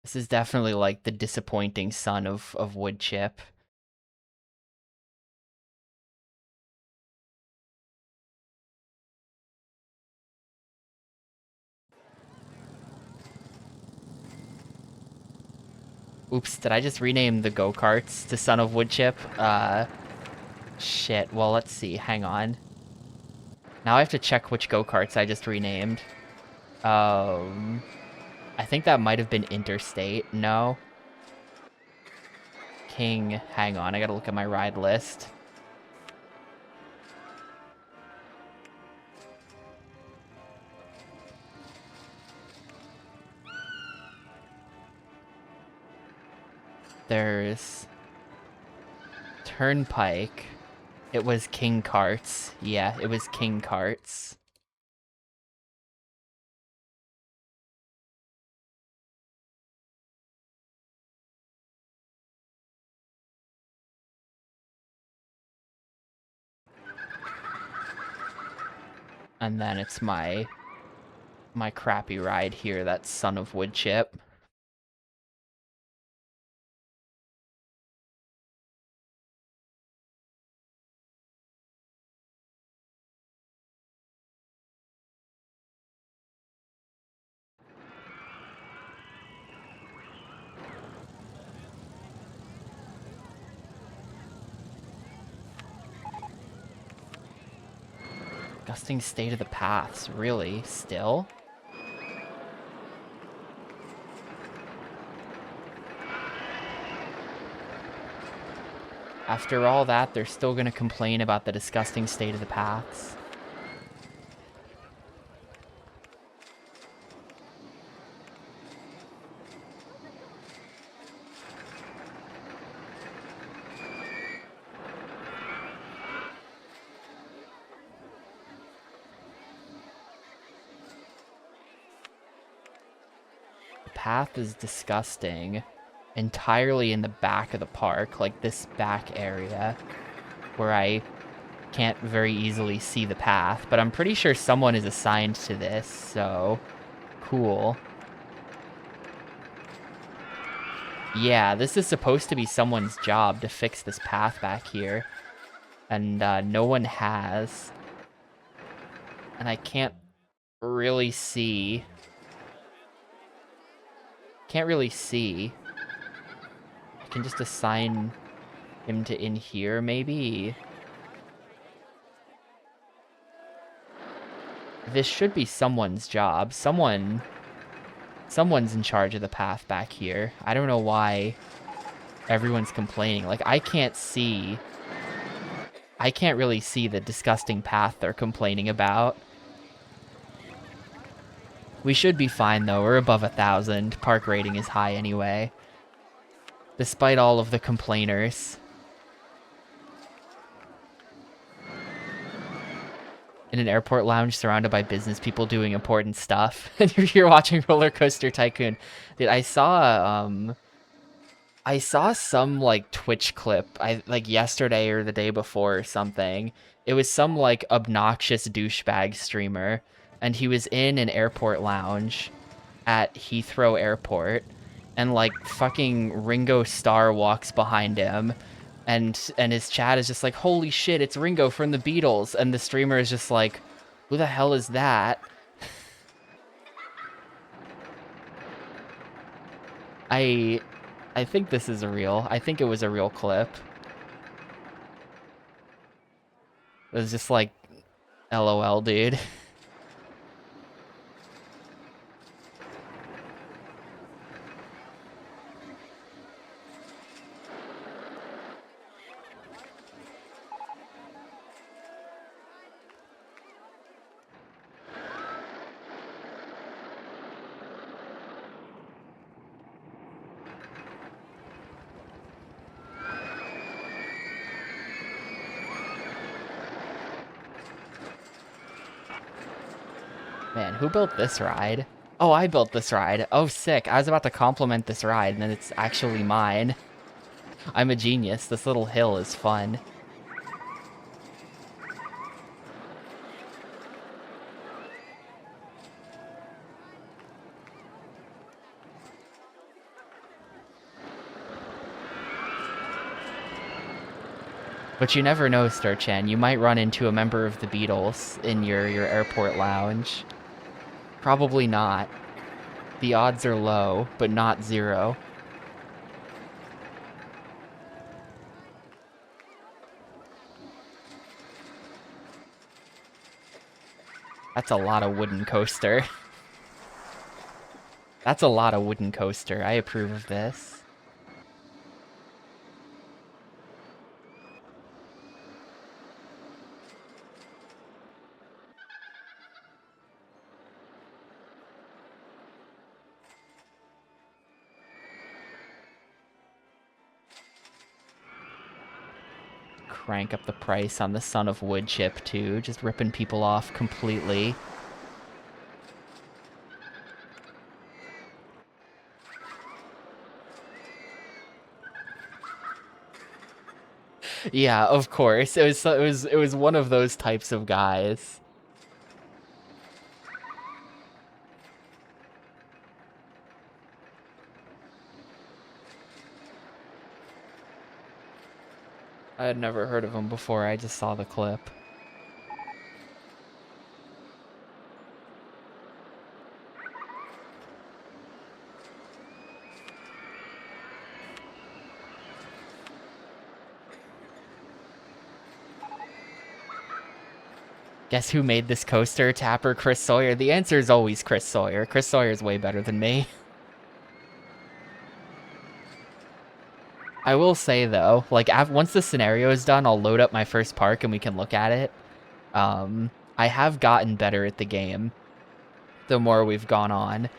This is definitely like the disappointing son of Wood Chip. Oops, did I just rename the go-karts to Son of Wood Chip? Shit. Well, let's see. Hang on. Now I have to check which go-karts I just renamed. I think that might have been Interstate. No. King. Hang on, I gotta look at my ride list. There's Turnpike. It was King Karts. Yeah, it was King Karts. And then it's my crappy ride here, that's Son of Wood Chip. Disgusting state of the paths, really? Still? After all that, they're still gonna complain about the disgusting state of the paths. The path is disgusting. Entirely in the back of the park, like this back area, where I can't very easily see the path, but I'm pretty sure someone is assigned to this, so cool. Yeah, this is supposed to be someone's job to fix this path back here, and no one has. And I can't really see. Can't really see. I can just assign him to in here, maybe. This should be someone's job. Someone's in charge of the path back here. I don't know why everyone's complaining. Like, I can't really see the disgusting path they're complaining about. We should be fine, though. We're above 1,000. Park rating is high anyway. Despite all of the complainers. In an airport lounge surrounded by business people doing important stuff. And you're watching Rollercoaster Tycoon. Dude, I saw some like Twitch clip like yesterday or the day before or something. It was some like obnoxious douchebag streamer, and he was in an airport lounge at Heathrow Airport, and like fucking Ringo Starr walks behind him, and his chat is just like, "Holy shit, it's Ringo from the Beatles," and the streamer is just like, "Who the hell is that?" I think this is I think it was a real clip. It was just like, LOL, dude. Man, who built this ride? Oh, I built this ride. Oh, sick. I was about to compliment this ride, and then it's actually mine. I'm a genius. This little hill is fun. But you never know, Sturchan. You might run into a member of the Beatles in your airport lounge. Probably not. The odds are low, but not zero. That's a lot of wooden coaster. That's a lot of wooden coaster. I approve of this. Crank up the price on the Son of Wood chip, too. Just ripping people off completely. Yeah, of course. It was one of those types of guys. I had never heard of him before. I just saw the clip. Guess who made this coaster? Tapper, Chris Sawyer? The answer is always Chris Sawyer. Chris Sawyer's way better than me. I will say, though, like, once the scenario is done, I'll load up my first park and we can look at it. I have gotten better at the game the more we've gone on.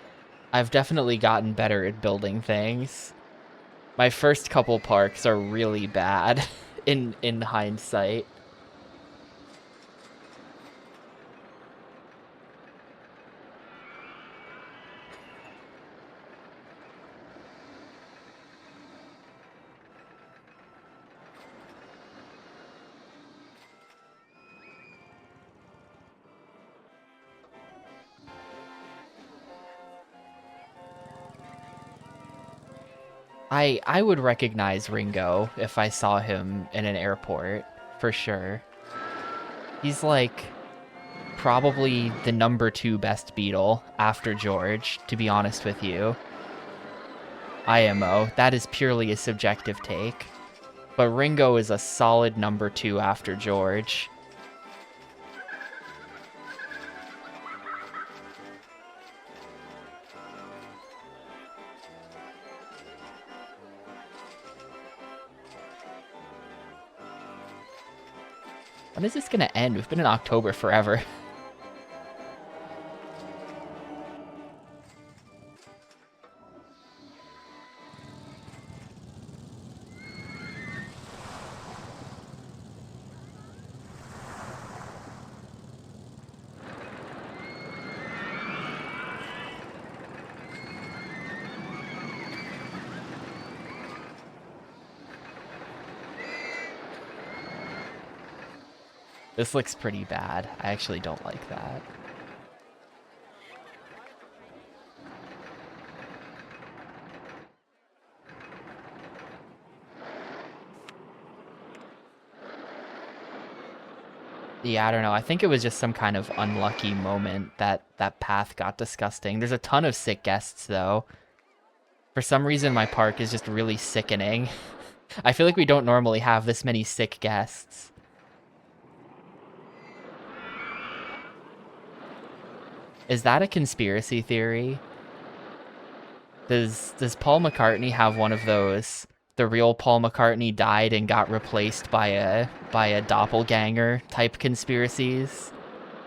I've definitely gotten better at building things. My first couple parks are really bad in hindsight. I would recognize Ringo if I saw him in an airport, for sure. He's like probably the number 2 best Beatle after George, to be honest with you. IMO, that is purely a subjective take. But Ringo is a solid number 2 after George. When is this gonna end? We've been in October forever. This looks pretty bad. I actually don't like that. Yeah, I don't know. I think it was just some kind of unlucky moment that that path got disgusting. There's a ton of sick guests, though. For some reason, my park is just really sickening. I feel like we don't normally have this many sick guests. Is that a conspiracy theory? Does Paul McCartney have one of those? The real Paul McCartney died and got replaced by a doppelganger type conspiracies.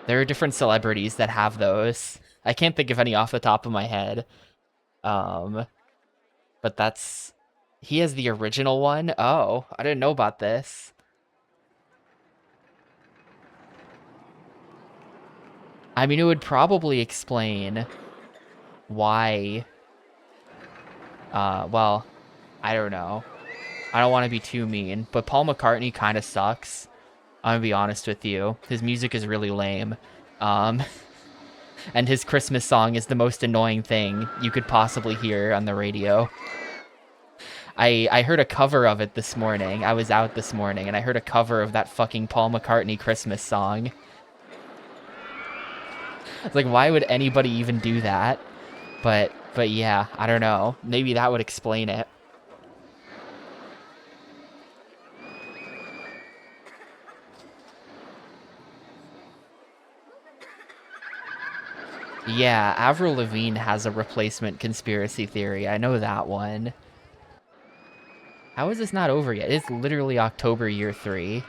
There are different celebrities that have those. I can't think of any off the top of my head. But that's... He has the original one? Oh, I didn't know about this. I mean, it would probably explain why... well, I don't know. I don't want to be too mean, but Paul McCartney kind of sucks. I'm gonna be honest with you. His music is really lame. And his Christmas song is the most annoying thing you could possibly hear on the radio. I heard a cover of it this morning. I was out this morning, and I heard a cover of that fucking Paul McCartney Christmas song. It's like, why would anybody even do that? But yeah, I don't know. Maybe that would explain it. Yeah, Avril Lavigne has a replacement conspiracy theory. I know that one. How is this not over yet? It's literally October year 3.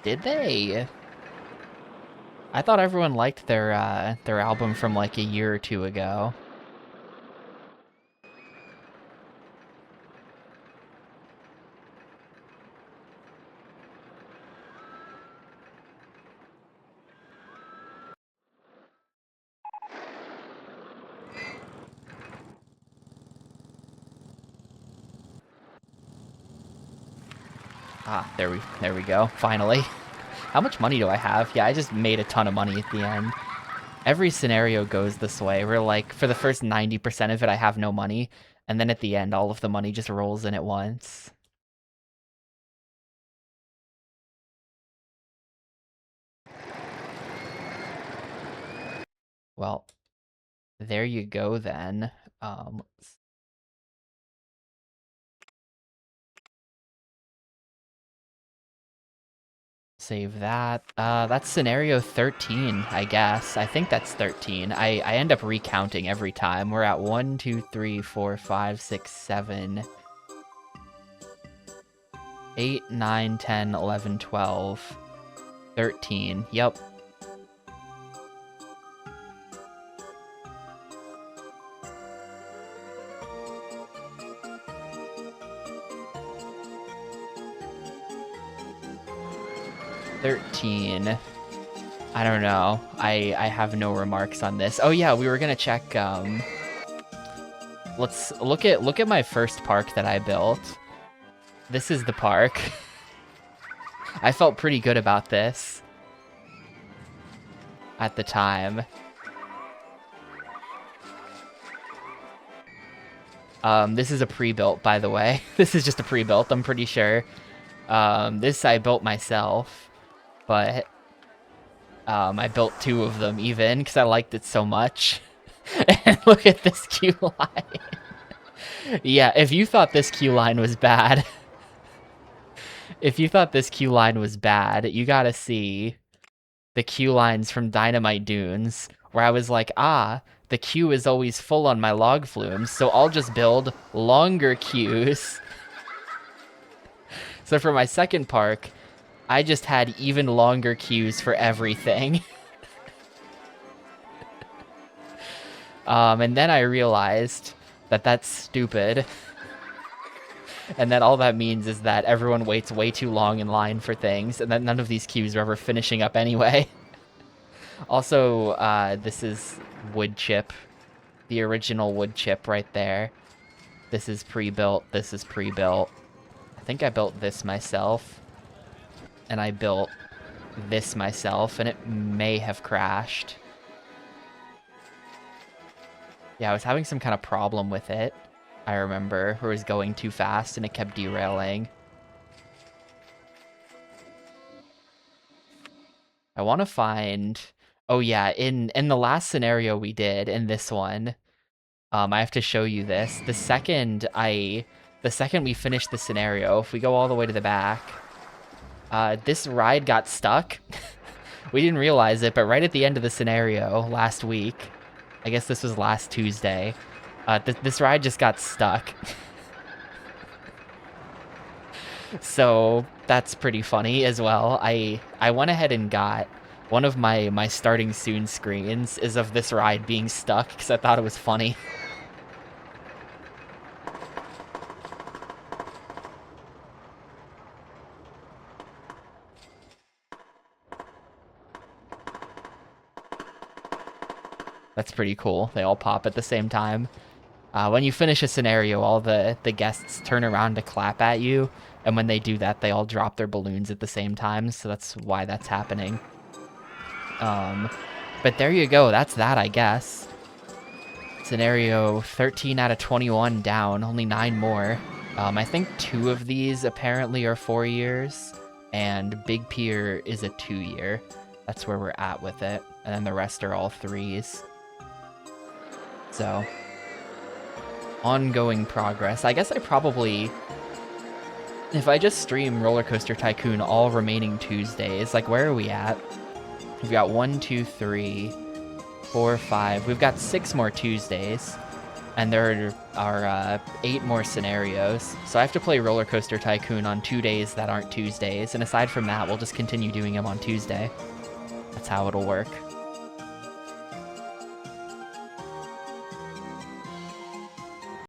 Did they? I thought everyone liked their album from like a year or two ago. Ah, there we go. Finally. How much money do I have? Yeah, I just made a ton of money at the end. Every scenario goes this way. We're like, for the first 90% of it, I have no money. And then at the end, all of the money just rolls in at once. Well, there you go then. Save that. That's scenario 13, I guess. I think that's 13. I end up recounting every time. We're at 1, 2, 3, 4, 5, 6, 7, 8, 9, 10, 11, 12, 13. Yep. I don't know. I have no remarks on this. Oh yeah, we were gonna check. Let's look at my first park that I built. This is the park. I felt pretty good about this at the time. This is a pre-built, by the way. This is just a pre-built, I'm pretty sure. This I built myself. But I built 2 of them even because I liked it so much. And look at this queue line. Yeah, if you thought this queue line was bad, you gotta see the queue lines from Dynamite Dunes, where I was like, the queue is always full on my log flumes, so I'll just build longer queues. So for my second park, I just had even longer queues for everything. And then I realized that that's stupid. And that all that means is that everyone waits way too long in line for things, and that none of these queues are ever finishing up anyway. Also, this is wood chip. The original wood chip right there. This is pre-built, this is pre-built. I think I built this myself. And I built this myself, and it may have crashed. Yeah, I was having some kind of problem with it. I remember, where it was going too fast and it kept derailing. I want to find... Oh yeah, in the last scenario we did, in this one, I have to show you this. The second we finish the scenario, if we go all the way to the back, this ride got stuck. We didn't realize it, but right at the end of the scenario last week, I guess this was last Tuesday, this ride just got stuck. So that's pretty funny as well. I went ahead and got one of my starting soon screens is of this ride being stuck because I thought it was funny. That's pretty cool. They all pop at the same time. When you finish a scenario, all the guests turn around to clap at you, and when they do that, they all drop their balloons at the same time, so that's why that's happening. But there you go, that's that, I guess. Scenario 13 out of 21 down, only 9 more. I think 2 of these apparently are 4 years, and Big Pier is a 2-year. That's where we're at with it, and then the rest are all 3s. So... ongoing progress. I guess I probably... if I just stream Rollercoaster Tycoon all remaining Tuesdays, like, where are we at? We've got 1, 2, 3, 4, 5. We've got 6 more Tuesdays, and there are 8 more scenarios. So I have to play Rollercoaster Tycoon on 2 days that aren't Tuesdays, and aside from that, we'll just continue doing them on Tuesday. That's how it'll work.